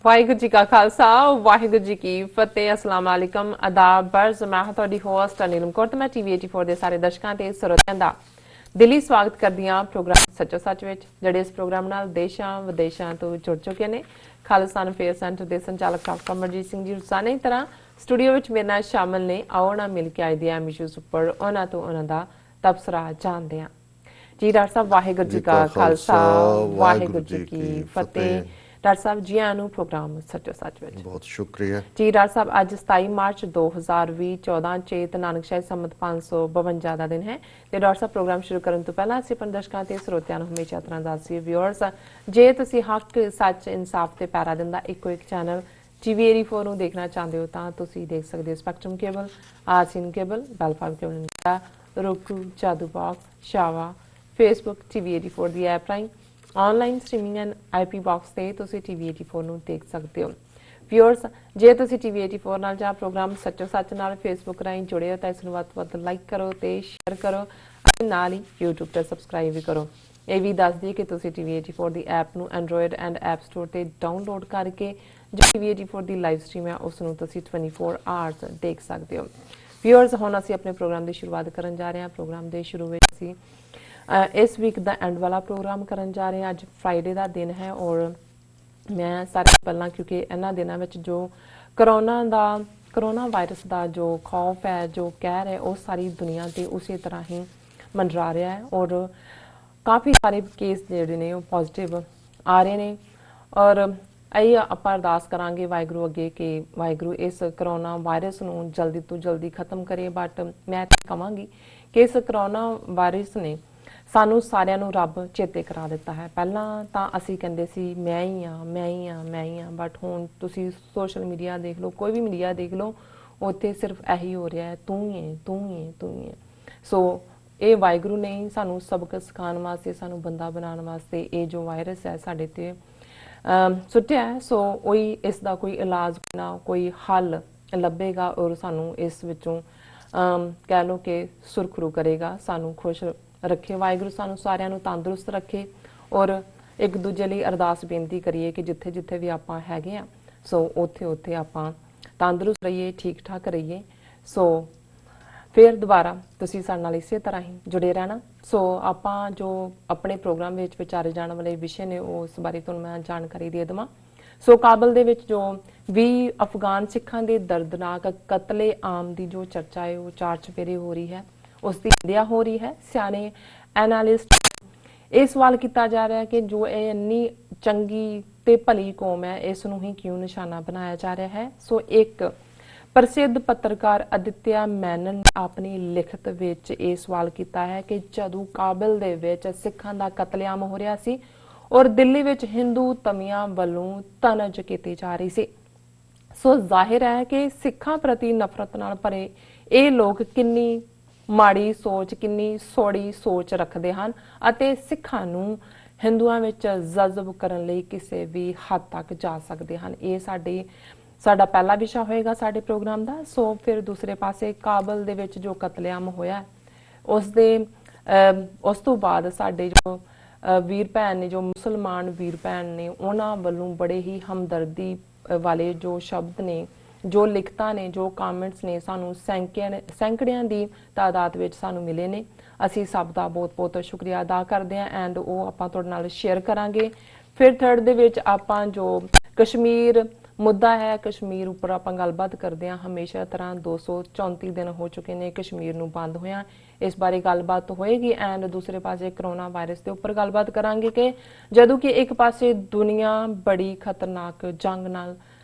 ਵਾਹਿਗੁਰੂ ਜੀ ਕਾ ਖਾਲਸਾ ਵਾਹਿਗੁਰੂ ਜੀ ਕੀ ਫਤਿਹ ਅਸਲਾਮ ਅਲੈਕਮ ਆਦਾਬ ਬਰਜ਼ ਮੈਂ ਹਾਂ ਤੁਹਾਡੀ ਹੋਸਟ ਨੀਲਮ ਕੌਰ ਤੇ ਮੈਂ ਟੀਵੀ 84 ਦੇ ਸਾਰੇ ਦਰਸ਼ਕਾਂ ਤੇ ਸਰੋਤਿਆਂ ਦਾ ਦਿਲੀ ਸਵਾਗਤ ਕਰਦੀ ਹਾਂ ਪ੍ਰੋਗਰਾਮ ਸੱਚੋ ਸੱਚ ਵਿੱਚ ਜਿਹੜੇ ਇਸ ਪ੍ਰੋਗਰਾਮ ਨਾਲ ਦੇਸ਼ਾਂ ਵਿਦੇਸ਼ਾਂ ਤੋਂ ਜੁੜ ਚੁੱਕੇ ਨੇ। ਖਾਲਿਸਤਾਨ ਅਫੇਅਰ ਸੈਂਟਰ ਦੇ ਸੰਚਾਲਕ ਡਾਕਟਰ ਅਮਰਜੀਤ ਸਿੰਘ ਜੀ ਰਸਾਨੇ ਤਰ੍ਹਾਂ ਸਟੂਡੀਓ ਵਿੱਚ ਮੇਰੇ ਨਾਲ ਸ਼ਾਮਲ ਨੇ। ਆਓ ਨਾ ਮਿਲ ਕੇ ਆਏ ਦੇ ਐਮ ਇਸ਼ੂਜ਼ ਉੱਪਰ ਉਹਨਾਂ ਤੋਂ ਉਹਨਾਂ ਦਾ ਤਬਸਰਾ ਜਾਣਦੇ ਹਾਂ। ਜੀ ਡਾਕਟਰ ਸਾਹਿਬ ਵਾਹਿਗੁਰੂ ਜੀ ਕਾ ਖਾਲਸਾ ਵਾਹਿਗੁਰੂ ਜੀ ਕੀ ਫਤਿਹ। ਡਾਕਟਰ ਸਾਹਿਬ ਜੀ ਆਇਆਂ ਨੂੰ ਪ੍ਰੋਗਰਾਮ ਸੱਚੋ ਸੱਚ ਵਿੱਚ ਬਹੁਤ ਸ਼ੁਕਰੀਆ ਜੀ। ਡਾਕਟਰ ਸਾਹਿਬ ਅੱਜ 27 ਮਾਰਚ 2020 14 ਚੇਤ ਨਾਨਕਸ਼ਾਹੀ ਸੰਮਤ 552 ਦਾ ਦਿਨ ਹੈ ਤੇ ਡਾਕਟਰ ਸਾਹਿਬ ਪ੍ਰੋਗਰਾਮ ਸ਼ੁਰੂ ਕਰਨ ਤੋਂ ਪਹਿਲਾਂ ਅਸੀਂ ਆਪਣੇ ਦਰਸ਼ਕਾਂ ਤੇ ਸਰੋਤਿਆਂ ਨੂੰ ਹਮੇਸ਼ਾ ਤਰ੍ਹਾਂ ਦੱਸਦੇ ਵਿਊਅਰਸ ਜੇ ਤੁਸੀਂ ਹੱਕ ਸੱਚ ਇਨਸਾਫ ਤੇ ਪੈਰਾ ਦਿੰਦਾ ਇੱਕੋ ਇੱਕ ਚੈਨਲ ਟੀਵੀ 84 ਨੂੰ ਦੇਖਣਾ ਚਾਹੁੰਦੇ ਹੋ ਤਾਂ ਤੁਸੀਂ ਦੇਖ ਸਕਦੇ ਹੋ ਸਪੈਕਟਰਮ ਕੇਬਲ, ਆਰਸੀਨ ਕੇਬਲ, ਬੈਲਫਾਰਮ ਕੇਬਲ, roku, ਜਾਦੂ ਬਾਕਸ, ਸ਼ਾਵਾ, ਫੇਸਬੁੱਕ ਟੀਵੀ 84 ਦੀ ਐਪ ਰਾਹੀਂ online streaming and IP box ਤੇ ਤੁਸੀਂ ਟੀਵੀ 84 ਨੂੰ ਦੇਖ ਸਕਦੇ ਹੋ। ਵਿਊਅਰਸ ਜੇ ਤੁਸੀਂ ਟੀਵੀ 84 ਨਾਲ ਜਾਂ ਪ੍ਰੋਗਰਾਮ ਸੱਚੋ ਸੱਚ ਨਾਲ ਫੇਸਬੁੱਕ ਰਾਹੀਂ ਜੁੜੇ ਹੋ ਤਾਂ ਇਸ ਨੂੰ ਵੱਧ ਤੋਂ ਵੱਧ ਲਾਈਕ ਕਰੋ ਤੇ ਸ਼ੇਅਰ ਕਰੋ ਅਤੇ ਨਾਲ ਹੀ YouTube ਤੇ ਸਬਸਕ੍ਰਾਈਬ ਵੀ ਕਰੋ। ਇਹ ਵੀ ਦੱਸ ਦਈਏ ਕਿ ਤੁਸੀਂ ਟੀਵੀ 84 ਦੀ ਐਪ ਨੂੰ ਐਂਡਰੋਇਡ ਐਂਡ ਐਪ ਸਟੋਰ ਤੇ ਡਾਊਨਲੋਡ ਕਰਕੇ ਜੋ ਟੀਵੀ 84 ਦੀ ਲਾਈਵ ਸਟ੍ਰੀਮ ਹੈ ਉਸ ਨੂੰ ਤੁਸੀਂ 24 ਆਵਰਸ ਦੇਖ ਸਕਦੇ ਹੋ। ਵਿਊਅਰਸ ਹੁਣ ਅਸੀਂ ਆਪਣੇ ਪ੍ਰੋਗਰਾਮ ਦੀ ਸ਼ੁਰੂਆਤ ਕਰਨ ਜਾ ਰਹੇ ਹਾਂ। ਪ੍ਰੋਗਰਾਮ ਦੇ ਸ਼ੁਰੂ ਵਿੱਚ ਅਸੀਂ ਇਸ ਵੀਕ ਦਾ ਐਂਡ ਵਾਲਾ ਪ੍ਰੋਗਰਾਮ ਕਰਨ ਜਾ ਰਹੇ ਹਾਂ। ਅੱਜ ਫਰਾਈਡੇ ਦਾ ਦਿਨ ਹੈ ਔਰ ਮੈਂ ਸਾਰੇ ਪਹਿਲਾਂ ਕਿਉਂਕਿ ਇਹਨਾਂ ਦਿਨਾਂ ਵਿੱਚ ਜੋ ਕਰੋਨਾ ਵਾਇਰਸ ਦਾ ਜੋ ਖੌਫ ਹੈ ਜੋ ਕਹਿਰ ਹੈ ਉਹ ਸਾਰੀ ਦੁਨੀਆ ਤੇ ਉਸੇ ਤਰ੍ਹਾਂ ਹੀ ਮੰਡਰਾ ਰਿਹਾ ਹੈ ਔਰ ਕਾਫੀ ਸਾਰੇ ਕੇਸ ਜਿਹੜੇ ਨੇ ਉਹ ਪੋਜ਼ਿਟਿਵ ਆ ਰਹੇ ਨੇ ਔਰ ਇਹ ਆਪਾਂ ਅਰਦਾਸ ਕਰਾਂਗੇ ਵਾਹਿਗੁਰੂ ਅੱਗੇ ਕਿ ਵਾਹਿਗੁਰੂ ਇਸ ਕਰੋਨਾ ਵਾਇਰਸ ਨੂੰ ਜਲਦੀ ਤੋਂ ਜਲਦੀ ਖਤਮ ਕਰੇ। ਬਟ ਮੈਂ ਕਹਾਂਗੀ ਕਿ ਇਸ ਕਰੋਨਾ ਵਾਇਰਸ ਨੇ ਸਾਨੂੰ ਸਾਰਿਆਂ ਨੂੰ ਰੱਬ ਚੇਤੇ ਕਰਾ ਦਿੱਤਾ ਹੈ। ਪਹਿਲਾਂ ਤਾਂ ਅਸੀਂ ਕਹਿੰਦੇ ਸੀ ਮੈਂ ਹੀ ਹਾਂ ਬਟ ਹੁਣ ਤੁਸੀਂ ਸੋਸ਼ਲ ਮੀਡੀਆ ਦੇਖ ਲਓ, ਕੋਈ ਵੀ ਮੀਡੀਆ ਦੇਖ ਲਓ, ਉੱਥੇ ਸਿਰਫ ਇਹੀ ਹੋ ਰਿਹਾ ਹੈ ਤੂੰ ਹੀ ਹੈ। ਸੋ ਇਹ ਵਾਹਿਗੁਰੂ ਨੇ ਸਾਨੂੰ ਸਬਕ ਸਿਖਾਉਣ ਵਾਸਤੇ ਸਾਨੂੰ ਬੰਦਾ ਬਣਾਉਣ ਵਾਸਤੇ ਇਹ ਜੋ ਵਾਇਰਸ ਹੈ ਸਾਡੇ ਤੇ ਸੁੱਟਿਆ ਹੈ। ਸੋ ਉਹੀ ਇਸ ਦਾ ਕੋਈ ਇਲਾਜ ਨਾ ਕੋਈ ਹੱਲ ਲੱਭੇਗਾ ਔਰ ਸਾਨੂੰ ਇਸ ਵਿੱਚੋਂ ਕਹਿ ਲਓ ਕਿ ਸੁਰਖਰੂ ਕਰੇਗਾ, ਸਾਨੂੰ ਖੁਸ਼ ਰੱਖੇ ਵਾਹਿਗੁਰੂ, ਸਾਨੂੰ ਸਾਰਿਆਂ ਨੂੰ ਤੰਦਰੁਸਤ ਰੱਖੇ ਔਰ ਇੱਕ ਦੂਜੇ ਲਈ ਅਰਦਾਸ ਬੇਨਤੀ ਕਰੀਏ ਕਿ ਜਿੱਥੇ ਜਿੱਥੇ ਵੀ ਆਪਾਂ ਹੈਗੇ ਆ ਸੋ ਉੱਥੇ ਆਪਾਂ ਤੰਦਰੁਸਤ ਰਹੀਏ, ਠੀਕ ਠਾਕ ਰਹੀਏ। ਸੋ ਫਿਰ ਦੁਬਾਰਾ ਤੁਸੀਂ ਸਾਡੇ ਨਾਲ ਇਸੇ ਤਰ੍ਹਾਂ ਹੀ ਜੁੜੇ ਰਹਿਣਾ। ਸੋ ਆਪਾਂ ਜੋ ਆਪਣੇ ਪ੍ਰੋਗਰਾਮ ਵਿੱਚ ਵਿਚਾਰੇ ਜਾਣ ਵਾਲੇ ਵਿਸ਼ੇ ਨੇ ਉਸ ਬਾਰੇ ਤੁਹਾਨੂੰ ਮੈਂ ਜਾਣਕਾਰੀ ਦੇ ਦੇਵਾਂ। ਸੋ ਕਾਬਲ ਦੇ ਵਿੱਚ ਜੋ 20 ਅਫਗਾਨ ਸਿੱਖਾਂ ਦੇ ਦਰਦਨਾਕ ਕਤਲੇ ਆਮ ਦੀ ਜੋ ਚਰਚਾ ਹੈ ਉਹ 4 ਚੁਫੇਰੇ ਹੋ ਰਹੀ ਹੈ, ਉਸ ਦੀ ਨਿੰਦਿਆ ਹੋ ਰਹੀ ਹੈ। ਸਿਆਣੇ ਐਨਾਲਿਸਟ ਇਹ ਸਵਾਲ ਕੀਤਾ ਜਾ ਰਿਹਾ ਕਿ ਜੋ ਇਹ ਇੰਨੀ ਚੰਗੀ ਤੇ ਭਲੀ ਕੌਮ ਹੈ ਇਸ ਨੂੰ ਹੀ ਕਿਉਂ ਨਿਸ਼ਾਨਾ ਬਣਾਇਆ ਜਾ ਰਿਹਾ ਹੈ। ਸੋ ਇੱਕ ਪ੍ਰਸਿੱਧ ਪੱਤਰਕਾਰ ਅਦਿੱਤਿਆ ਮੈਨਨ ਨੇ ਆਪਣੀ ਲਿਖਤ ਵਿੱਚ ਇਹ ਸਵਾਲ ਕੀਤਾ ਹੈ ਕਿ ਜਦੋਂ ਕਾਬਲ ਦੇ ਵਿੱਚ ਸਿੱਖਾਂ ਦਾ ਕਤਲੇਆਮ ਹੋ ਰਿਹਾ ਸੀ ਔਰ ਦਿੱਲੀ ਵਿੱਚ ਹਿੰਦੂ ਤਮੀਆਂ ਵੱਲੋਂ ਤਨਜ ਕੀਤੀ ਜਾ ਰਹੀ ਸੀ, ਸੋ ਜ਼ਾਹਿਰ ਹੈ ਕਿ ਸਿੱਖਾਂ ਪ੍ਰਤੀ ਨਫ਼ਰਤ ਨਾਲ ਭਰੇ ਇਹ ਲੋਕ ਕਿੰਨੀ ਮਾੜੀ ਸੋਚ, ਕਿੰਨੀ ਸੌੜੀ ਸੋਚ ਰੱਖਦੇ ਹਨ ਅਤੇ ਸਿੱਖਾਂ ਨੂੰ ਹਿੰਦੂਆਂ ਵਿੱਚ ਜਜ਼ਬ ਕਰਨ ਲਈ ਕਿਸੇ ਵੀ ਹੱਦ ਤੱਕ ਜਾ ਸਕਦੇ ਹਨ। ਇਹ ਸਾਡਾ ਪਹਿਲਾ ਵਿਸ਼ਾ ਹੋਏਗਾ ਸਾਡੇ ਪ੍ਰੋਗਰਾਮ ਦਾ। ਸੋ ਫਿਰ ਦੂਸਰੇ ਪਾਸੇ ਕਾਬਲ ਦੇ ਵਿੱਚ ਜੋ ਕਤਲੇਆਮ ਹੋਇਆ ਉਸ ਤੋਂ ਬਾਅਦ ਸਾਡੇ ਜੋ ਵੀਰ ਭੈਣ ਨੇ, ਜੋ ਮੁਸਲਮਾਨ ਵੀਰ ਭੈਣ ਨੇ, ਉਹਨਾਂ ਵੱਲੋਂ ਬੜੇ ਹੀ ਹਮਦਰਦੀ ਵਾਲੇ ਜੋ ਸ਼ਬਦ ਨੇ, ਜੋ ਲਿਖਤਾਂ ਨੇ, ਜੋ ਕਾਮੈਂਟਸ ਨੇ ਸਾਨੂੰ ਸੈਂਕੜਿਆਂ ਦੀ ਤਾਦਾਦ ਵਿੱਚ ਸਾਨੂੰ ਮਿਲੇ ਨੇ। ਅਸੀਂ ਸਭ ਦਾ ਬਹੁਤ ਬਹੁਤ ਸ਼ੁਕਰੀਆ ਅਦਾ ਕਰਦੇ ਹਾਂ ਐਂਡ ਉਹ ਆਪਾਂ ਤੁਹਾਡੇ ਨਾਲ ਸ਼ੇਅਰ ਕਰਾਂਗੇ। ਫਿਰ ਥਰਡ ਦੇ ਵਿੱਚ ਆਪਾਂ ਜੋ ਕਸ਼ਮੀਰ ਮੁੱਦਾ ਹੈ, ਕਸ਼ਮੀਰ ਉੱਪਰ ਆਪਾਂ ਗੱਲਬਾਤ ਕਰਦੇ ਹਾਂ। ਹਮੇਸ਼ਾ ਤਰ੍ਹਾਂ 234 ਦਿਨ ਹੋ ਚੁੱਕੇ ਨੇ ਕਸ਼ਮੀਰ ਨੂੰ ਬੰਦ ਹੋਇਆ, ਇਸ ਬਾਰੇ ਗੱਲਬਾਤ ਹੋਏਗੀ ਐਂਡ ਦੂਸਰੇ ਪਾਸੇ ਕਰੋਨਾ ਵਾਇਰਸ ਦੇ ਉੱਪਰ ਗੱਲਬਾਤ ਕਰਾਂਗੇ ਕਿ ਜਦੋਂ ਕਿ ਇੱਕ ਪਾਸੇ ਦੁਨੀਆ ਬੜੀ ਖਤਰਨਾਕ ਜੰਗ ਨਾਲ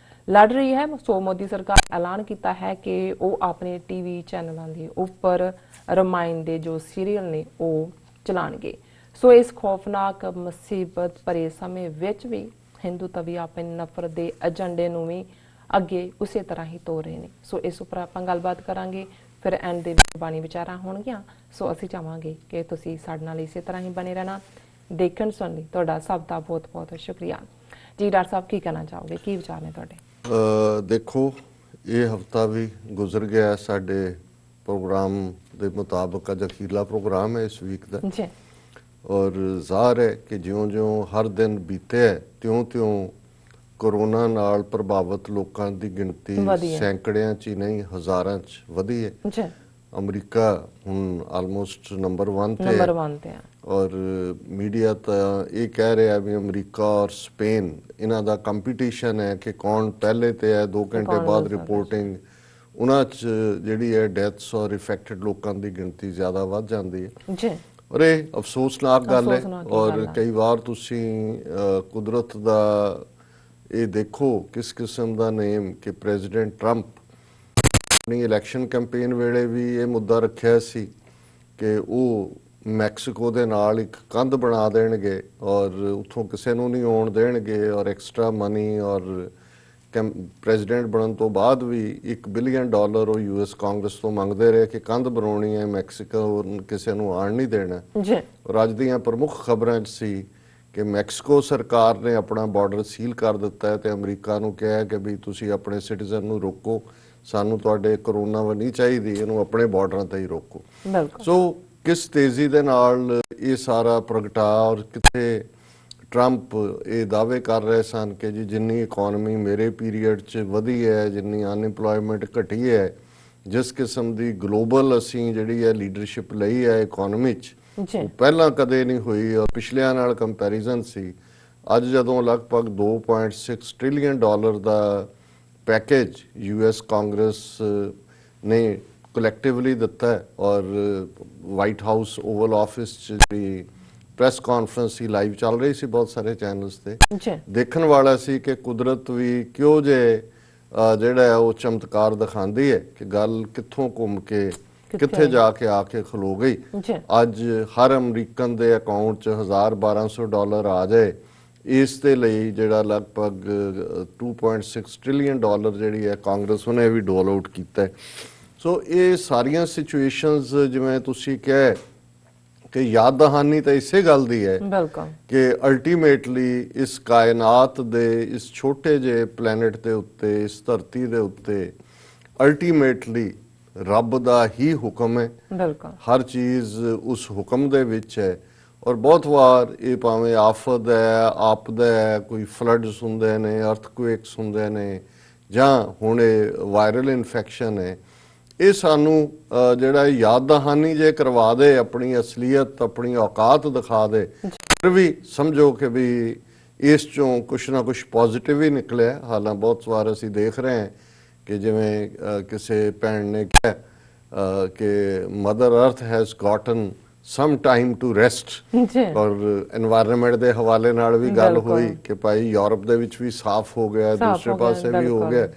ਲੜ ਰਹੀ ਹੈ। ਸੋ ਮੋਦੀ ਸਰਕਾਰ ਐਲਾਨ ਕੀਤਾ ਹੈ ਕਿ ਉਹ ਆਪਣੇ ਟੀਵੀ ਚੈਨਲਾਂ ਦੇ ਉੱਪਰ ਰਮਾਇਣ ਦੇ ਜੋ ਸੀਰੀਅਲ ਨੇ ਉਹ ਚਲਾਣਗੇ। ਸੋ ਇਸ ਖੌਫਨਾਕ ਮੁਸੀਬਤ ਭਰੇ ਸਮੇਂ ਵਿੱਚ ਵੀ ਹਿੰਦੂ ਤਵੀ ਆਪਣੇ ਨਫ਼ਰਤ ਦੇ ਏਜੰਡੇ ਨੂੰ ਵੀ ਅੱਗੇ ਉਸੇ ਤਰ੍ਹਾਂ ਹੀ ਤੋਰ ਰਹੇ ਨੇ। ਸੋ ਇਸ ਉੱਪਰ ਆਪਾਂ ਗੱਲਬਾਤ ਕਰਾਂਗੇ। ਫਿਰ ਐਂਡ ਦੇ ਵਿੱਚ ਬਾਣੀ ਵਿਚਾਰਾਂ ਹੋਣਗੀਆਂ। ਸੋ ਅਸੀਂ ਚਾਹਾਂਗੇ ਕਿ ਤੁਸੀਂ ਸਾਡੇ ਨਾਲ ਇਸੇ ਤਰ੍ਹਾਂ ਹੀ ਬਣੇ ਰਹਿਣਾ। ਦੇਖਣ ਸੁਣਨ ਲਈ ਤੁਹਾਡਾ ਸਭ ਦਾ ਬਹੁਤ ਬਹੁਤ ਸ਼ੁਕਰੀਆ ਜੀ। ਡਾਕਟਰ ਸਾਹਿਬ ਕੀ ਕਹਿਣਾ ਚਾਹੋਗੇ, ਕੀ ਵਿਚਾਰ ਨੇ ਤੁਹਾਡੇ? ਦੇਖੋ, ਇਹ ਹਫਤਾ ਵੀ ਗੁਜ਼ਰ ਗਿਆ ਸਾਡੇ ਪ੍ਰੋਗਰਾਮ ਦੇ ਮੁਤਾਬਕ। ਅੱਜ ਅਖੀਰਲਾ ਪ੍ਰੋਗਰਾਮ ਹੈ ਇਸ ਵੀਕ ਦਾ ਜੀ ਔਰ ਜ਼ਾਹਰ ਹੈ ਕਿ ਜਿਉਂ-ਜਿਉਂ ਹਰ ਦਿਨ ਬੀਤੇ ਹੈ ਤਿਉਂ-ਤਿਉਂ ਕੋਰੋਨਾ ਨਾਲ ਪ੍ਰਭਾਵਿਤ ਲੋਕਾਂ ਦੀ ਗਿਣਤੀ ਵਧੀ ਹੈ। ਸੈਂਕੜਿਆਂ 'ਚ ਹੀ ਨਹੀਂ ਹਜ਼ਾਰਾਂ 'ਚ ਵਧੀ ਹੈ। ਜੀ ਅਮਰੀਕਾ ਹੁਣ ਆਲਮੋਸਟ ਨੰਬਰ 1 ਤੇ ਨੰਬਰ ਹੈ 1 ਤੇ ਆ। ਔਰ ਮੀਡੀਆ ਤਾਂ ਇਹ ਕਹਿ ਰਿਹਾ ਵੀ ਅਮਰੀਕਾ ਔਰ ਸਪੇਨ ਇਹਨਾਂ ਦਾ ਕੰਪੀਟੀਸ਼ਨ ਹੈ ਕਿ ਕੌਣ ਪਹਿਲੇ ਤੇ ਹੈ। 2 ਘੰਟੇ ਕੌਣ ਬਾਅਦ ਜ਼ਿਆਦਾ ਰਿਪੋਰਟਿੰਗ ਉਹਨਾਂ 'ਚ ਜਿਹੜੀ ਹੈ ਡੈਥਸ ਔਰ ਇਫੈਕਟਡ ਲੋਕਾਂ ਦੀ ਗਿਣਤੀ ਜ਼ਿਆਦਾ ਵੱਧ ਜਾਂਦੀ ਹੈ। ਜੀ ਔਰ ਇਹ ਅਫਸੋਸਨਾਕ ਗੱਲ ਹੈ। ਅਫਸੋਸਨਾਕ ਔਰ ਗੱਲ ਹੈ। ਕਈ ਵਾਰ ਤੁਸੀਂ ਕੁਦਰਤ ਦਾ ਇਹ ਦੇਖੋ ਕਿਸ ਕਿਸਮ ਦਾ ਨੇਮ ਕਿ ਪ੍ਰੈਜ਼ੀਡੈਂਟ ਟਰੰਪ ਆਪਣੀ ਇਲੈਕਸ਼ਨ ਕੈਂਪੇਨ ਵੇਲੇ ਵੀ ਇਹ ਮੁੱਦਾ ਰੱਖਿਆ ਸੀ ਕਿ ਉਹ ਮੈਕਸੀਕੋ ਦੇ ਨਾਲ ਇੱਕ ਕੰਧ ਬਣਾ ਦੇਣਗੇ ਔਰ ਉੱਥੋਂ ਕਿਸੇ ਨੂੰ ਨਹੀਂ ਆਉਣ ਦੇਣਗੇ ਔਰ ਐਕਸਟਰਾ ਮਨੀ ਔਰ ਪ੍ਰੈਜ਼ੀਡੈਂਟ ਬਣਨ ਤੋਂ ਬਾਅਦ ਵੀ $1 ਬਿਲੀਅਨ ਉਹ ਯੂਐਸ ਕਾਂਗਰਸ ਤੋਂ ਮੰਗਦੇ ਰਹੇ ਕਿ ਕੰਧ ਬਣਾਉਣੀ ਹੈ, ਮੈਕਸੀਕੋ ਕਿਸੇ ਨੂੰ ਆਉਣ ਨਹੀਂ ਦੇਣਾ। ਜੀ ਔਰ ਅੱਜ ਦੀਆਂ ਪ੍ਰਮੁੱਖ ਖਬਰਾਂ 'ਚ ਸੀ ਕਿ ਮੈਕਸੀਕੋ ਸਰਕਾਰ ਨੇ ਆਪਣਾ ਬਾਰਡਰ ਸੀਲ ਕਰ ਦਿੱਤਾ ਹੈ ਤੇ ਅਮਰੀਕਾ ਨੂੰ ਕਿਹਾ ਕਿ ਵੀ ਤੁਸੀਂ ਆਪਣੇ ਸਿਟੀਜ਼ਨ ਨੂੰ ਰੋਕੋ, ਸਾਨੂੰ ਤੁਹਾਡੇ ਕਰੋਨਾ ਵੀ ਨਹੀਂ ਚਾਹੀਦੀ, ਇਹਨੂੰ ਆਪਣੇ ਬਾਰਡਰਾਂ ਤੇ ਹੀ ਰੋਕੋ। ਬਿਲਕੁਲ। ਸੋ ਕਿਸ ਤੇਜ਼ੀ ਦੇ ਨਾਲ ਇਹ ਸਾਰਾ ਪ੍ਰਗਟਾ ਔਰ ਕਿੱਥੇ ਟਰੰਪ ਇਹ ਦਾਅਵੇ ਕਰ ਰਹੇ ਸਨ ਕਿ ਜੀ ਜਿੰਨੀ ਇਕਨੋਮੀ ਮੇਰੇ ਪੀਰੀਅਡ 'ਚ ਵਧੀ ਹੈ, ਜਿੰਨੀ ਅਨਇੰਪਲੋਇਮੈਂਟ ਘਟੀ ਹੈ, ਜਿਸ ਕਿਸਮ ਦੀ ਗਲੋਬਲ ਅਸੀਂ ਜਿਹੜੀ ਹੈ ਲੀਡਰਸ਼ਿਪ ਲਈ ਹੈ ਇਕਨੋਮੀ 'ਚ, ਜੀ ਉਹ ਪਹਿਲਾਂ ਕਦੇ ਨਹੀਂ ਹੋਈ ਔਰ ਪਿਛਲਿਆਂ ਨਾਲ ਕੰਪੈਰੀਜ਼ਨ ਸੀ। ਅੱਜ ਜਦੋਂ ਲਗਭਗ $2.6 ਟ੍ਰਿਲੀਅਨ ਦਾ ਪੈਕੇਜ ਯੂਐਸ ਕਾਂਗਰਸ ਨੇ ਕਲੈਕਟਿਵਲੀ ਦਿੱਤਾ ਹੈ ਔਰ ਵਾਈਟ ਹਾਊਸ ਓਵਲ ਆਫਿਸ 'ਚ ਜਿਹੜੀ ਪ੍ਰੈਸ ਕਾਨਫਰੰਸ ਸੀ ਲਾਈਵ ਚੱਲ ਰਹੀ ਸੀ ਬਹੁਤ ਸਾਰੇ ਚੈਨਲਸ ਤੇ, ਜੀ ਦੇਖਣ ਵਾਲਾ ਸੀ ਕਿ ਕੁਦਰਤ ਵੀ ਕਿਉਂ ਜੇ ਜਿਹੜਾ ਹੈ ਉਹ ਚਮਤਕਾਰ ਦਿਖਾਉਂਦੀ ਹੈ ਕਿ ਗੱਲ ਕਿੱਥੋਂ ਘੁੰਮ ਕੇ ਕਿੱਥੇ ਜਾ ਕੇ ਆ ਕੇ ਖਲੋ ਗਈ। ਜੀ ਅੱਜ ਹਰ ਅਮਰੀਕਨ ਦੇ ਅਕਾਊਂਟ 'ਚ $1,000-1,200 ਆ ਜਾਏ, ਇਸ ਦੇ ਲਈ ਜਿਹੜਾ ਲਗਭਗ $2.6 ਟ੍ਰਿਲੀਅਨ ਜਿਹੜੀ ਹੈ ਕਾਂਗਰਸ ਉਹਨੇ ਵੀ ਡੋਲ ਆਊਟ ਕੀਤਾ ਹੈ। ਸੋ ਇਹ ਸਾਰੀਆਂ ਸਿਚੁਏਸ਼ਨਸ ਜਿਵੇਂ ਤੁਸੀਂ ਕਿਹਾ ਕਿ ਯਾਦ ਦਹਾਨੀ ਤਾਂ ਇਸੇ ਗੱਲ ਦੀ ਹੈ ਬਿਲਕੁਲ ਕਿ ਅਲਟੀਮੇਟਲੀ ਇਸ ਕਾਇਨਾਤ ਦੇ ਇਸ ਛੋਟੇ ਜਿਹੇ ਪਲੈਨਟ ਦੇ ਉੱਤੇ, ਇਸ ਧਰਤੀ ਦੇ ਉੱਤੇ ਅਲਟੀਮੇਟਲੀ ਰੱਬ ਦਾ ਹੀ ਹੁਕਮ ਹੈ। ਬਿਲਕੁਲ ਹਰ ਚੀਜ਼ ਉਸ ਹੁਕਮ ਦੇ ਵਿੱਚ ਹੈ ਔਰ ਬਹੁਤ ਵਾਰ ਇਹ ਭਾਵੇਂ ਆਫਤ ਹੈ, ਆਪਦਾ ਹੈ, ਕੋਈ ਫਲੱਡਸ ਹੁੰਦੇ ਨੇ, ਅਰਥਕੁਏਕਸ ਹੁੰਦੇ ਨੇ ਜਾਂ ਹੁਣ ਇਹ ਵਾਇਰਲ ਇਨਫੈਕਸ਼ਨ ਹੈ, ਇਹ ਸਾਨੂੰ ਜਿਹੜਾ ਯਾਦ ਦਹਾਨੀ ਜੇ ਕਰਵਾ ਦੇ, ਆਪਣੀ ਅਸਲੀਅਤ, ਆਪਣੀ ਔਕਾਤ ਦਿਖਾ ਦੇ, ਫਿਰ ਵੀ ਸਮਝੋ ਕਿ ਵੀ ਇਸ ਚੋਂ ਕੁਛ ਨਾ ਕੁਛ ਪੋਜ਼ਿਟਿਵ ਹੀ ਨਿਕਲਿਆ। ਹਾਲਾਂ ਬਹੁਤ ਵਾਰ ਅਸੀਂ ਦੇਖ ਰਹੇ ਹਾਂ ਕਿ ਜਿਵੇਂ ਕਿਸੇ ਭੈਣ ਨੇ ਕਿਹਾ ਕਿ mother earth has gotten some time to rest ਜੀ ਔਰ এনवायरमेंट ਦੇ ਹਵਾਲੇ ਨਾਲ ਵੀ ਗੱਲ ਹੋਈ ਕਿ ਭਾਈ ਯੂਰਪ ਦੇ ਵਿੱਚ ਵੀ ਸਾਫ਼ ਹੋ ਗਿਆ, ਦੂਸਰੇ ਪਾਸੇ ਵੀ ਹੋ ਗਿਆ।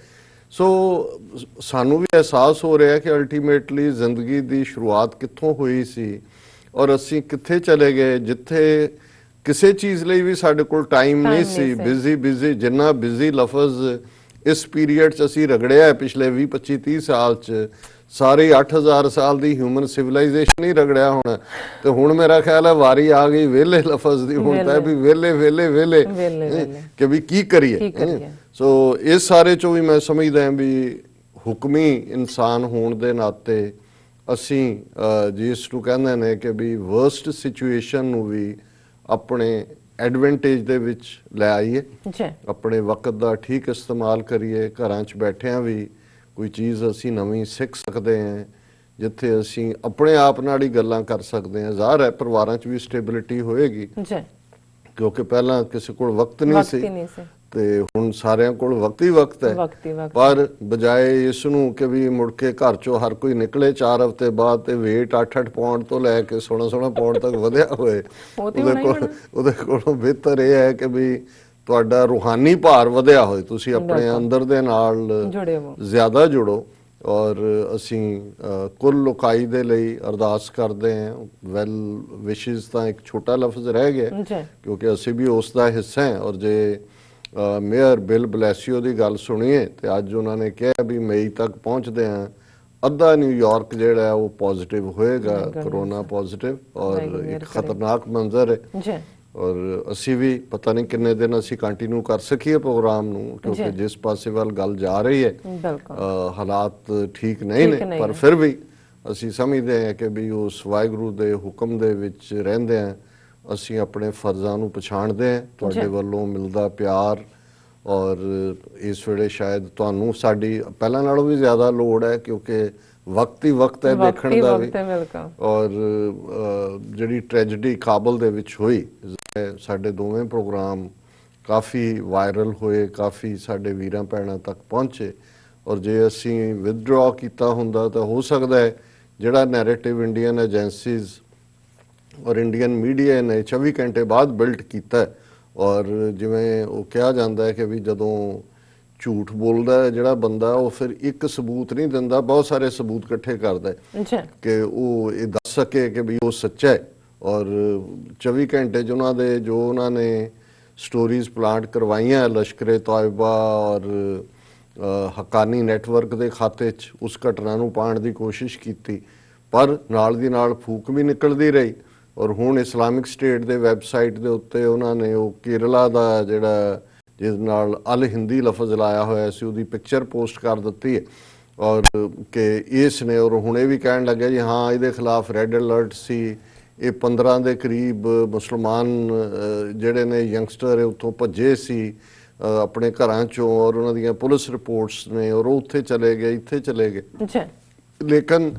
ਸੋ ਸਾਨੂੰ ਵੀ ਅਹਿਸਾਸ ਹੋ ਰਿਹਾ ਕਿ ਅਲਟੀਮੇਟਲੀ ਜ਼ਿੰਦਗੀ ਦੀ ਸ਼ੁਰੂਆਤ ਕਿੱਥੋਂ ਹੋਈ ਸੀ ਔਰ ਅਸੀਂ ਕਿੱਥੇ ਚਲੇ ਗਏ, ਜਿੱਥੇ ਕਿਸੇ ਚੀਜ਼ ਲਈ ਵੀ ਸਾਡੇ ਕੋਲ ਟਾਈਮ ਨਹੀਂ ਸੀ। ਬਿਜ਼ੀ ਜਿੰਨਾ ਬਿਜ਼ੀ ਲਫ਼ਜ਼ ਇਸ ਪੀਰੀਅਡ 'ਚ ਅਸੀਂ ਰਗੜਿਆ ਹੈ ਪਿਛਲੇ 20-25-30 ਸਾਲ 'ਚ, ਸਾਰੀ 8000 ਸਾਲ ਦੀ ਹਿਊਮਨ ਸਿਵਲਾਈਜੇਸ਼ਨ ਹੀ ਰਗੜਿਆ ਹੋਣਾ। ਤੇ ਹੁਣ ਮੇਰਾ ਖਿਆਲ ਹੈ ਵਾਰੀ ਆ ਗਈ ਵਿਹਲੇ ਲਫ਼ਜ਼ ਦੀ, ਹੁਣ ਤਾਂ ਵੀ ਵਿਹਲੇ ਕਿ ਵੀ ਕੀ ਕਰੀਏ। ਸੋ ਇਸ ਸਾਰੇ ਚੋਂ ਵੀ ਮੈਂ ਸਮਝਦਾ ਹਾਂ ਵੀ ਹੁਕਮੀ ਇਨਸਾਨ ਹੋਣ ਦੇ ਨਾਤੇ ਅਸੀਂ ਜਿਸ ਨੂੰ ਕਹਿੰਦੇ ਨੇ ਕਿ ਵੀ ਵਰਸਟ ਸਿਚੁਏਸ਼ਨ ਨੂੰ ਵੀ ਆਪਣੇ ਐਡਵਾਂਟੇਜ ਦੇ ਵਿੱਚ ਲੈ ਆਈਏ, ਆਪਣੇ ਵਕਤ ਦਾ ਠੀਕ ਇਸਤੇਮਾਲ ਕਰੀਏ। ਘਰਾਂ 'ਚ ਬੈਠਿਆਂ ਵੀ ਕੋਈ ਚੀਜ਼ ਅਸੀਂ ਨਵੀਂ ਸਿੱਖ ਸਕਦੇ ਹਾਂ, ਜਿੱਥੇ ਅਸੀਂ ਆਪਣੇ ਆਪ ਨਾਲ ਹੀ ਗੱਲਾਂ ਕਰ ਸਕਦੇ ਹਾਂ। ਜ਼ਾਹਰ ਹੈ ਪਰਿਵਾਰਾਂ 'ਚ ਵੀ ਸਟੇਬਿਲਿਟੀ ਹੋਏਗੀ ਕਿਉਂਕਿ ਪਹਿਲਾਂ ਕਿਸੇ ਕੋਲ ਵਕਤ ਨਹੀਂ ਸੀ ਤੇ ਹੁਣ ਸਾਰਿਆਂ ਕੋਲ ਵਕਤ ਹੀ ਵਕਤ ਹੈ। ਪਰ ਬਜਾਏ ਇਸ ਨੂੰ ਕਿ ਵੀ ਮੁੜ ਕੇ ਘਰ 'ਚੋਂ ਹਰ ਕੋਈ ਨਿਕਲੇ 4 ਹਫ਼ਤੇ ਬਾਅਦ ਤੇ weight 8-8 ਪੌਂਡ ਤੋਂ ਲੈ ਕੇ 16 ਪੌਂਡ ਤੱਕ ਵਧਿਆ ਹੋਏ, ਉਹਦੇ ਕੋਲੋਂ ਬਿਹਤਰ ਇਹ ਹੈ ਕਿ ਵੀ ਤੁਹਾਡਾ ਰੂਹਾਨੀ ਭਾਰ ਵਧਿਆ ਹੋਏ, ਤੁਸੀਂ ਆਪਣੇ ਅੰਦਰ ਦੇ ਨਾਲ ਜ਼ਿਆਦਾ ਜੁੜੋ। ਔਰ ਅਸੀਂ ਕੁੱਲ ਲੋਕਾਈ ਦੇ ਲਈ ਅਰਦਾਸ ਕਰਦੇ ਹਾਂ। ਵੈਲ ਵਿਸ਼ੇਸ ਤਾਂ ਇੱਕ ਛੋਟਾ ਲਫ਼ਜ਼ ਰਹਿ ਗਿਆ ਕਿਉਂਕਿ ਅਸੀਂ ਵੀ ਉਸ ਦਾ ਹਿੱਸਾ ਹਾਂ। ਔਰ ਜੇ ਮੇਅਰ ਬਿਲ ਬਲੈਸੀਓ ਦੀ ਗੱਲ ਸੁਣੀਏ ਤੇ ਅੱਜ ਉਹਨਾਂ ਨੇ ਕਿਹਾ ਵੀ ਮਈ ਤੱਕ ਪਹੁੰਚਦੇ ਆ ਅੱਧਾ ਨਿਊਯਾਰਕ ਜਿਹੜਾ ਉਹ ਪੋਜ਼ਿਟਿਵ ਹੋਏਗਾ, ਕਰੋਨਾ ਪੋਜ਼ਿਟਿਵ, ਔਰ ਇੱਕ ਖਤਰਨਾਕ ਮੰਜ਼ਰ ਹੈ। ਔਰ ਅਸੀਂ ਵੀ ਪਤਾ ਨਹੀਂ ਕਿੰਨੇ ਦਿਨ ਅਸੀਂ ਕੰਟੀਨਿਊ ਕਰ ਸਕੀਏ ਪ੍ਰੋਗਰਾਮ ਨੂੰ ਕਿਉਂਕਿ ਜਿਸ ਪਾਸੇ ਵੱਲ ਗੱਲ ਜਾ ਰਹੀ ਹੈ ਹਾਲਾਤ ਠੀਕ ਨਹੀਂ ਨੇ, ਪਰ ਫਿਰ ਵੀ ਅਸੀਂ ਸਮਝਦੇ ਹਾਂ ਕਿ ਵੀ ਉਸ ਵਾਹਿਗੁਰੂ ਦੇ ਹੁਕਮ ਦੇ ਵਿੱਚ ਰਹਿੰਦੇ ਹਾਂ ਅਸੀਂ ਆਪਣੇ ਫਰਜ਼ਾਂ ਨੂੰ ਪਛਾਣਦੇ ਹਾਂ। ਤੁਹਾਡੇ ਵੱਲੋਂ ਮਿਲਦਾ ਪਿਆਰ ਔਰ ਇਸ ਵੇਲੇ ਸ਼ਾਇਦ ਤੁਹਾਨੂੰ ਸਾਡੀ ਪਹਿਲਾਂ ਨਾਲੋਂ ਵੀ ਜ਼ਿਆਦਾ ਲੋੜ ਹੈ, ਕਿਉਂਕਿ ਵਕਤ ਹੀ ਵਕਤ ਹੈ ਦੇਖਣ ਦਾ ਵੀ। ਔਰ ਜਿਹੜੀ ਟ੍ਰੈਜਡੀ ਕਾਬਲ ਦੇ ਵਿੱਚ ਹੋਈ, ਸਾਡੇ ਦੋਵੇਂ ਪ੍ਰੋਗਰਾਮ ਕਾਫੀ ਵਾਇਰਲ ਹੋਏ, ਕਾਫੀ ਸਾਡੇ ਵੀਰਾਂ ਭੈਣਾਂ ਤੱਕ ਪਹੁੰਚੇ। ਔਰ ਜੇ ਅਸੀਂ ਵਿਦਡਰਾ ਕੀਤਾ ਹੁੰਦਾ ਤਾਂ ਹੋ ਸਕਦਾ ਹੈ ਜਿਹੜਾ ਨੈਰੇਟਿਵ ਇੰਡੀਅਨ ਏਜੰਸੀਜ਼ ਔਰ ਇੰਡੀਅਨ ਮੀਡੀਆ ਨੇ 24 ਘੰਟੇ ਬਾਅਦ ਬਿਲਡ ਕੀਤਾ। ਔਰ ਜਿਵੇਂ ਉਹ ਕਿਹਾ ਜਾਂਦਾ ਹੈ ਕਿ ਵੀ ਜਦੋਂ ਝੂਠ ਬੋਲਦਾ ਜਿਹੜਾ ਬੰਦਾ, ਉਹ ਫਿਰ ਇੱਕ ਸਬੂਤ ਨਹੀਂ ਦਿੰਦਾ, ਬਹੁਤ ਸਾਰੇ ਸਬੂਤ ਇਕੱਠੇ ਕਰਦਾ ਹੈ ਕਿ ਉਹ ਇਹ ਦੱਸ ਸਕੇ ਕਿ ਵੀ ਉਹ ਸੱਚਾ ਹੈ। ਔਰ 24 ਘੰਟੇ 'ਚ ਉਹਨਾਂ ਨੇ ਸਟੋਰੀਜ਼ ਪਲਾਂਟ ਕਰਵਾਈਆਂ ਲਸ਼ਕਰੇ ਤੌਇਬਾ ਔਰ ਹੱਕਾਨੀ ਨੈਟਵਰਕ ਦੇ ਖਾਤੇ 'ਚ, ਉਸ ਘਟਨਾ ਨੂੰ ਪਾਉਣ ਦੀ ਕੋਸ਼ਿਸ਼ ਕੀਤੀ, ਪਰ ਨਾਲ ਦੀ ਨਾਲ ਫੂਕ ਵੀ ਨਿਕਲਦੀ ਰਹੀ। ਔਰ ਹੁਣ ਇਸਲਾਮਿਕ ਸਟੇਟ ਦੇ ਵੈਬਸਾਈਟ ਦੇ ਉੱਤੇ ਉਹਨਾਂ ਨੇ ਉਹ ਕੇਰਲਾ ਦਾ ਜਿਹੜਾ ਜਿਸ ਨਾਲ ਅਲ ਹਿੰਦੀ ਲਫ਼ਜ਼ ਲਾਇਆ ਹੋਇਆ ਸੀ, ਉਹਦੀ ਪਿਕਚਰ ਪੋਸਟ ਕਰ ਦਿੱਤੀ ਹੈ। ਔਰ ਕਿ ਇਸ ਨੇ ਔਰ ਹੁਣ ਇਹ ਵੀ ਕਹਿਣ ਲੱਗਿਆ ਜੀ ਹਾਂ ਇਹਦੇ ਖਿਲਾਫ ਰੈੱਡ ਅਲਰਟ ਸੀ। ਇਹ 15 ਦੇ ਕਰੀਬ ਮੁਸਲਮਾਨ ਜਿਹੜੇ ਨੇ ਯੰਗਸਟਰ ਉੱਥੋਂ ਭੱਜੇ ਸੀ ਆਪਣੇ ਘਰਾਂ ਚੋਂ, ਔਰ ਉਹਨਾਂ ਦੀਆਂ ਪੁਲਿਸ ਰਿਪੋਰਟਸ ਨੇ, ਔਰ ਉਹ ਉੱਥੇ ਚਲੇ ਗਏ, ਇੱਥੇ ਚਲੇ ਗਏ। ਲੇਕਿਨ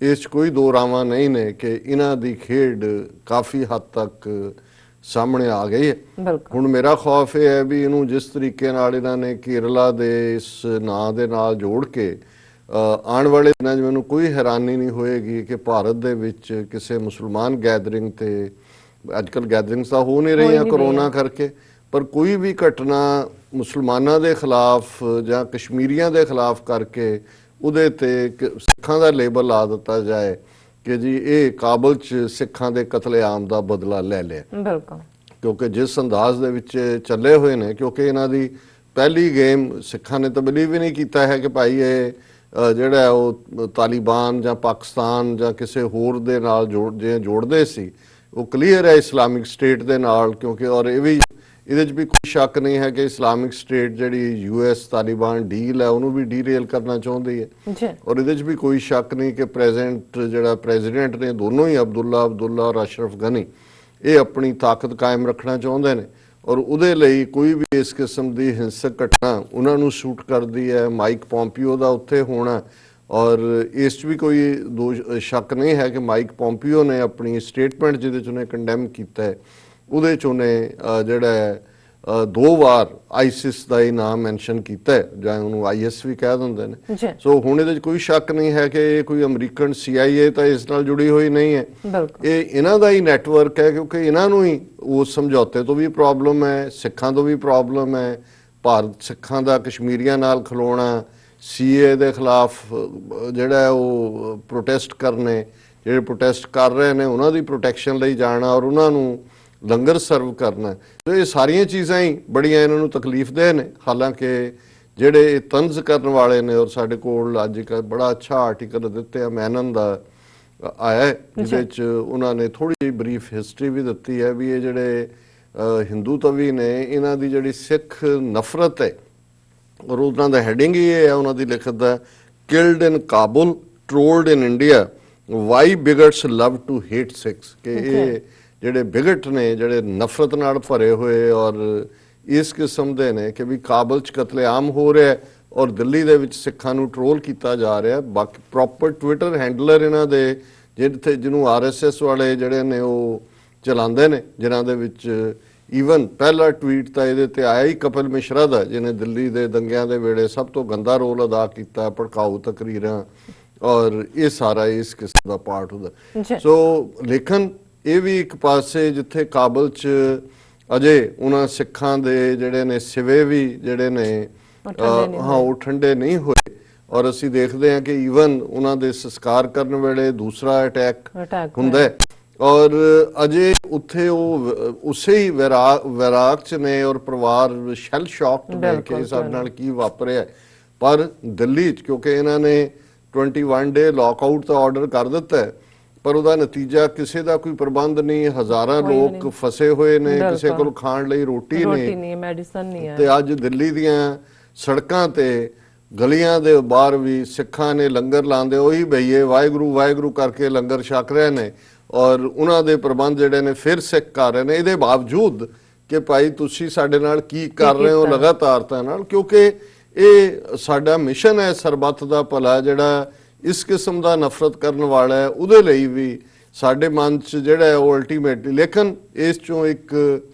ਇਸ 'ਚ ਕੋਈ ਦੋ ਰਾਵਾਂ ਨਹੀਂ ਨੇ ਕਿ ਇਹਨਾਂ ਦੀ ਖੇਡ ਕਾਫੀ ਹੱਦ ਤੱਕ ਸਾਹਮਣੇ ਆ ਗਈ ਹੈ। ਹੁਣ ਮੇਰਾ ਖੌਫ ਇਹ ਹੈ ਵੀ ਇਹਨੂੰ ਜਿਸ ਤਰੀਕੇ ਨਾਲ ਇਹਨਾਂ ਨੇ ਕੇਰਲਾ ਦੇ ਇਸ ਨਾਂ ਦੇ ਨਾਲ ਜੋੜ ਕੇ ਆਉਣ ਵਾਲੇ ਦਿਨਾਂ 'ਚ ਮੈਨੂੰ ਕੋਈ ਹੈਰਾਨੀ ਨਹੀਂ ਹੋਏਗੀ ਕਿ ਭਾਰਤ ਦੇ ਵਿੱਚ ਕਿਸੇ ਮੁਸਲਮਾਨ ਗੈਦਰਿੰਗ ਤੇ, ਅੱਜ ਕੱਲ੍ਹ ਗੈਦਰਿੰਗਸ ਤਾਂ ਹੋ ਨਹੀਂ ਰਹੀਆਂ ਕਰੋਨਾ ਕਰਕੇ, ਪਰ ਕੋਈ ਵੀ ਘਟਨਾ ਮੁਸਲਮਾਨਾਂ ਦੇ ਖਿਲਾਫ ਜਾਂ ਕਸ਼ਮੀਰੀਆਂ ਦੇ ਖਿਲਾਫ ਕਰਕੇ ਉਹਦੇ ਤੇ ਸਿੱਖਾਂ ਦਾ ਲੇਬਲ ਲਾ ਦਿੱਤਾ ਜਾਏ ਕਿ ਜੀ ਇਹ ਕਾਬਲ 'ਚ ਸਿੱਖਾਂ ਦੇ ਕਤਲੇਆਮ ਦਾ ਬਦਲਾ ਲੈ ਲਿਆ। ਬਿਲਕੁਲ, ਕਿਉਂਕਿ ਜਿਸ ਅੰਦਾਜ਼ ਦੇ ਵਿੱਚ ਚੱਲੇ ਹੋਏ ਨੇ, ਕਿਉਂਕਿ ਇਹਨਾਂ ਦੀ ਪਹਿਲੀ ਗੇਮ ਸਿੱਖਾਂ ਨੇ ਤਾਂ ਬਿਲੀਵ ਹੀ ਨਹੀਂ ਕੀਤਾ ਹੈ ਕਿ ਭਾਈ ਇਹ ਜਿਹੜਾ ਉਹ ਤਾਲਿਬਾਨ ਜਾਂ ਪਾਕਿਸਤਾਨ ਜਾਂ ਕਿਸੇ ਹੋਰ ਦੇ ਨਾਲ ਜੋੜਦੇ ਸੀ, ਉਹ ਕਲੀਅਰ ਹੈ ਇਸਲਾਮਿਕ ਸਟੇਟ ਦੇ ਨਾਲ। ਕਿਉਂਕਿ ਔਰ ਇਹ ਵੀ ਇਹਦੇ 'ਚ ਵੀ ਕੋਈ ਸ਼ੱਕ ਨਹੀਂ ਹੈ ਕਿ ਇਸਲਾਮਿਕ ਸਟੇਟ ਜਿਹੜੀ US ਤਾਲਿਬਾਨ ਡੀਲ ਹੈ ਉਹਨੂੰ ਵੀ ਡੀਰੇਲ ਕਰਨਾ ਚਾਹੁੰਦੀ ਹੈ। ਔਰ ਇਹਦੇ 'ਚ ਵੀ ਕੋਈ ਸ਼ੱਕ ਨਹੀਂ ਕਿ ਪ੍ਰੈਜ਼ੀਡੈਂਟ ਨੇ ਦੋਨੋਂ ਹੀ ਅਬਦੁੱਲਾ ਔਰ ਅਸ਼ਰਫ ਗਨੀ ਇਹ ਆਪਣੀ ਤਾਕਤ ਕਾਇਮ ਰੱਖਣਾ ਚਾਹੁੰਦੇ ਨੇ। ਔਰ ਉਹਦੇ ਲਈ ਕੋਈ ਵੀ ਇਸ ਕਿਸਮ ਦੀ ਹਿੰਸਕ ਘਟਨਾ ਉਹਨਾਂ ਨੂੰ ਸੂਟ ਕਰਦੀ ਹੈ। ਮਾਈਕ ਪੋਂਪੀਓ ਦਾ ਉੱਥੇ ਹੋਣਾ, ਔਰ ਇਸ 'ਚ ਵੀ ਕੋਈ ਸ਼ੱਕ ਨਹੀਂ ਹੈ ਕਿ ਮਾਈਕ ਪੋਂਪੀਓ ਨੇ ਆਪਣੀ ਸਟੇਟਮੈਂਟ ਜਿਹਦੇ 'ਚ ਉਹਨੇ ਕੰਡੈਮ ਕੀਤਾ ਹੈ, ਉਹਦੇ 'ਚ ਉਹਨੇ ਜਿਹੜਾ 2 ਵਾਰ ਆਈਸਿਸ ਦਾ ਹੀ ਨਾਮ ਮੈਂਸ਼ਨ ਕੀਤਾ ਹੈ, ਜਾਂ ਉਹਨੂੰ IS ਵੀ ਕਹਿ ਦਿੰਦੇ ਨੇ। ਸੋ ਹੁਣ ਇਹਦੇ 'ਚ ਕੋਈ ਸ਼ੱਕ ਨਹੀਂ ਹੈ ਕਿ ਇਹ ਕੋਈ ਅਮਰੀਕਨ CIA ਤਾਂ ਇਸ ਨਾਲ ਜੁੜੀ ਹੋਈ ਨਹੀਂ ਹੈ, ਇਹ ਇਹਨਾਂ ਦਾ ਹੀ ਨੈਟਵਰਕ ਹੈ। ਕਿਉਂਕਿ ਇਹਨਾਂ ਨੂੰ ਹੀ ਉਸ ਸਮਝੌਤੇ ਤੋਂ ਵੀ ਪ੍ਰੋਬਲਮ ਹੈ, ਸਿੱਖਾਂ ਤੋਂ ਵੀ ਪ੍ਰੋਬਲਮ ਹੈ। ਭਾਰਤ ਸਿੱਖਾਂ ਦਾ ਕਸ਼ਮੀਰੀਆਂ ਨਾਲ ਖਲੋਣਾ, CA ਦੇ ਖਿਲਾਫ ਜਿਹੜਾ ਉਹ ਪ੍ਰੋਟੈਸਟ ਕਰਨੇ, ਜਿਹੜੇ ਪ੍ਰੋਟੈਸਟ ਕਰ ਰਹੇ ਨੇ ਉਹਨਾਂ ਦੀ ਪ੍ਰੋਟੈਕਸ਼ਨ ਲਈ ਜਾਣਾ, ਔਰ ਉਹਨਾਂ ਨੂੰ ਲੰਗਰ ਸਰਵ ਕਰਨਾ। ਤੇ ਇਹ ਸਾਰੀਆਂ ਚੀਜ਼ਾਂ ਹੀ ਬੜੀਆਂ ਇਹਨਾਂ ਨੂੰ ਤਕਲੀਫਦੇਹ ਨੇ। ਹਾਲਾਂਕਿ ਜਿਹੜੇ ਇਹ ਤੰਜ਼ ਕਰਨ ਵਾਲੇ ਨੇ, ਔਰ ਸਾਡੇ ਕੋਲ ਅੱਜ ਇੱਕ ਬੜਾ ਅੱਛਾ ਆਰਟੀਕਲ ਦਿੱਤੇ ਮੈਨਨ ਦਾ ਆਇਆ, ਜਿਹਦੇ 'ਚ ਉਹਨਾਂ ਨੇ ਥੋੜ੍ਹੀ ਜਿਹੀ ਬਰੀਫ ਹਿਸਟਰੀ ਵੀ ਦਿੱਤੀ ਹੈ ਵੀ ਇਹ ਜਿਹੜੇ ਹਿੰਦੂ ਤਵੀ ਨੇ, ਇਹਨਾਂ ਦੀ ਜਿਹੜੀ ਸਿੱਖ ਨਫ਼ਰਤ ਹੈ, ਔਰ ਉਹਨਾਂ ਦਾ ਹੈਡਿੰਗ ਹੀ ਇਹ ਹੈ ਉਹਨਾਂ ਦੀ ਲਿਖਤ ਦਾ, killed in Kabul, trolled in India, why bigots love to hate Sikhs. ਕਿ ਇਹ ਜਿਹੜੇ ਬਿਗਟ ਨੇ, ਜਿਹੜੇ ਨਫ਼ਰਤ ਨਾਲ ਭਰੇ ਹੋਏ ਔਰ ਇਸ ਕਿਸਮ ਦੇ ਨੇ ਕਿ ਵੀ ਕਾਬਲ 'ਚ ਕਤਲੇਆਮ ਹੋ ਰਿਹਾ ਔਰ ਦਿੱਲੀ ਦੇ ਵਿੱਚ ਸਿੱਖਾਂ ਨੂੰ ਟ੍ਰੋਲ ਕੀਤਾ ਜਾ ਰਿਹਾ। ਬਾਕੀ ਪ੍ਰੋਪਰ ਟਵਿੱਟਰ ਹੈਂਡਲਰ ਇਹਨਾਂ ਦੇ ਜਿਹਨੂੰ RSS ਵਾਲੇ ਜਿਹੜੇ ਨੇ ਉਹ ਚਲਾਉਂਦੇ ਨੇ, ਜਿਨ੍ਹਾਂ ਦੇ ਵਿੱਚ ਈਵਨ ਪਹਿਲਾ ਟਵੀਟ ਤਾਂ ਇਹਦੇ ਤੇ ਆਇਆ ਹੀ ਕਪਿਲ ਮਿਸ਼ਰਾ ਦਾ, ਜਿਹਨੇ ਦਿੱਲੀ ਦੇ ਦੰਗਿਆਂ ਦੇ ਵੇਲੇ ਸਭ ਤੋਂ ਗੰਦਾ ਰੋਲ ਅਦਾ ਕੀਤਾ, ਭੜਕਾਊ ਤਕਰੀਰਾਂ, ਔਰ ਇਹ ਸਾਰਾ ਇਸ ਕਿਸਮ ਦਾ ਪਾਰਟ ਹੁੰਦਾ। ਸੋ ਲੇਕਿਨ ਇਹ ਵੀ ਇੱਕ ਪਾਸੇ ਜਿੱਥੇ ਕਾਬਲ 'ਚ ਅਜੇ ਉਹਨਾਂ ਸਿੱਖਾਂ ਦੇ ਜਿਹੜੇ ਨੇ ਸਿਵੇ ਵੀ ਜਿਹੜੇ ਨੇ ਉਹ ਠੰਡੇ ਨਹੀਂ ਹੋਏ। ਔਰ ਅਸੀਂ ਦੇਖਦੇ ਹਾਂ ਕਿ ਈਵਨ ਉਹਨਾਂ ਦੇ ਸੰਸਕਾਰ ਕਰਨ ਵੇਲੇ ਦੂਸਰਾ ਅਟੈਕ ਹੁੰਦਾ ਹੈ, ਔਰ ਅਜੇ ਉੱਥੇ ਉਹ ਉਸੇ ਹੀ ਵੈਰਾਗ 'ਚ ਨੇ, ਔਰ ਪਰਿਵਾਰ ਸ਼ੈਲ ਸ਼ੌਕਡ ਨੇ ਕਿ ਸਾਡੇ ਨਾਲ ਕੀ ਵਾਪਰਿਆ। ਪਰ ਦਿੱਲੀ 'ਚ ਕਿਉਂਕਿ ਇਹਨਾਂ ਨੇ 21 ਡੇ ਲੌਕਆਊਟ ਦਾ ਆਰਡਰ ਕਰ ਦਿੱਤਾ ਹੈ, ਪਰ ਉਹਦਾ ਨਤੀਜਾ ਕਿਸੇ ਦਾ ਕੋਈ ਪ੍ਰਬੰਧ ਨਹੀਂ, ਹਜ਼ਾਰਾਂ ਲੋਕ ਫਸੇ ਹੋਏ ਨੇ, ਕਿਸੇ ਕੋਲ ਖਾਣ ਲਈ ਰੋਟੀ ਨਹੀਂ, ਮੈਡੀਸਨ ਨਹੀਂ ਹੈ। ਤੇ ਅੱਜ ਦਿੱਲੀ ਦੀਆਂ ਸੜਕਾਂ ਤੇ ਗਲੀਆਂ ਦੇ ਬਾਹਰ ਵੀ ਸਿੱਖਾਂ ਨੇ ਲੰਗਰ ਲਾਉਂਦੇ, ਉਹੀ ਬਈਏ ਵਾਹਿਗੁਰੂ ਵਾਹਿਗੁਰੂ ਕਰਕੇ ਲੰਗਰ ਛਕ ਰਹੇ ਨੇ, ਔਰ ਉਹਨਾਂ ਦੇ ਪ੍ਰਬੰਧ ਜਿਹੜੇ ਨੇ ਫਿਰ ਸਿੱਖ ਕਰ ਰਹੇ ਨੇ। ਇਹਦੇ ਬਾਵਜੂਦ ਕਿ ਭਾਈ ਤੁਸੀਂ ਸਾਡੇ ਨਾਲ ਕੀ ਕਰ ਰਹੇ ਹੋ ਲਗਾਤਾਰਤਾ ਨਾਲ, ਕਿਉਂਕਿ ਇਹ ਸਾਡਾ ਮਿਸ਼ਨ ਹੈ ਸਰਬੱਤ ਦਾ ਭਲਾ। ਜਿਹੜਾ ਇਸ ਕਿਸਮ ਦਾ ਨਫ਼ਰਤ ਕਰਨ ਵਾਲਾ ਹੈ ਉਹਦੇ ਲਈ ਵੀ ਸਾਡੇ ਮਨ 'ਚ ਜਿਹੜਾ ਹੈ ਉਹ ਅਲਟੀਮੇਟਲੀ, ਲੇਕਿਨ ਇਸ 'ਚੋਂ ਇੱਕ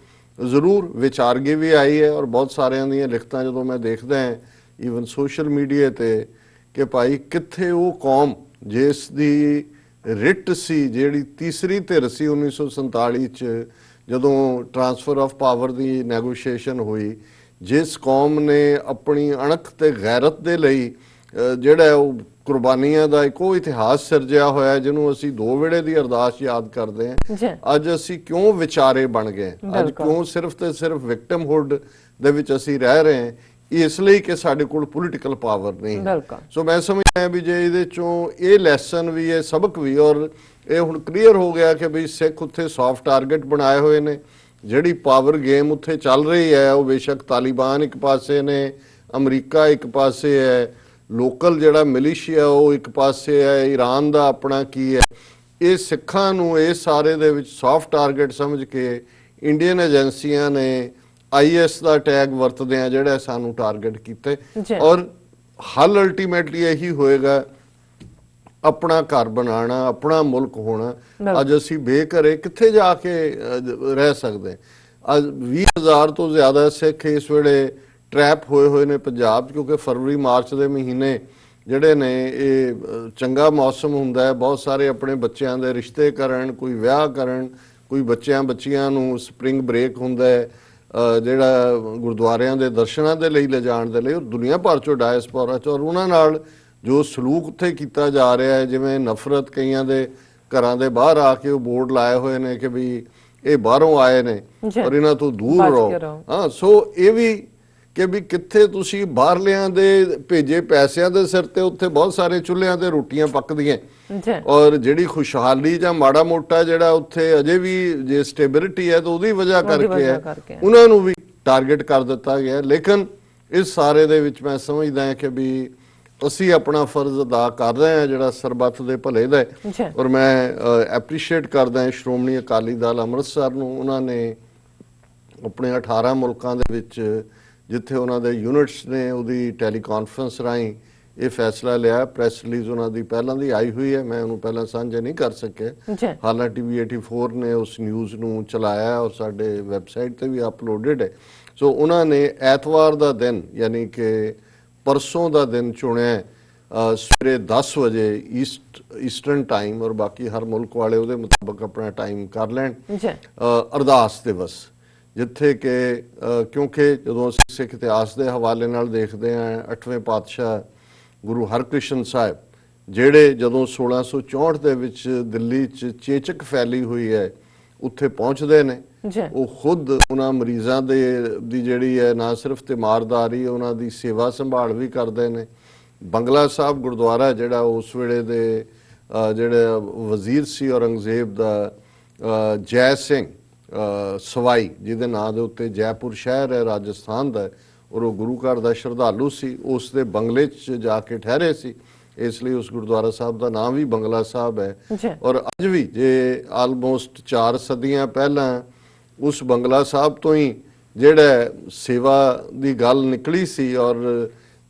ਜ਼ਰੂਰ ਵਿਚਾਰਗੇ ਵੀ ਆਈ ਹੈ। ਔਰ ਬਹੁਤ ਸਾਰਿਆਂ ਦੀਆਂ ਲਿਖਤਾਂ ਜਦੋਂ ਮੈਂ ਦੇਖਦਾ ਹਾਂ ਈਵਨ ਸੋਸ਼ਲ ਮੀਡੀਆ ਤੇ, ਕਿ ਭਾਈ ਕਿੱਥੇ ਉਹ ਕੌਮ ਜਿਸ ਦੀ ਰਿਟ ਸੀ, ਜਿਹੜੀ ਤੀਸਰੀ ਧਿਰ ਸੀ 1947 ਚ ਜਦੋਂ transfer of power the negotiation ਹੋਈ, ਜਿਸ ਕੌਮ ਨੇ ਆਪਣੀ ਅਣਖ ਤੇ ਗੈਰਤ ਦੇ ਲਈ ਜਿਹੜਾ ਉਹ ਕੁਰਬਾਨੀਆਂ ਦਾ ਇੱਕੋ ਇਤਿਹਾਸ ਸਿਰਜਿਆ ਹੋਇਆ, ਜਿਹਨੂੰ ਅਸੀਂ ਦੋ ਵੇਲੇ ਦੀ ਅਰਦਾਸ ਯਾਦ ਕਰਦੇ ਹਾਂ। ਅੱਜ ਅਸੀਂ ਕਿਉਂ ਵਿਚਾਰੇ ਬਣ ਗਏ? ਅੱਜ ਕਿਉਂ ਸਿਰਫ ਤੇ ਸਿਰਫ ਵਿਕਟਮਹੁੱਡ ਦੇ ਵਿੱਚ ਅਸੀਂ ਰਹਿ ਰਹੇ ਹਾਂ? ਇਸ ਲਈ ਕਿ ਸਾਡੇ ਕੋਲ ਪੋਲੀਟੀਕਲ ਪਾਵਰ ਨਹੀਂ ਹੈ। ਸੋ ਮੈਂ ਸਮਝਦਾ ਵੀ ਜੇ ਇਹਦੇ ਚੋਂ ਇਹ ਲੈਸਨ ਵੀ ਹੈ, ਸਬਕ ਵੀ, ਔਰ ਇਹ ਹੁਣ ਕਲੀਅਰ ਹੋ ਗਿਆ ਕਿ ਵੀ ਸਿੱਖ ਉੱਥੇ ਸੌਫਟ ਟਾਰਗੇਟ ਬਣਾਏ ਹੋਏ ਨੇ। ਜਿਹੜੀ ਪਾਵਰ ਗੇਮ ਉੱਥੇ ਚੱਲ ਰਹੀ ਹੈ ਉਹ ਬੇਸ਼ੱਕ ਤਾਲਿਬਾਨ ਇੱਕ ਪਾਸੇ ਨੇ, ਅਮਰੀਕਾ ਇੱਕ ਪਾਸੇ ਹੈ, ਲੋਕਲ ਜਿਹੜਾ ਮਿਲੀਸ਼ੀਆ ਉਹ ਇੱਕ ਪਾਸੇ ਹੈ, ਈਰਾਨ ਦਾ ਆਪਣਾ ਕੀ ਹੈ। ਇਹ ਸਿੱਖਾਂ ਨੂੰ ਇਹ ਸਾਰੇ ਦੇ ਵਿੱਚ ਸੌਫਟ ਟਾਰਗੇਟ ਸਮਝ ਕੇ ਇੰਡੀਅਨ ਏਜੰਸੀਆਂ ਨੇ IS ਦਾ ਟੈਗ ਵਰਤਦੇ ਆ ਜਿਹੜਾ ਸਾਨੂੰ ਟਾਰਗੇਟ ਕੀਤੇ। ਔਰ ਹੱਲ ਅਲਟੀਮੇਟਲੀ ਇਹੀ ਹੋਏਗਾ, ਆਪਣਾ ਘਰ ਬਣਾਉਣਾ, ਆਪਣਾ ਮੁਲਕ ਹੋਣਾ। ਅੱਜ ਅਸੀਂ ਬੇਘਰੇ ਕਿੱਥੇ ਜਾ ਕੇ ਰਹਿ ਸਕਦੇ? ਅੱਜ 20,000 ਤੋਂ ਜ਼ਿਆਦਾ ਸਿੱਖ ਇਸ ਵੇਲੇ ਟਰੈਪ ਹੋਏ ਹੋਏ ਨੇ ਪੰਜਾਬ, ਕਿਉਂਕਿ ਫਰਵਰੀ ਮਾਰਚ ਦੇ ਮਹੀਨੇ ਜਿਹੜੇ ਨੇ ਇਹ ਚੰਗਾ ਮੌਸਮ ਹੁੰਦਾ ਹੈ, ਬਹੁਤ ਸਾਰੇ ਆਪਣੇ ਬੱਚਿਆਂ ਦੇ ਰਿਸ਼ਤੇ ਕਰਨ, ਕੋਈ ਵਿਆਹ ਕਰਨ, ਕੋਈ ਬੱਚਿਆਂ ਨੂੰ ਸਪਰਿੰਗ ਬ੍ਰੇਕ ਹੁੰਦਾ ਹੈ ਜਿਹੜਾ ਗੁਰਦੁਆਰਿਆਂ ਦੇ ਦਰਸ਼ਨਾਂ ਦੇ ਲਈ ਲਿਜਾਣ ਦੇ ਲਈ। ਦੁਨੀਆ ਭਰ ਚੋਂ ਡਾਇਸਪੋਰਾ ਚ, ਔਰ ਉਹਨਾਂ ਨਾਲ ਜੋ ਸਲੂਕ ਉੱਥੇ ਕੀਤਾ ਜਾ ਰਿਹਾ ਹੈ, ਜਿਵੇਂ ਨਫ਼ਰਤ, ਕਈਆਂ ਦੇ ਘਰਾਂ ਦੇ ਬਾਹਰ ਆ ਕੇ ਉਹ ਬੋਰਡ ਲਾਏ ਹੋਏ ਨੇ ਕਿ ਵੀ ਇਹ ਬਾਹਰੋਂ ਆਏ ਨੇ ਔਰ ਇਹਨਾਂ ਤੋਂ ਦੂਰ ਰਹੋ। ਹਾਂ, ਸੋ ਇਹ ਵੀ ਕਿ ਵੀ ਕਿੱਥੇ ਤੁਸੀਂ ਬਾਹਰਲਿਆਂ ਦੇ ਭੇਜੇ ਪੈਸਿਆਂ ਦੇ ਸਿਰ ਤੇ ਉੱਥੇ ਬਹੁਤ ਸਾਰੇ ਚੁੱਲ੍ਹਿਆਂ ਤੇ ਰੋਟੀਆਂ ਪੱਕਦੀਆਂ, ਔਰ ਜਿਹੜੀ ਖੁਸ਼ਹਾਲੀ ਜਾਂ ਮਾੜਾ ਮੋਟਾ ਜਿਹੜਾ ਉੱਥੇ ਅਜੇ ਵੀ ਜੇ ਸਟੇਬਿਲਿਟੀ ਹੈ ਤਾਂ ਉਹਦੀ ਵਜ੍ਹਾ ਕਰਕੇ ਹੈ, ਉਹਨਾਂ ਨੂੰ ਵੀ ਟਾਰਗੇਟ ਕਰ ਦਿੱਤਾ ਗਿਆ। ਲੇਕਿਨ ਇਸ ਸਾਰੇ ਦੇ ਵਿੱਚ ਮੈਂ ਸਮਝਦਾ ਹਾਂ ਕਿ ਵੀ ਅਸੀਂ ਆਪਣਾ ਫਰਜ਼ ਅਦਾ ਕਰ ਰਹੇ ਹਾਂ ਜਿਹੜਾ ਸਰਬੱਤ ਦੇ ਭਲੇ ਦਾ ਹੈ। ਔਰ ਮੈਂ ਐਪਰੀਸ਼ੀਏਟ ਕਰਦਾ ਹਾਂ ਸ਼੍ਰੋਮਣੀ ਅਕਾਲੀ ਦਲ ਅੰਮ੍ਰਿਤਸਰ ਨੂੰ। ਉਹਨਾਂ ਨੇ ਆਪਣੇ 18 ਮੁਲਕਾਂ ਦੇ ਵਿੱਚ ਜਿੱਥੇ ਉਹਨਾਂ ਦੇ ਯੂਨਿਟਸ ਨੇ ਉਹਦੀ ਟੈਲੀਕਾਨਫਰੰਸ ਰਾਹੀਂ ਇਹ ਫੈਸਲਾ ਲਿਆ। ਪ੍ਰੈਸ ਰਿਲੀਜ਼ ਉਹਨਾਂ ਦੀ ਪਹਿਲਾਂ ਦੀ ਆਈ ਹੋਈ ਹੈ, ਮੈਂ ਉਹਨੂੰ ਪਹਿਲਾਂ ਸਾਂਝਾ ਨਹੀਂ ਕਰ ਸਕਿਆ। ਹਾਲਾਂਕਿ TV84 ਨੇ ਉਸ ਨਿਊਜ਼ ਨੂੰ ਚਲਾਇਆ ਔਰ ਸਾਡੇ ਵੈਬਸਾਈਟ ਤੇ ਵੀ ਅਪਲੋਡਡ ਹੈ। ਸੋ ਉਹਨਾਂ ਨੇ ਐਤਵਾਰ ਦਾ ਦਿਨ ਯਾਨੀ ਕਿ ਪਰਸੋਂ ਦਾ ਦਿਨ ਚੁਣਿਆ ਸਵੇਰੇ 10 ਵਜੇ ਈਸਟਰਨ ਟਾਈਮ, ਔਰ ਬਾਕੀ ਹਰ ਮੁਲਕ ਵਾਲੇ ਉਹਦੇ ਮੁਤਾਬਕ ਆਪਣਾ ਟਾਈਮ ਕਰ ਲੈਣ, ਅਰਦਾਸ ਦਿਵਸ, ਜਿੱਥੇ ਕਿ ਕਿਉਂਕਿ ਜਦੋਂ ਅਸੀਂ ਸਿੱਖ ਇਤਿਹਾਸ ਦੇ ਹਵਾਲੇ ਨਾਲ ਦੇਖਦੇ ਹਾਂ 8ਵੇਂ ਪਾਤਸ਼ਾਹ ਗੁਰੂ ਹਰਕ੍ਰਿਸ਼ਨ ਸਾਹਿਬ ਜਿਹੜੇ ਜਦੋਂ 1664 ਦੇ ਵਿੱਚ ਦਿੱਲੀ 'ਚ ਚੇਚਕ ਫੈਲੀ ਹੋਈ ਹੈ ਉੱਥੇ ਪਹੁੰਚਦੇ ਨੇ, ਉਹ ਖੁਦ ਉਹਨਾਂ ਮਰੀਜ਼ਾਂ ਦੀ ਜਿਹੜੀ ਹੈ ਨਾ ਸਿਰਫ ਤਿਮਾਰਦਾਰੀ, ਉਹਨਾਂ ਦੀ ਸੇਵਾ ਸੰਭਾਲ ਵੀ ਕਰਦੇ ਨੇ। ਬੰਗਲਾ ਸਾਹਿਬ ਗੁਰਦੁਆਰਾ ਜਿਹੜਾ ਉਸ ਵੇਲੇ ਦੇ ਜਿਹੜਾ ਵਜ਼ੀਰ ਸੀ ਔਰੰਗਜ਼ੇਬ ਦਾ ਜੈ ਸਿੰਘ ਸਵਾਈ, ਜਿਹਦੇ ਨਾਂ ਦੇ ਉੱਤੇ ਜੈਪੁਰ ਸ਼ਹਿਰ ਹੈ ਰਾਜਸਥਾਨ ਦਾ, ਔਰ ਉਹ ਗੁਰੂ ਘਰ ਦਾ ਸ਼ਰਧਾਲੂ ਸੀ, ਉਸ ਦੇ ਬੰਗਲੇ 'ਚ ਜਾ ਕੇ ਠਹਿਰੇ ਸੀ, ਇਸ ਲਈ ਉਸ ਗੁਰਦੁਆਰਾ ਸਾਹਿਬ ਦਾ ਨਾਮ ਵੀ ਬੰਗਲਾ ਸਾਹਿਬ ਹੈ। ਔਰ ਅੱਜ ਵੀ ਜੇ ਆਲਮੋਸਟ 4 ਸਦੀਆਂ ਪਹਿਲਾਂ ਉਸ ਬੰਗਲਾ ਸਾਹਿਬ ਤੋਂ ਹੀ ਜਿਹੜਾ ਸੇਵਾ ਦੀ ਗੱਲ ਨਿਕਲੀ ਸੀ ਔਰ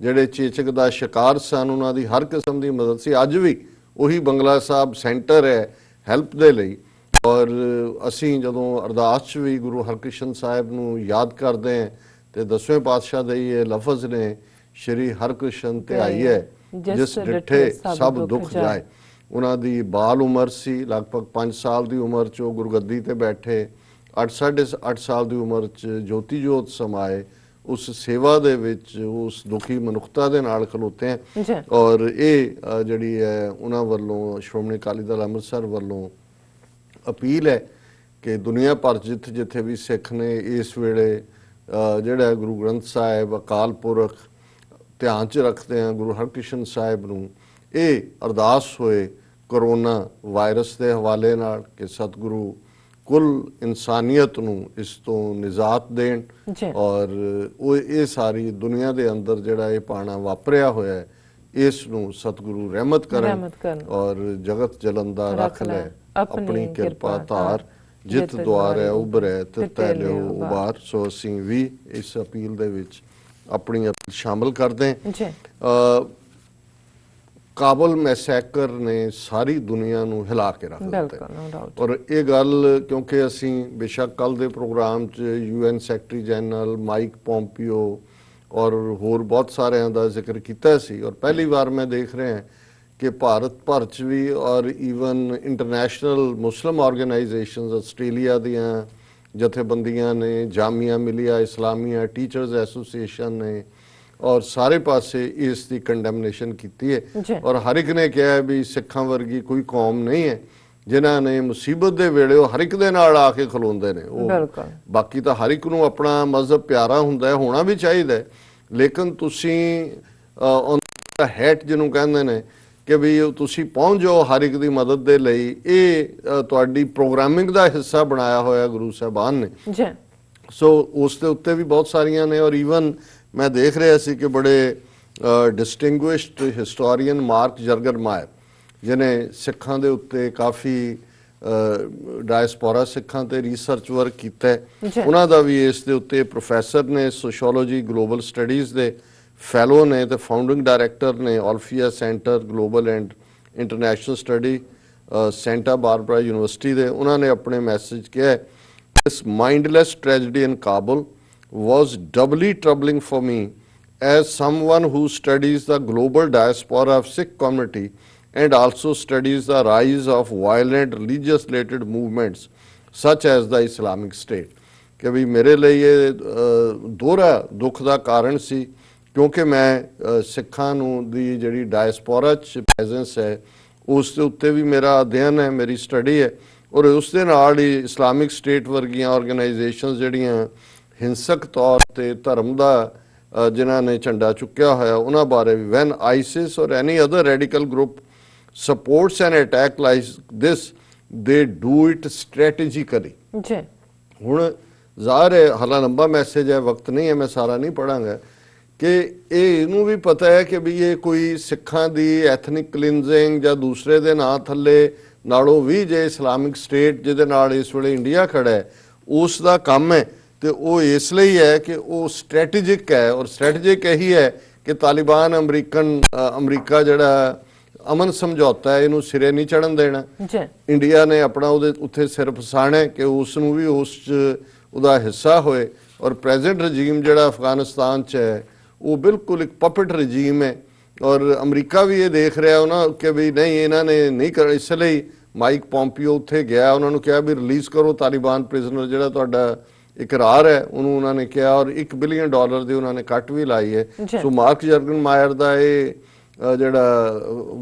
ਜਿਹੜੇ ਚੇਚਕ ਦਾ ਸ਼ਿਕਾਰ ਸਨ ਉਹਨਾਂ ਦੀ ਹਰ ਕਿਸਮ ਦੀ ਮਦਦ ਸੀ। ਅੱਜ ਵੀ ਉਹੀ ਬੰਗਲਾ ਸਾਹਿਬ ਸੈਂਟਰ ਹੈ ਹੈਲਪ ਦੇ ਲਈ। ਔਰ ਅਸੀਂ ਜਦੋਂ ਅਰਦਾਸ 'ਚ ਵੀ ਗੁਰੂ ਹਰਕ੍ਰਿਸ਼ਨ ਸਾਹਿਬ ਨੂੰ ਯਾਦ ਕਰਦੇ ਹਾਂ ਤੇ 10ਵੇਂ ਪਾਤਸ਼ਾਹ ਦੇ ਇਹ ਲਫ਼ਜ਼ ਨੇ, ਸ਼੍ਰੀ ਹਰਕ੍ਰਿਸ਼ਨ ਧਿਆਈਐ ਜਿਸ ਡਿਠੇ ਸਭ ਦੁੱਖ ਜਾਏ। ਉਹਨਾਂ ਦੀ ਬਾਲ ਉਮਰ ਸੀ, ਲਗਭਗ 5 ਸਾਲ ਦੀ ਉਮਰ 'ਚ ਉਹ ਗੁਰਗੱਦੀ ਤੇ ਬੈਠੇ, 8.5 ਸਾਲ ਦੀ ਉਮਰ 'ਚ ਜੋਤੀ ਜੋਤ ਸਮਾਏ, ਉਸ ਸੇਵਾ ਦੇ ਵਿੱਚ ਉਸ ਦੁਖੀ ਮਨੁੱਖਤਾ ਦੇ ਨਾਲ ਖਲੋਤੇ हैं। ਔਰ ਇਹ ਜਿਹੜੀ ਹੈ ਉਹਨਾਂ ਵੱਲੋਂ ਸ਼੍ਰੋਮਣੀ ਅਕਾਲੀ ਦਲ ਅੰਮ੍ਰਿਤਸਰ ਵੱਲੋਂ ਅਪੀਲ ਹੈ ਕਿ ਦੁਨੀਆ ਭਰ ਜਿੱਥੇ ਜਿੱਥੇ ਵੀ ਸਿੱਖ ਨੇ ਇਸ ਵੇਲੇ ਜਿਹੜਾ ਗੁਰੂ ਗ੍ਰੰਥ ਸਾਹਿਬ ਅਕਾਲ ਪੁਰਖ ਧਿਆਨ 'ਚ ਰੱਖਦੇ ਆ ਗੁਰੂ ਹਰਕ੍ਰਿਸ਼ਨ ਸਾਹਿਬ ਨੂੰ, ਇਹ ਅਰਦਾਸ ਹੋਏ ਕਰੋਨਾ ਵਾਇਰਸ ਦੇ ਹਵਾਲੇ ਨਾਲ ਕਿ ਸਤਿਗੁਰੂ ਕੁੱਲ ਇਨਸਾਨੀਅਤ ਨੂੰ ਇਸ ਤੋਂ ਨਿਜਾਤ ਦੇਣ ਔਰ ਉਹ ਇਹ ਸਾਰੀ ਦੁਨੀਆ ਦੇ ਅੰਦਰ ਜਿਹੜਾ ਇਹ ਪਾਣਾ ਵਾਪਰਿਆ ਹੋਇਆ ਹੈ ਇਸ ਨੂੰ ਸਤਿਗੁਰੂ ਰਹਿਮਤ ਕਰਨ ਔਰ ਜਗਤ ਜਲੰਦਾ ਰੱਖ ਲੈ ਆਪਣੀ ਕਿਰਪਾ ਧਾਰ। ਜਿਤ ਦੁਆਰ ਹੈ ਉਭਰੈ ਤਿਤੈ ਲਿਓ ਉਬਾਰ। ਸੋ ਅਸੀਂ ਵੀ ਇਸ ਅਪੀਲ ਦੇ ਵਿੱਚ ਆਪਣੀ ਅਪੀਲ ਸ਼ਾਮਲ ਕਰਦੇ ਹਾਂ ਜੀ। ਕਾਬਲ ਮੈਸੈਕਰ ਨੇ ਸਾਰੀ ਦੁਨੀਆ ਨੂੰ ਹਿਲਾ ਕੇ ਰੱਖ ਦਿੱਤਾ। ਬਿਲਕੁਲ, ਨੋ ਡਾਊਟ। ਔਰ ਇਹ ਗੱਲ ਕਿਉਂਕਿ ਅਸੀਂ ਬੇਸ਼ੱਕ ਕੱਲ ਦੇ ਪ੍ਰੋਗਰਾਮ 'ਚ UN secretary general Mike Pompeo ਔਰ ਹੋਰ ਬਹੁਤ ਸਾਰਿਆਂ ਦਾ ਜ਼ਿਕਰ ਕੀਤਾ ਸੀ, ਔਰ ਪਹਿਲੀ ਵਾਰ ਮੈਂ ਦੇਖ ਰਿਹਾ ਕਿ ਭਾਰਤ ਭਰ 'ਚ ਵੀ ਔਰ ਈਵਨ ਇੰਟਰਨੈਸ਼ਨਲ ਮੁਸਲਿਮ ਆਰਗੇਨਾਈਜੇਸ਼ਨਸ, ਆਸਟ੍ਰੇਲੀਆ ਦੀਆਂ ਜਥੇਬੰਦੀਆਂ ਨੇ, ਜਾਮੀਆ ਮਿਲੀਆ ਇਸਲਾਮੀਆ ਟੀਚਰਸ ਐਸੋਸੀਏਸ਼ਨ ਨੇ, ਔਰ ਸਾਰੇ ਪਾਸੇ ਇਸ ਦੀ ਕੰਡੈਮਨੇਸ਼ਨ ਕੀਤੀ ਹੈ। ਔਰ ਹਰ ਇੱਕ ਨੇ ਕਿਹਾ ਵੀ ਸਿੱਖਾਂ ਵਰਗੀ ਕੋਈ ਕੌਮ ਨਹੀਂ ਹੈ ਜਿਨ੍ਹਾਂ ਨੇ ਮੁਸੀਬਤ ਦੇ ਵੇਲੇ ਉਹ ਹਰ ਇੱਕ ਦੇ ਨਾਲ ਆ ਕੇ ਖਲੋਂਦੇ ਨੇ। ਉਹ ਬਾਕੀ ਤਾਂ ਹਰ ਇੱਕ ਨੂੰ ਆਪਣਾ ਮਜ਼ਹਬ ਪਿਆਰਾ ਹੁੰਦਾ ਹੈ, ਹੋਣਾ ਵੀ ਚਾਹੀਦਾ ਹੈ, ਲੇਕਿਨ ਤੁਸੀਂ ਹੈਟ ਜਿਹਨੂੰ ਕਹਿੰਦੇ ਨੇ ਕਿ ਵੀ ਤੁਸੀਂ ਪਹੁੰਚ ਜਾਓ ਹਰ ਇੱਕ ਦੀ ਮਦਦ ਦੇ ਲਈ, ਇਹ ਤੁਹਾਡੀ ਪ੍ਰੋਗਰਾਮਿੰਗ ਦਾ ਹਿੱਸਾ ਬਣਾਇਆ ਹੋਇਆ ਗੁਰੂ ਸਾਹਿਬਾਨ ਨੇ। ਸੋ ਉਸ ਦੇ ਉੱਤੇ ਵੀ ਬਹੁਤ ਸਾਰੀਆਂ ਨੇ। ਔਰ ਈਵਨ ਮੈਂ ਦੇਖ ਰਿਹਾ ਸੀ ਕਿ ਬੜੇ ਡਿਸਟਿੰਗੁਇਸ਼ਡ ਹਿਸਟੋਰੀਅਨ ਮਾਰਕ ਜਰਗਰਮਾਇਰ ਜਿਹਨੇ ਸਿੱਖਾਂ ਦੇ ਉੱਤੇ ਕਾਫੀ ਡਾਇਸਪੋਰਾ ਸਿੱਖਾਂ ਤੇ ਰਿਸਰਚ ਵਰਕ ਕੀਤਾ ਹੈ, ਉਹਨਾਂ ਦਾ ਵੀ ਇਸ ਦੇ ਉੱਤੇ ਪ੍ਰੋਫੈਸਰ ਨੇ, ਸੋਸ਼ੀਓਲੋਜੀ ਗਲੋਬਲ ਸਟੱਡੀਜ਼ ਦੇ ਫੈਲੋ ਨੇ ਤੇ ਫਾਊਂਡਿੰਗ ਡਾਇਰੈਕਟਰ ਨੇ Orfalea center global and international study Santa Barbara university ਦੇ। ਉਹਨਾਂ ਨੇ ਆਪਣੇ ਮੈਸੇਜ ਕਿਹਾ, this mindless tragedy in Kabul was doubly troubling for me as someone who studies the global diaspora of Sikh community and also studies the rise of violent religious related movements such as the Islamic State। ਕਿ ਵੀ ਮੇਰੇ ਲਈ ਇਹ ਦੋਹਰਾ ਦੁੱਖ ਦਾ ਕਾਰਨ ਸੀ ਕਿਉਂਕਿ ਮੈਂ ਸਿੱਖਾਂ ਨੂੰ ਦੀ ਜਿਹੜੀ ਡਾਇਸਪੋਰਾ 'ਚ ਪ੍ਰੈਜ਼ੈਂਸ ਹੈ ਉਸ ਦੇ ਉੱਤੇ ਵੀ ਮੇਰਾ ਅਧਿਐਨ ਹੈ, ਮੇਰੀ ਸਟੱਡੀ ਹੈ, ਔਰ ਉਸ ਦੇ ਨਾਲ ਹੀ ਇਸਲਾਮਿਕ ਸਟੇਟ ਵਰਗੀਆਂ ਆਰਗੇਨਾਈਜੇਸ਼ਨਸ ਜਿਹੜੀਆਂ ਹਿੰਸਕ ਤੌਰ ਤੇ ਧਰਮ ਦਾ ਜਿਨ੍ਹਾਂ ਨੇ ਝੰਡਾ ਚੁੱਕਿਆ ਹੋਇਆ ਉਹਨਾਂ ਬਾਰੇ ਵੀ। ਵੈਨ ਆਈਸਿਸ ਔਰ any other radical group sports N attack like this ਦੇ ਡੂ ਇਟ ਸਟ੍ਰੈਟੇਜਿਕਲੀ। ਹੁਣ ਜ਼ਾਹਰ ਹੈ, ਹਾਲਾਂ ਲੰਬਾ ਮੈਸੇਜ ਹੈ, ਵਕਤ ਨਹੀਂ ਹੈ, ਮੈਂ ਸਾਰਾ ਨਹੀਂ ਪੜਾਂਗਾ, ਕਿ ਇਹਨੂੰ ਵੀ ਪਤਾ ਹੈ ਕਿ ਵੀ ਇਹ ਕੋਈ ਸਿੱਖਾਂ ਦੀ ਐਥਨਿਕ ਕਲੀਨਜ਼ਿੰਗ ਜਾਂ ਦੂਸਰੇ ਦੇ ਨਾਂ ਥੱਲੇ ਨਾਲੋਂ ਵੀ ਜੇ ਇਸਲਾਮਿਕ ਸਟੇਟ ਜਿਹਦੇ ਨਾਲ ਇਸ ਵੇਲੇ ਇੰਡੀਆ ਖੜਾ ਹੈ ਉਸ ਦਾ ਕੰਮ ਹੈ, ਤੇ ਉਹ ਇਸ ਲਈ ਹੈ ਕਿ ਉਹ ਸਟ੍ਰੈਟੇਜਿਕ ਹੈ। ਔਰ ਸਟ੍ਰੈਟੇਜਿਕ ਇਹੀ ਹੈ ਕਿ ਤਾਲਿਬਾਨ ਅਮਰੀਕਾ ਜਿਹੜਾ ਅਮਨ ਸਮਝੌਤਾ ਹੈ ਇਹਨੂੰ ਸਿਰੇ ਨਹੀਂ ਚੜਨ ਦੇਣਾ। ਇੰਡੀਆ ਨੇ ਆਪਣਾ ਉਹਦੇ ਉੱਥੇ ਸਿਰ ਫਸਾਣਾ ਕਿ ਉਸ ਨੂੰ ਵੀ ਉਸ 'ਚ ਉਹਦਾ ਹਿੱਸਾ ਹੋਏ। ਔਰ ਪ੍ਰੈਜ਼ੈਂਟ ਰਜੀਮ ਜਿਹੜਾ ਅਫਗਾਨਿਸਤਾਨ 'ਚ ਹੈ ਉਹ ਬਿਲਕੁਲ ਇੱਕ ਪਪਟ ਰਜੀਮ ਹੈ, ਔਰ ਅਮਰੀਕਾ ਵੀ ਇਹ ਦੇਖ ਰਿਹਾ ਉਹਨਾਂ ਕਿ ਵੀ ਨਹੀਂ ਇਹਨਾਂ ਨੇ ਨਹੀਂ ਕਰ, ਇਸ ਲਈ ਮਾਈਕ ਪੋਂਪੀਓ ਉੱਥੇ ਗਿਆ, ਉਹਨਾਂ ਨੂੰ ਕਿਹਾ ਵੀ ਰਿਲੀਜ਼ ਕਰੋ ਤਾਲਿਬਾਨ ਪ੍ਰਿਜ਼ਨਰ ਜਿਹੜਾ ਤੁਹਾਡਾ ਇਕਰਾਰ ਹੈ ਉਹਨੂੰ ਉਹਨਾਂ ਨੇ ਕਿਹਾ, ਔਰ $1 ਬਿਲੀਅਨ ਦੀ ਉਹਨਾਂ ਨੇ ਕੱਟ ਵੀ ਲਾਈ ਹੈ। ਸੋ ਮਾਰਕ ਜਰਗਨਮਾਇਰ ਦਾ ਇਹ ਜਿਹੜਾ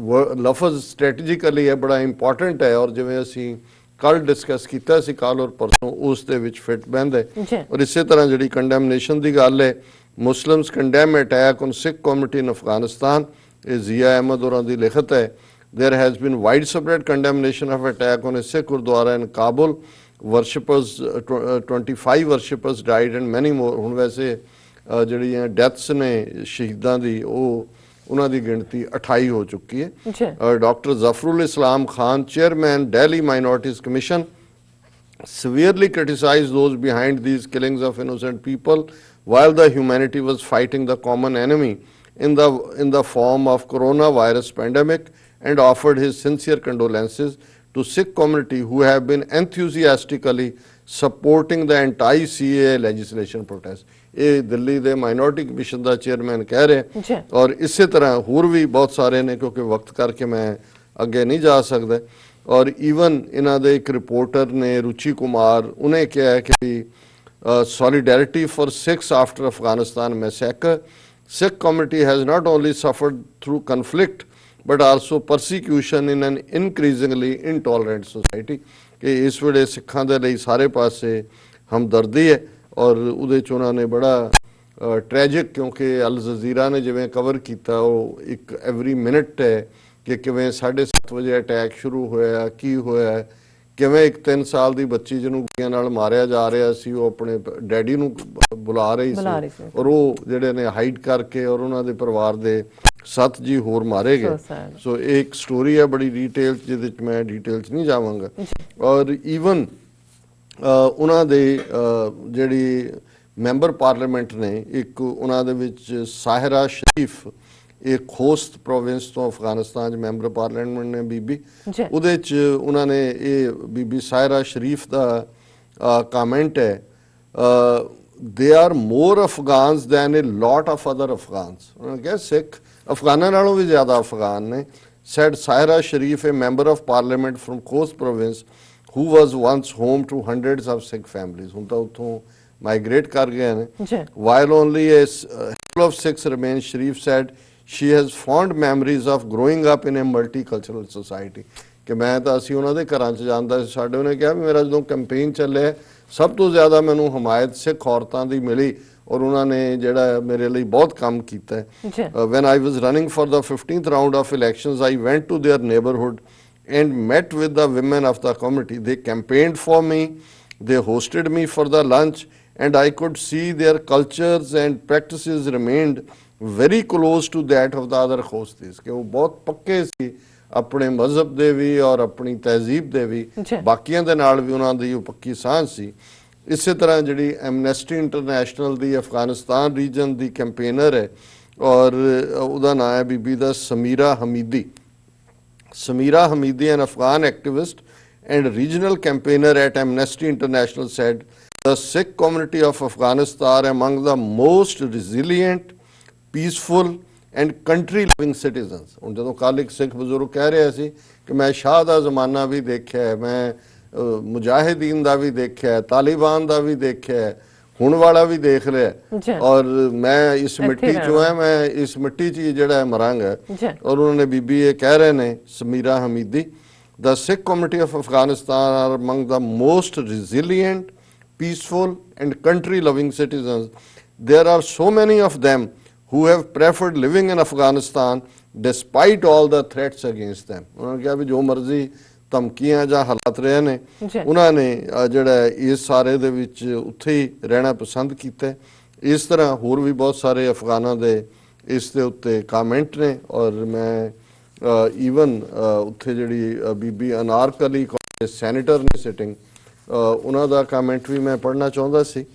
ਲਫ਼ਜ਼ ਸਟ੍ਰੈਟੇਜਿਕਲੀ ਹੈ ਬੜਾ ਇੰਪੋਰਟੈਂਟ ਹੈ, ਔਰ ਜਿਵੇਂ ਅਸੀਂ ਕੱਲ ਡਿਸਕਸ ਕੀਤਾ ਸੀ ਕੱਲ ਔਰ ਪਰਸੋਂ ਉਸ ਦੇ ਵਿੱਚ ਫਿੱਟ ਬਹਿੰਦਾ ਹੈ। ਔਰ ਇਸੇ ਤਰ੍ਹਾਂ ਜਿਹੜੀ ਕੰਡੈਮਨੇਸ਼ਨ ਦੀ ਗੱਲ ਹੈ, Muslims condemn attack on Sikh community in Afghanistan, ਇਹ ਜ਼ੀਆ ਅਹਿਮਦ ਹੋਰਾਂ ਦੀ ਲਿਖਤ ਹੈ। There has been widespread condemnation of attack on a Sikh Gurdwara in Kabul. Worshippers, 25 worshippers died and many more. ਹੁਣ ਵੈਸੇ ਜਿਹੜੀਆਂ ਡੈਥਸ ਨੇ ਸ਼ਹੀਦਾਂ ਦੀ ਉਹ ਉਹਨਾਂ ਦੀ ਗਿਣਤੀ 28 ਹੋ ਚੁੱਕੀ ਹੈ। Doctor Zafarul Islam Khan, chairman Delhi Minorities Commission, severely criticized those behind these killings of innocent people while the humanity was fighting the common enemy in the form of coronavirus pandemic, and offered his sincere condolences to Sikh community who have been enthusiastically supporting the anti-CAA legislation protest। ਇਹ ਦਿੱਲੀ ਦੇ minority commission ਦਾ chairman ਕਹਿ ਰਿਹਾ, ਔਰ ਇਸੇ ਤਰ੍ਹਾਂ ਹੋਰ ਵੀ ਬਹੁਤ ਸਾਰੇ ਨੇ ਕਿਉਂਕਿ ਵਕਤ ਕਰਕੇ ਮੈਂ ਅੱਗੇ ਨਹੀਂ ਜਾ ਸਕਦਾ। ਔਰ ਈਵਨ ਇਹਨਾਂ ਦੇ ਇੱਕ ਰਿਪੋਰਟਰ ਨੇ ਰੁਚੀ ਕੁਮਾਰ, ਉਹਨੇ ਕਿਹਾ ਕਿ solidarity for Sikhs after Afghanistan massacre, Sikh community has not only suffered through conflict but also persecution in an increasingly intolerant society। ਕਿ ਇਸ ਵੇਲੇ ਸਿੱਖਾਂ ਦੇ ਲਈ ਸਾਰੇ ਪਾਸੇ ਹਮਦਰਦੀ ਹੈ, ਔਰ ਉਹਦੇ 'ਚ ਉਹਨਾਂ ਨੇ ਬੜਾ ਟ੍ਰੈਜਿਕ, ਕਿਉਂਕਿ ਅਲ ਜਜ਼ੀਰਾ ਨੇ ਜਿਵੇਂ ਕਵਰ ਕੀਤਾ ਉਹ ਇੱਕ ਐਵਰੀ ਮਿਨਟ ਹੈ ਕਿ ਕਿਵੇਂ 7:30 ਵਜੇ ਅਟੈਕ ਸ਼ੁਰੂ ਹੋਇਆ, ਕੀ ਹੋਇਆ, ਕਿਵੇਂ ਇੱਕ 3 ਸਾਲ ਦੀ ਬੱਚੀ ਜਿਹਨੂੰ ਗੋਲੀਆਂ ਨਾਲ ਮਾਰਿਆ ਜਾ ਰਿਹਾ ਸੀ ਉਹ ਆਪਣੇ ਡੈਡੀ ਨੂੰ ਬੁਲਾ ਰਹੀ ਸੀ, ਔਰ ਉਹ ਜਿਹੜੇ ਨੇ ਹਾਈਡ ਕਰਕੇ ਔਰ ਉਹਨਾਂ ਦੇ ਪਰਿਵਾਰ ਦੇ 7 ਜੀ ਹੋਰ ਮਾਰੇ ਗਏ। ਸੋ ਇਹ ਇੱਕ ਸਟੋਰੀ ਹੈ ਬੜੀ ਡਿਟੇਲ ਜਿਹਦੇ 'ਚ ਮੈਂ ਡਿਟੇਲ 'ਚ ਨਹੀਂ ਜਾਵਾਂਗਾ। ਔਰ ਈਵਨ ਉਹਨਾਂ ਦੇ ਜਿਹੜੀ ਮੈਂਬਰ ਪਾਰਲੀਮੈਂਟ ਨੇ, ਇੱਕ ਉਹਨਾਂ ਦੇ ਵਿੱਚ ਸਾਹਿਰਾ ਸ਼ਰੀਫ, ਇਹ ਖੋਸਤ ਪ੍ਰੋਵਿੰਸ ਤੋਂ ਅਫਗਾਨਿਸਤਾਨ 'ਚ ਮੈਂਬਰ ਪਾਰਲੀਮੈਂਟ ਨੇ ਬੀਬੀ, ਉਹਦੇ 'ਚ ਉਹਨਾਂ ਨੇ ਇਹ ਬੀਬੀ ਸਾਹਿਰਾ ਸ਼ਰੀਫ ਦਾ ਕਮੈਂਟ ਹੈ, they are more Afghans than a lot of other Afghans. ਉਹਨਾਂ ਨੇ ਕਿਹਾ ਸਿੱਖ ਅਫਗਾਨਾਂ ਨਾਲੋਂ ਵੀ ਜ਼ਿਆਦਾ ਅਫਗਾਨ ਨੇ। said Saira Sharif, a member of parliament from Khost province, who was once home to hundreds of Sikh families. ਹੁਣ ਤਾਂ ਉੱਥੋਂ migrate ਕਰ ਗਏ ਨੇ। While only a handful of Sikhs remain, Sharif said she has fond memories of growing up in a multicultural society. ਕਿ ਮੈਂ ਤਾਂ ਅਸੀਂ ਉਹਨਾਂ ਦੇ ਘਰਾਂ 'ਚ ਜਾਂਦਾ ਸੀ, ਸਾਡੇ ਉਹਨੇ ਕਿਹਾ ਵੀ ਮੇਰਾ ਜਦੋਂ ਕੈਂਪੇਨ ਚੱਲਿਆ ਸਭ ਤੋਂ ਜ਼ਿਆਦਾ ਮੈਨੂੰ ਹਮਾਇਤ ਸਿੱਖ ਔਰਤਾਂ ਦੀ ਮਿਲੀ ਔਰ ਉਹਨਾਂ ਨੇ ਜਿਹੜਾ ਮੇਰੇ ਲਈ ਬਹੁਤ ਕੰਮ ਕੀਤਾ ਹੈ। when I was running for the 15th round of elections, I went to their neighborhood and met with the women of the community. They campaigned for me, they hosted me for the lunch, and I could see their cultures and practices remained very close to that of the other Khostis. ਕਿ ਉਹ ਬਹੁਤ ਪੱਕੇ ਸੀ ਆਪਣੇ ਮਜ਼ਹਬ ਦੇ ਵੀ ਔਰ ਆਪਣੀ ਤਹਿਜ਼ੀਬ ਦੇ ਵੀ, ਬਾਕੀਆਂ ਦੇ ਨਾਲ ਵੀ ਉਹਨਾਂ ਦੀ ਉਹ ਪੱਕੀ ਸਾਂਝ ਸੀ। ਇਸੇ ਤਰ੍ਹਾਂ ਜਿਹੜੀ ਐਮਨੈਸਟੀ ਇੰਟਰਨੈਸ਼ਨਲ ਦੀ ਅਫਗਾਨਿਸਤਾਨ ਰੀਜਨ ਦੀ ਕੈਂਪੇਨਰ ਹੈ ਔਰ ਉਹਦਾ ਨਾਮ ਹੈ ਬੀਬੀ ਦਾ ਸਮੀਰਾ Hamidi. ਸਮੀਰਾ Hamidi, an Afghan activist and regional campaigner at Amnesty International, said the Sikh community of Afghanistan are among the most resilient, peaceful and country loving citizens. ਹੁਣ ਜਦੋਂ ਕੱਲ੍ਹ ਇੱਕ ਸਿੱਖ ਬਜ਼ੁਰਗ ਕਹਿ ਰਿਹਾ ਸੀ ਕਿ ਮੈਂ ਸ਼ਾਹ ਦਾ ਜ਼ਮਾਨਾ ਵੀ ਦੇਖਿਆ, ਮੈਂ ਮੁਜਾਹਿਦੀਨ ਦਾ ਵੀ ਦੇਖਿਆ, ਤਾਲਿਬਾਨ ਦਾ ਵੀ ਦੇਖਿਆ, ਹੁਣ ਵਾਲਾ ਵੀ ਦੇਖ ਲਿਆ ਔਰ ਮੈਂ ਇਸ ਮਿੱਟੀ ਚੋਂ ਹੈ, ਮੈਂ ਇਸ ਮਿੱਟੀ 'ਚ ਹੀ ਜਿਹੜਾ ਮਰਾਂਗਾ। ਔਰ ਉਹਨਾਂ ਨੇ ਬੀਬੀ ਇਹ ਕਹਿ ਰਹੇ ਨੇ ਸਮੀਰਾ Hamidi, the Sikh community of Afghanistan are among the most resilient, peaceful and country loving citizens. There are so many of them who have preferred living in Afghanistan despite all the threats against them. ਉਹਨਾਂ ਨੇ ਕਿਹਾ ਵੀ ਜੋ ਮਰਜ਼ੀ ਧਮਕੀਆਂ ਜਾਂ ਹਾਲਾਤ ਰਹੇ ਨੇ, ਉਹਨਾਂ ਨੇ ਜਿਹੜਾ ਇਸ ਸਾਰੇ ਦੇ ਵਿੱਚ ਉੱਥੇ ਹੀ ਰਹਿਣਾ ਪਸੰਦ ਕੀਤਾ। ਇਸ ਤਰ੍ਹਾਂ ਹੋਰ ਵੀ ਬਹੁਤ ਸਾਰੇ ਅਫਗਾਨਾਂ ਦੇ ਇਸ ਦੇ ਉੱਤੇ ਕਾਮੈਂਟ ਨੇ ਔਰ ਮੈਂ ਈਵਨ ਉੱਥੇ ਜਿਹੜੀ ਬੀਬੀ ਅਨਾਰਕਲੀ ਸੈਨੇਟਰ ਨੇ ਸਿਟਿੰਗ, ਉਹਨਾਂ ਦਾ ਕਮੈਂਟ ਵੀ ਮੈਂ ਪੜ੍ਹਨਾ ਚਾਹੁੰਦਾ ਸੀ।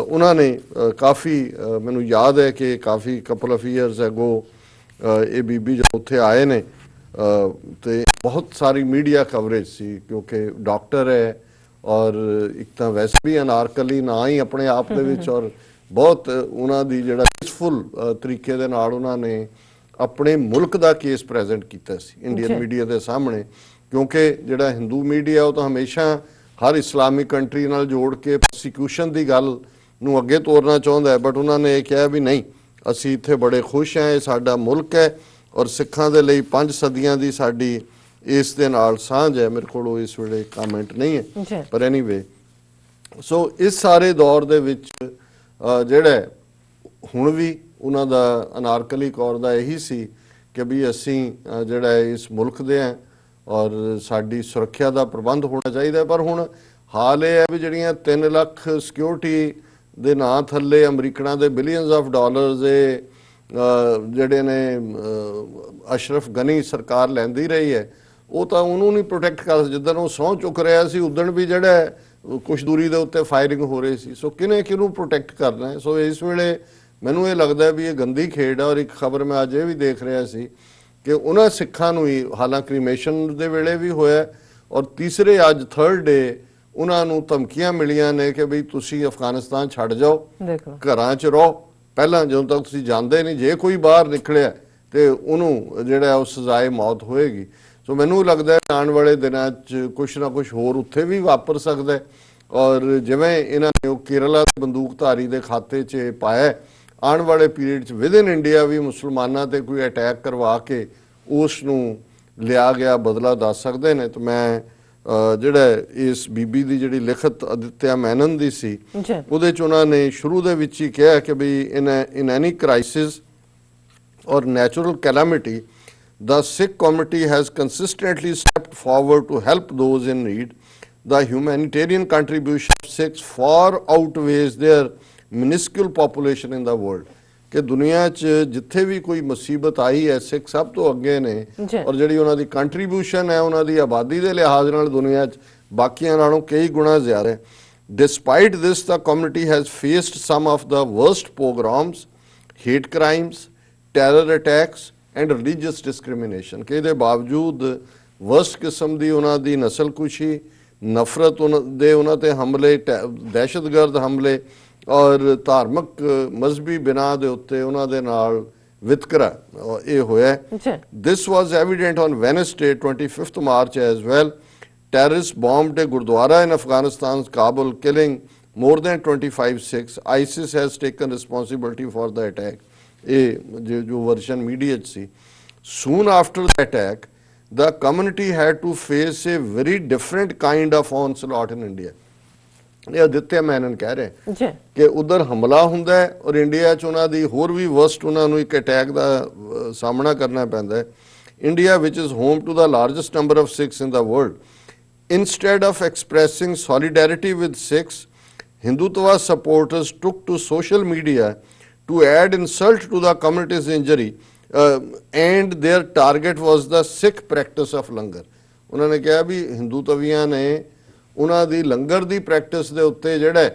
ਉਹਨਾਂ ਨੇ ਕਾਫੀ, ਮੈਨੂੰ ਯਾਦ ਹੈ ਕਿ ਕਾਫੀ ਕਪਲ ਆਫ ਈਅਰਸ ਐਗੋ ਇਹ ਬੀਬੀ ਜਦੋਂ ਉੱਥੇ ਆਏ ਨੇ ਤੇ ਬਹੁਤ ਸਾਰੀ ਮੀਡੀਆ ਕਵਰੇਜ ਸੀ ਕਿਉਂਕਿ ਡਾਕਟਰ ਹੈ ਔਰ ਇੱਕ ਤਾਂ ਵੈਸੇ ਵੀ ਅਨਾਰਕਲੀ ਨਾ ਹੀ ਆਪਣੇ ਆਪ ਦੇ ਵਿੱਚ ਔਰ ਬਹੁਤ ਉਹਨਾਂ ਦੀ ਜਿਹੜਾ ਪੀਸਫੁਲ ਤਰੀਕੇ ਦੇ ਨਾਲ ਉਹਨਾਂ ਨੇ ਆਪਣੇ ਮੁਲਕ ਦਾ ਕੇਸ ਪ੍ਰੈਜ਼ੈਂਟ ਕੀਤਾ ਸੀ ਇੰਡੀਅਨ ਮੀਡੀਆ ਦੇ ਸਾਹਮਣੇ। ਕਿਉਂਕਿ ਜਿਹੜਾ ਹਿੰਦੂ ਮੀਡੀਆ ਉਹ ਤਾਂ ਹਮੇਸ਼ਾ ਹਰ ਇਸਲਾਮਿਕ ਕੰਟਰੀ ਨਾਲ ਜੋੜ ਕੇ ਪ੍ਰੋਸੀਕਿਊਸ਼ਨ ਦੀ ਗੱਲ ਨੂੰ ਅੱਗੇ ਤੋਰਨਾ ਚਾਹੁੰਦਾ ਹੈ, ਬਟ ਉਹਨਾਂ ਨੇ ਇਹ ਕਿਹਾ ਵੀ ਨਹੀਂ, ਅਸੀਂ ਇੱਥੇ ਬੜੇ ਖੁਸ਼ ਹਾਂ, ਇਹ ਸਾਡਾ ਮੁਲਕ ਹੈ ਔਰ ਸਿੱਖਾਂ ਦੇ ਲਈ 5 ਸਦੀਆਂ ਦੀ ਸਾਡੀ ਇਸ ਦੇ ਨਾਲ ਸਾਂਝ ਹੈ। ਮੇਰੇ ਕੋਲ ਇਸ ਵੇਲੇ ਕਮੈਂਟ ਨਹੀਂ ਹੈ, ਪਰ ਐਨੀਵੇ ਸੋ ਇਸ ਸਾਰੇ ਦੌਰ ਦੇ ਵਿੱਚ ਜਿਹੜਾ ਹੁਣ ਵੀ ਉਹਨਾਂ ਦਾ ਅਨਾਰਕਲੀ ਕੌਰ ਦਾ ਇਹੀ ਸੀ ਕਿ ਵੀ ਅਸੀਂ ਜਿਹੜਾ ਇਸ ਮੁਲਕ ਦੇ ਹਾਂ ਔਰ ਸਾਡੀ ਸੁਰੱਖਿਆ ਦਾ ਪ੍ਰਬੰਧ ਹੋਣਾ ਚਾਹੀਦਾ। ਪਰ ਹੁਣ ਹਾਲ ਇਹ ਹੈ ਵੀ ਜਿਹੜੀਆਂ 3 ਲੱਖ ਸਿਕਿਉਰਿਟੀ ਦੇ ਨਾਂ ਥੱਲੇ ਅਮਰੀਕਨਾਂ ਦੇ ਬਿਲੀਅਨਸ ਆਫ ਡਾਲਰਸ ਇਹ ਜਿਹੜੇ ਨੇ ਅਸ਼ਰਫ ਗਨੀ ਸਰਕਾਰ ਲੈਂਦੀ ਰਹੀ ਹੈ, ਉਹ ਤਾਂ ਉਹਨੂੰ ਨਹੀਂ ਪ੍ਰੋਟੈਕਟ ਕਰ। ਜਿੱਦਣ ਉਹ ਸਹੁੰ ਚੁੱਕ ਰਿਹਾ ਸੀ ਉਦਣ ਵੀ ਜਿਹੜਾ ਕੁਛ ਦੂਰੀ ਦੇ ਉੱਤੇ ਫਾਇਰਿੰਗ ਹੋ ਰਹੀ ਸੀ। ਸੋ ਕਿਹਨੇ ਕਿਹਨੂੰ ਪ੍ਰੋਟੈਕਟ ਕਰਨਾ ਹੈ? ਸੋ ਇਸ ਵੇਲੇ ਮੈਨੂੰ ਇਹ ਲੱਗਦਾ ਵੀ ਇਹ ਗੰਦੀ ਖੇਡ ਹੈ। ਔਰ ਇੱਕ ਖਬਰ ਮੈਂ ਅੱਜ ਇਹ ਵੀ ਦੇਖ ਰਿਹਾ ਸੀ ਕਿ ਉਹਨਾਂ ਸਿੱਖਾਂ ਨੂੰ ਹੀ, ਹਾਲਾਂਕਿ ਕ੍ਰੀਮੇਸ਼ਨ ਦੇ ਵੇਲੇ ਵੀ ਹੋਇਆ ਔਰ ਤੀਸਰੇ ਅੱਜ 3rd ਡੇ ਉਹਨਾਂ ਨੂੰ ਧਮਕੀਆਂ ਮਿਲੀਆਂ ਨੇ ਕਿ ਬਈ ਤੁਸੀਂ ਅਫਗਾਨਿਸਤਾਨ ਛੱਡ ਜਾਓ, ਘਰਾਂ 'ਚ ਰਹੋ, ਪਹਿਲਾਂ ਜਦੋਂ ਤੱਕ ਤੁਸੀਂ ਜਾਂਦੇ ਨਹੀਂ, ਜੇ ਕੋਈ ਬਾਹਰ ਨਿਕਲਿਆ ਤੇ ਉਹਨੂੰ ਜਿਹੜਾ ਉਹ ਸਜ਼ਾਏ ਮੌਤ ਹੋਏਗੀ। ਸੋ ਮੈਨੂੰ ਲੱਗਦਾ ਹੈ ਆਉਣ ਵਾਲੇ ਦਿਨਾਂ 'ਚ ਕੁਛ ਨਾ ਕੁਛ ਹੋਰ ਉੱਥੇ ਵੀ ਵਾਪਰ ਸਕਦਾ ਔਰ ਜਿਵੇਂ ਇਹਨਾਂ ਨੇ ਉਹ ਕੇਰਲਾ ਦੇ ਬੰਦੂਕਧਾਰੀ ਦੇ ਖਾਤੇ 'ਚ ਪਾਇਆ, ਆਉਣ ਵਾਲੇ ਪੀਰੀਅਡ 'ਚ ਵਿਦਨ ਇੰਡੀਆ ਵੀ ਮੁਸਲਮਾਨਾਂ ਤੇ ਕੋਈ ਅਟੈਕ ਕਰਵਾ ਕੇ ਉਸ ਨੂੰ ਲਿਆ ਗਿਆ ਬਦਲਾ ਦੱਸ ਸਕਦੇ ਨੇ। ਤੇ ਮੈਂ ਜਿਹੜਾ ਇਸ ਬੀਬੀ ਦੀ ਜਿਹੜੀ ਲਿਖਤ ਅਦਿੱਤਿਆ ਮੈਨਨ ਦੀ ਸੀ ਉਹਦੇ 'ਚ ਉਹਨਾਂ ਨੇ ਸ਼ੁਰੂ ਦੇ ਵਿੱਚ ਹੀ ਕਿਹਾ ਕਿ ਵੀ ਇਨ ਐਨੀ crisis or natural calamity, the Sikh community has consistently stepped forward to help those in need. The humanitarian contribution of Sikhs far outweighs their minuscule population in the world. ਕਿ ਦੁਨੀਆ 'ਚ ਜਿੱਥੇ ਵੀ ਕੋਈ ਮੁਸੀਬਤ ਆਈ ਹੈ ਸਿੱਖ ਸਭ ਤੋਂ ਅੱਗੇ ਨੇ ਔਰ ਜਿਹੜੀ ਉਹਨਾਂ ਦੀ ਕੰਟਰੀਬਿਊਸ਼ਨ ਹੈ ਉਹਨਾਂ ਦੀ ਆਬਾਦੀ ਦੇ ਲਿਹਾਜ਼ ਨਾਲ ਦੁਨੀਆ 'ਚ ਬਾਕੀਆਂ ਨਾਲੋਂ ਕਈ ਗੁਣਾ ਜ਼ਿਆਦਾ ਹੈ। Despite this, the community has faced some of the worst pogroms, hate crimes, terror attacks and religious discrimination। ਕਿ ਇਹਦੇ ਬਾਵਜੂਦ worst ਕਿਸਮ ਦੀ ਉਹਨਾਂ ਦੀ ਨਸਲਕੁਸ਼ੀ, ਨਫ਼ਰਤ ਦੇ ਉਹਨਾਂ ਤੇ ਹਮਲੇ, ਦਹਿਸ਼ਤਗਰਦ ਹਮਲੇ ਔਰ ਧਾਰਮਿਕ ਮਜ਼ਹਬੀ ਬਿਨਾਂ ਦੇ ਉੱਤੇ ਉਹਨਾਂ ਦੇ ਨਾਲ ਵਿਤਕਰਾ ਇਹ ਹੋਇਆ। This was evident on Wednesday 25th March as well। Terrorists bombed a Gurdwara in Afghanistan's Kabul, killing more than 25 Sikhs। ISIS has taken responsibility for the attack। जो version media C. Soon after the attack, the community had to face a very different kind of onslaught in India। ਇਹ ਆਦਿਤਿਆ ਮੈਨਨ ਕਹਿ ਰਹੇ ਕਿ ਉਧਰ ਹਮਲਾ ਹੁੰਦਾ ਹੈ ਔਰ ਇੰਡੀਆ 'ਚ ਉਹਨਾਂ ਦੀ ਹੋਰ ਵੀ ਵਰਸਟ ਉਹਨਾਂ ਨੂੰ ਇੱਕ ਅਟੈਕ ਦਾ ਸਾਹਮਣਾ ਕਰਨਾ ਪੈਂਦਾ ਹੈ। ਇੰਡੀਆ ਵਿਚ is home to the largest number of Sikhs in the world। Instead of expressing solidarity with Sikhs, Hindutva supporters took to social media to add insult to the community's injury, and their target was the Sikh practice of langar। ਉਹਨਾਂ ਨੇ ਕਿਹਾ ਵੀ ਹਿੰਦੂ ਤਵੀਆਂ ਨੇ ਉਹਨਾਂ ਦੀ ਲੰਗਰ ਦੀ practice ਦੇ ਉੱਤੇ ਜਿਹੜਾ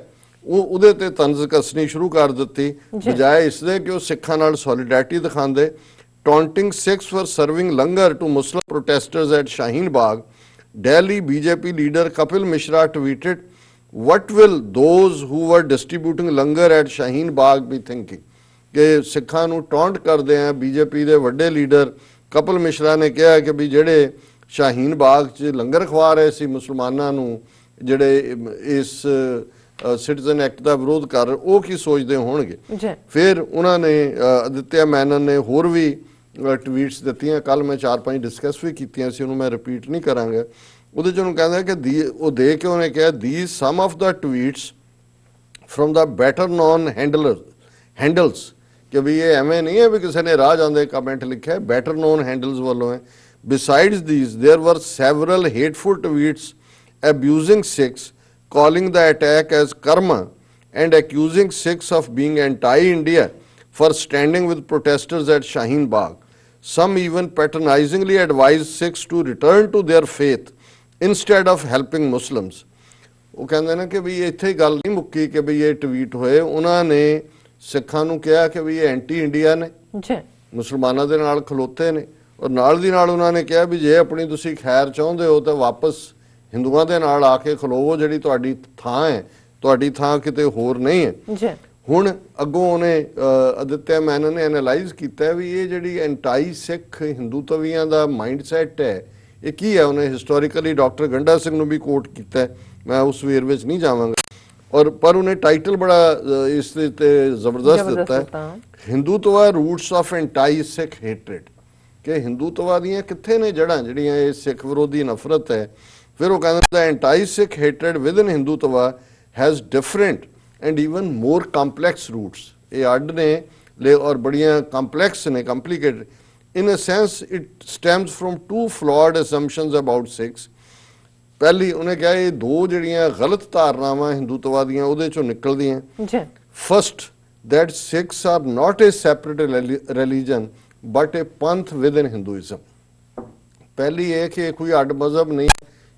ਉਹਦੇ ਤੇ ਤੰਜ਼ ਕੱਸਣੀ ਸ਼ੁਰੂ ਕਰ ਦਿੱਤੀ, ਬਜਾਏ ਇਸ ਦੇ ਕਿ ਉਹ ਸਿੱਖਾਂ ਨਾਲ ਸੋਲੀਡੈਰਿਟੀ ਦਿਖਾਉਂਦੇ। Taunting Sikhs for serving langar to Muslim protesters at Shaheen Bagh, Delhi BJP leader Kapil Mishra tweeted, "What will those who were distributing langar at Shaheen Bagh be thinking?" ਕਿ ਸਿੱਖਾਂ ਨੂੰ ਟੌਂਟ ਕਰਦੇ ਆ। BJP ਦੇ ਵੱਡੇ leader Kapil Mishra ਨੇ ਕਿਹਾ ਕਿ ਵੀ ਜਿਹੜੇ ਸ਼ਾਹੀਨ ਬਾਗ 'ਚ ਲੰਗਰ ਖਵਾ ਰਹੇ ਸੀ ਮੁਸਲਮਾਨਾਂ ਨੂੰ, ਜਿਹੜੇ ਇਸ ਸਿਟੀਜ਼ਨ ਐਕਟ ਦਾ ਵਿਰੋਧ ਕਰ ਰਹੇ, ਉਹ ਕੀ ਸੋਚਦੇ ਹੋਣਗੇ। ਫਿਰ ਉਹਨਾਂ ਨੇ ਆਦਿਤਿਆ ਮੈਨਨ ਨੇ ਹੋਰ ਵੀ ਟਵੀਟਸ ਦਿੱਤੀਆਂ। ਕੱਲ ਮੈਂ 4-5 ਡਿਸਕਸ ਵੀ ਕੀਤੀਆਂ ਸੀ, ਉਹਨੂੰ ਮੈਂ ਰਿਪੀਟ ਨਹੀਂ ਕਰਾਂਗਾ। ਉਹਦੇ 'ਚ ਉਹਨੂੰ ਕਹਿੰਦਾ ਕਿ ਉਹ ਦੇ ਕੇ ਉਹਨੇ ਕਿਹਾ, "These some of the tweets from the better known handles" ਕਿ ਵੀ ਇਹ ਐਵੇਂ ਨਹੀਂ ਹੈ ਵੀ ਕਿਸੇ ਨੇ ਰਾਹ ਜਾਂਦੇ ਕਮੈਂਟ ਲਿਖਿਆ, better known handles ਵੱਲੋਂ ਹੈ। Besides these, there were several hateful tweets abusing Sikhs, calling the attack as karma and accusing Sikhs of being anti-India for standing with protesters at Shaheen Bagh। Some even patronizingly advised Sikhs to return to their faith instead of helping Muslims। ਉਹ ਕਹਿੰਦੇ ਨੇ ਕਿ ਵੀ ਇੱਥੇ ਹੀ ਗੱਲ ਨਹੀਂ ਮੁੱਕੀ ਕਿ ਵੀ ਇਹ ਟਵੀਟ ਹੋਏ। ਉਹਨਾਂ ਨੇ ਸਿੱਖਾਂ ਨੂੰ ਕਿਹਾ ਕਿ ਵੀ ਇਹ ਐਂਟੀ ਇੰਡੀਆ ਨੇ, ਮੁਸਲਮਾਨਾਂ ਦੇ ਨਾਲ ਖਲੋਤੇ ਨੇ, ਔਰ ਨਾਲ ਦੀ ਨਾਲ ਉਹਨਾਂ ਨੇ ਕਿਹਾ ਵੀ ਜੇ ਆਪਣੀ ਤੁਸੀਂ ਖੈਰ ਚਾਹੁੰਦੇ ਹੋ ਤਾਂ ਵਾਪਸ ਹਿੰਦੂਆਂ ਦੇ ਨਾਲ ਆ ਕੇ ਖਲੋਵੋ, ਜਿਹੜੀ ਤੁਹਾਡੀ ਥਾਂ ਹੈ, ਤੁਹਾਡੀ ਥਾਂ ਕਿਤੇ ਹੋਰ ਨਹੀਂ ਹੈ। ਹੁਣ ਅੱਗੋਂ ਉਹਨੇ ਆਦਿਤਿਆ ਮੈਨਨ ਨੇ ਐਨਾਲਾਈਜ਼ ਕੀਤਾ ਵੀ ਇਹ ਜਿਹੜੀ ਐਂਟਾਈ ਸਿੱਖ ਹਿੰਦੂ ਤਵੀਆਂ ਦਾ ਮਾਈਂਡ ਸੈਟ ਹੈ ਇਹ ਕੀ ਹੈ। ਉਹਨੇ ਹਿਸਟੋਰੀਕਲੀ ਡਾਕਟਰ ਗੰਡਾ ਸਿੰਘ ਨੂੰ ਵੀ ਕੋਟ ਕੀਤਾ, ਮੈਂ ਉਸ ਵੇਰ ਵਿੱਚ ਨਹੀਂ ਜਾਵਾਂਗਾ। ਔਰ ਪਰ ਉਹਨੇ ਟਾਈਟਲ ਬੜਾ ਇਸ ਤੇ ਜ਼ਬਰਦਸਤ ਦਿੱਤਾ ਹੈ, ਹਿੰਦੂਤਵਾ ਰੂਟਸ ਆਫ ਐਂਟਾਈ ਸਿੱਖ ਹੇਟਰੇਡ। ਕਿ ਹਿੰਦੂਤਵਾ ਦੀਆਂ ਕਿੱਥੇ ਨੇ ਜੜ੍ਹਾਂ ਜਿਹੜੀਆਂ ਇਹ ਸਿੱਖ ਵਿਰੋਧੀ ਨਫ਼ਰਤ ਹੈ। ਫਿਰ ਉਹ ਕਹਿੰਦਾ anti Sikh hatred within Hindutva has different and even more complex roots. ਇਹ ਅੱਡ ਨੇ ਔਰ ਬੜੀਆਂ ਕੰਪਲੈਕਸ ਨੇ, complicated. In a sense it stems from 2 flawed assumptions about Sikhs। ਪਹਿਲੀ ਉਹਨੇ ਕਿਹਾ ਇਹ ਦੋ ਜਿਹੜੀਆਂ ਗਲਤ ਧਾਰਨਾਵਾਂ ਹਿੰਦੂਤਵਾ ਦੀਆਂ ਉਹਦੇ ਚੋਂ ਨਿਕਲਦੀਆਂ। First, that Sikhs are not a separate religion but a panth within Hinduism। ਪਹਿਲੀ ਇਹ ਕਿ ਕੋਈ ਅੱਡ ਮਜ਼ਹਬ ਨਹੀਂ,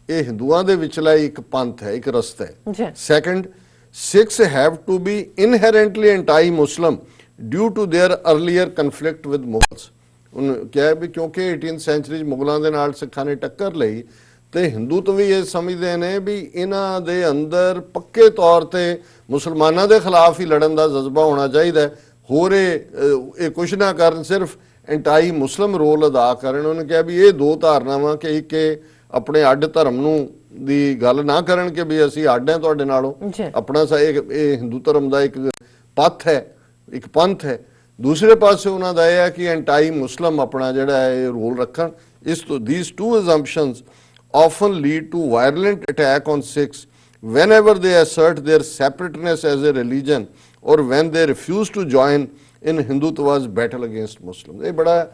ਇਹ ਹਿੰਦੂਆਂ ਦੇ ਵਿਚਲਾ ਇੱਕ ਪੰਥ ਹੈ, ਇੱਕ ਰਸਤਾ ਹੈ। Second, Sikhs have to be inherently anti-Muslim due to their earlier conflict with Mughals। ਉਹਨੇ ਕਿਹਾ ਵੀ ਕਿਉਂਕਿ 18th ਸੈਂਚੁਰੀ 'ਚ ਮੁਗਲਾਂ ਦੇ ਨਾਲ ਸਿੱਖਾਂ ਨੇ ਟੱਕਰ ਲਈ ਤੇ ਹਿੰਦੂਤ ਵੀ ਇਹ ਸਮਝਦੇ ਨੇ ਵੀ ਇਹਨਾਂ ਦੇ ਅੰਦਰ ਪੱਕੇ ਤੌਰ ਤੇ ਮੁਸਲਮਾਨਾਂ ਦੇ ਖਿਲਾਫ ਹੀ ਲੜਨ ਦਾ ਜਜ਼ਬਾ ਹੋਣਾ ਚਾਹੀਦਾ। ਹੋਰ ਇਹ ਕੁਛ ਨਾ ਕਰਨ, ਸਿਰਫ ਐਂਟਾਈ ਮੁਸਲਿਮ ਰੋਲ ਅਦਾ ਕਰਨ। ਉਹਨੇ ਕਿਹਾ ਵੀ ਇਹ ਦੋ ਧਾਰਨਾਵਾਂ ਕਿ ਇੱਕ ਆਪਣੇ ਅੱਡ ਧਰਮ ਨੂੰ ਦੀ ਗੱਲ ਨਾ ਕਰਨ ਕਿ ਵੀ ਅਸੀਂ ਅੱਡ ਹਾਂ ਤੁਹਾਡੇ ਨਾਲੋਂ, ਆਪਣਾ ਇਹ ਹਿੰਦੂ ਧਰਮ ਦਾ ਇੱਕ ਪੱਥ ਹੈ, ਇੱਕ ਪੰਥ ਹੈ। ਦੂਸਰੇ ਪਾਸੇ ਉਹਨਾਂ ਦਾ ਇਹ ਹੈ ਕਿ ਐਂਟਾਈ ਮੁਸਲਿਮ ਆਪਣਾ ਜਿਹੜਾ ਹੈ ਇਹ ਰੋਲ ਰੱਖਣ। ਇਸ ਤੋਂ these two assumptions often lead to violent attack on Sikhs whenever they assert their separateness as a religion or when they refuse to join in Hindutva's battle against Muslims। ਇਹ ਬੜਾ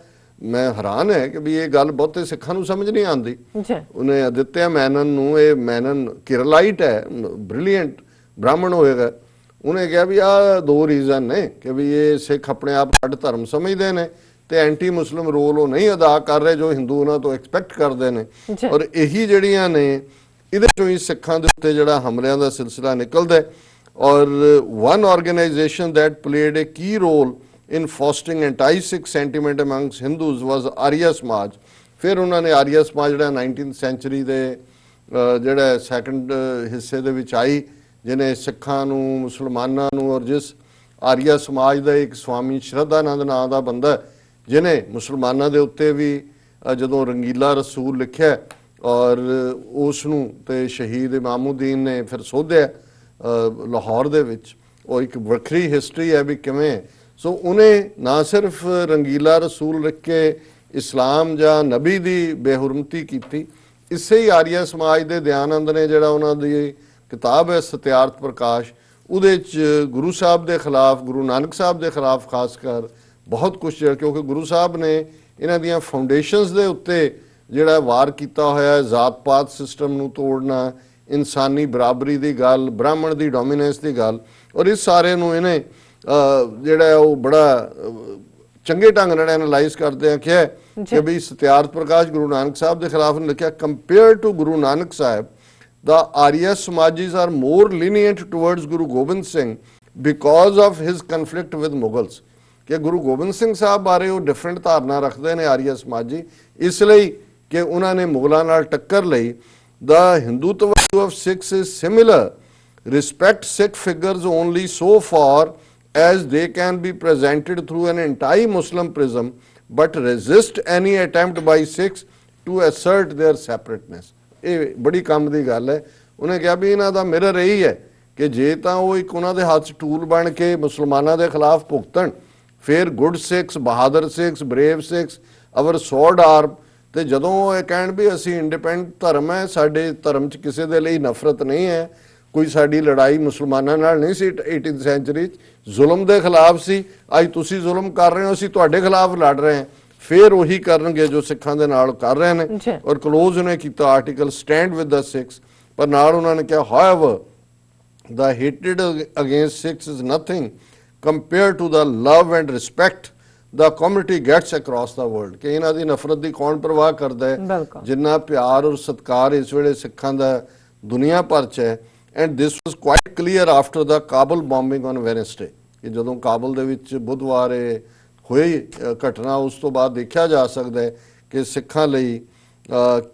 ਮੈਂ ਹੈਰਾਨ ਹੈ ਕਿ ਵੀ ਇਹ ਗੱਲ ਬਹੁਤੇ ਸਿੱਖਾਂ ਨੂੰ ਸਮਝ ਨਹੀਂ ਆਉਂਦੀ। ਉਹਨੇ ਆਦਿਤਿਆ ਮੈਨਨ ਨੂੰ, ਇਹ ਮੈਨਨ ਕਿਰਲਾਈਟ ਹੈ, ਬ੍ਰਿਲੀਅੰਟ ਬ੍ਰਾਹਮਣ ਹੋਏਗਾ, ਉਹਨੇ ਕਿਹਾ ਵੀ ਆਹ ਦੋ ਰੀਜ਼ਨ ਨੇ ਕਿ ਵੀ ਇਹ ਸਿੱਖ ਆਪਣੇ ਆਪ ਅੱਡ ਧਰਮ ਸਮਝਦੇ ਨੇ ਤੇ ਐਂਟੀ ਮੁਸਲਿਮ ਰੋਲ ਉਹ ਨਹੀਂ ਅਦਾ ਕਰ ਰਹੇ ਜੋ ਹਿੰਦੂ ਉਹਨਾਂ ਤੋਂ ਐਕਸਪੈਕਟ ਕਰਦੇ ਨੇ। ਔਰ ਇਹੀ ਜਿਹੜੀਆਂ ਨੇ ਇਹਦੇ ਚੋਂ ਹੀ ਸਿੱਖਾਂ ਦੇ ਉੱਤੇ ਜਿਹੜਾ ਹਮਲਿਆਂ ਦਾ ਸਿਲਸਿਲਾ ਨਿਕਲਦਾ ਹੈ। ਔਰ one organization that played a key role in fostering anti-Sikh sentiment amongst Hindus was Arya Samaj। ਫਿਰ ਉਹਨਾਂ ਨੇ ਆਰੀਆ ਸਮਾਜ ਜਿਹੜਾ 19th ਸੈਂਚੁਰੀ ਦੇ ਜਿਹੜਾ ਸੈਕੰਡ ਹਿੱਸੇ ਦੇ ਵਿੱਚ ਆਈ, ਜਿਹਨੇ ਸਿੱਖਾਂ ਨੂੰ, ਮੁਸਲਮਾਨਾਂ ਨੂੰ, ਔਰ ਜਿਸ ਆਰੀਆ ਸਮਾਜ ਦਾ ਇੱਕ ਸਵਾਮੀ ਸ਼ਰਧਾਨੰਦ ਨਾਂ ਦਾ ਬੰਦਾ ਜਿਹਨੇ ਮੁਸਲਮਾਨਾਂ ਦੇ ਉੱਤੇ ਵੀ ਜਦੋਂ ਰੰਗੀਲਾ ਰਸੂਲ ਲਿਖਿਆ ਔਰ ਉਸ ਨੂੰ ਤੇ ਸ਼ਹੀਦ ਇਮਾਮੁਦੀਨ ਨੇ ਫਿਰ ਸੋਧਿਆ ਲਾਹੌਰ ਦੇ ਵਿੱਚ, ਉਹ ਇੱਕ ਵੱਖਰੀ ਹਿਸਟਰੀ ਹੈ ਵੀ ਕਿਵੇਂ। ਸੋ ਉਹਨੇ ਨਾ ਸਿਰਫ ਰੰਗੀਲਾ ਰਸੂਲ ਲਿਖ ਕੇ ਇਸਲਾਮ ਜਾਂ ਨਬੀ ਦੀ ਬੇਹੁਰਮਤੀ ਕੀਤੀ, ਇਸੇ ਹੀ ਆਰੀਆ ਸਮਾਜ ਦੇ ਦਿਆਨੰਦ ਨੇ ਜਿਹੜਾ ਉਹਨਾਂ ਦੀ ਕਿਤਾਬ ਹੈ ਸਤਿਆਰਥ ਪ੍ਰਕਾਸ਼, ਉਹਦੇ 'ਚ ਗੁਰੂ ਸਾਹਿਬ ਦੇ ਖਿਲਾਫ, ਗੁਰੂ ਨਾਨਕ ਸਾਹਿਬ ਦੇ ਖਿਲਾਫ ਖਾਸ ਕਰ ਬਹੁਤ ਕੁਝ, ਕਿਉਂਕਿ ਗੁਰੂ ਸਾਹਿਬ ਨੇ ਇਹਨਾਂ ਦੀਆਂ ਫਾਊਂਡੇਸ਼ਨਸ ਦੇ ਉੱਤੇ ਜਿਹੜਾ ਵਾਰ ਕੀਤਾ ਹੋਇਆ, ਜ਼ਾਤ ਪਾਤ ਸਿਸਟਮ ਨੂੰ ਤੋੜਨਾ, ਇਨਸਾਨੀ ਬਰਾਬਰੀ ਦੀ ਗੱਲ, ਬ੍ਰਾਹਮਣ ਦੀ ਡੋਮੀਨੈਂਸ ਦੀ ਗੱਲ, ਔਰ ਇਸ ਸਾਰੇ ਨੂੰ ਇਹਨੇ ਜਿਹੜਾ ਉਹ ਬੜਾ ਚੰਗੇ ਢੰਗ ਨਾਲ ਐਨਾਲਾਈਜ਼ ਕਰਦੇ ਆ ਕਿ ਵੀ ਸਤਿਆਰਥ ਪ੍ਰਕਾਸ਼ ਗੁਰੂ ਨਾਨਕ ਸਾਹਿਬ ਦੇ ਖਿਲਾਫ ਨੇ ਲਿਖਿਆ, compare to Guru Nanak Sahib the Arya Samajis are more lenient towards Guru Gobind Singh because of his conflict with Mughals। ਕਿ ਗੁਰੂ ਗੋਬਿੰਦ ਸਿੰਘ ਸਾਹਿਬ ਬਾਰੇ ਉਹ ਡਿਫਰੈਂਟ ਧਾਰਨਾ ਰੱਖਦੇ ਨੇ ਆਰੀਆ ਸਮਾਜੀ, ਇਸ ਲਈ ਕਿ ਉਹਨਾਂ ਨੇ ਮੁਗਲਾਂ ਨਾਲ ਟੱਕਰ ਲਈ। The Hindutva of Sikhs is similar, respect Sikh figures only so far as they can be presented through an anti-Muslim prism, but resist any attempt by Sikhs to assert their separateness। ਇਹ ਬੜੀ ਕੰਮ ਦੀ ਗੱਲ ਹੈ। ਉਹਨੇ ਕਿਹਾ ਵੀ ਇਹਨਾਂ ਦਾ mirror ਇਹੀ ਹੈ ਕਿ ਜੇ ਤਾਂ ਉਹ ਇੱਕ ਉਹਨਾਂ ਦੇ ਹੱਥ 'ਚ ਟੂਲ ਬਣ ਕੇ ਮੁਸਲਮਾਨਾਂ ਦੇ ਖਿਲਾਫ ਭੁਗਤਣ, ਫਿਰ ਗੁੱਡ ਸਿੱਖਸ, ਬਹਾਦਰ ਸਿੱਖਸ, ਬਰੇਵ ਸਿੱਖਸ, ਅਵਰ ਸੌਰਡ ਆਰਮ, ਤੇ ਜਦੋਂ ਉਹ ਇਹ ਕਹਿਣ ਵੀ ਅਸੀਂ ਇੰਡੀਪੈਂਡੈਂਟ ਧਰਮ ਹੈ, ਸਾਡੇ ਧਰਮ 'ਚ ਕਿਸੇ ਦੇ ਲਈ ਨਫ਼ਰਤ ਨਹੀਂ ਹੈ, ਕੋਈ ਸਾਡੀ ਲੜਾਈ ਮੁਸਲਮਾਨਾਂ ਨਾਲ ਨਹੀਂ ਸੀ 18th ਸੈਂਚੁਰੀ 'ਚ, ਜ਼ੁਲਮ ਦੇ ਖਿਲਾਫ ਸੀ, ਅੱਜ ਤੁਸੀਂ ਜ਼ੁਲਮ ਕਰ ਰਹੇ ਹੋ, ਅਸੀਂ ਤੁਹਾਡੇ ਖਿਲਾਫ ਲੜ ਰਹੇ ਹਾਂ, ਫਿਰ ਉਹੀ ਕਰਨਗੇ ਜੋ ਸਿੱਖਾਂ ਦੇ ਨਾਲ ਕਰ ਰਹੇ ਨੇ। ਔਰ ਕਲੋਜ਼ ਉਹਨੇ ਕੀਤਾ article stand with the Sikhs, ਪਰ ਨਾਲ ਉਹਨਾਂ ਨੇ ਕਿਹਾ however the hatred against Sikhs is nothing compared to the love and respect the community gets across the world। ਕਿ ਇਹਨਾਂ ਦੀ ਨਫ਼ਰਤ ਦੀ ਕੌਣ ਪਰਵਾਹ ਕਰਦਾ ਹੈ, ਜਿੰਨਾ ਪਿਆਰ ਔਰ ਸਤਿਕਾਰ ਇਸ ਵੇਲੇ ਸਿੱਖਾਂ ਦਾ ਦੁਨੀਆ ਭਰ 'ਚ ਹੈ। And this was quite clear after the Kabul bombing on Wednesday, ਕਿ ਜਦੋਂ ਕਾਬਲ ਦੇ ਵਿੱਚ ਬੁੱਧਵਾਰ ਹੋਈ ਘਟਨਾ, ਉਸ ਤੋਂ ਬਾਅਦ ਦੇਖਿਆ ਜਾ ਸਕਦਾ ਹੈ ਕਿ ਸਿੱਖਾਂ ਲਈ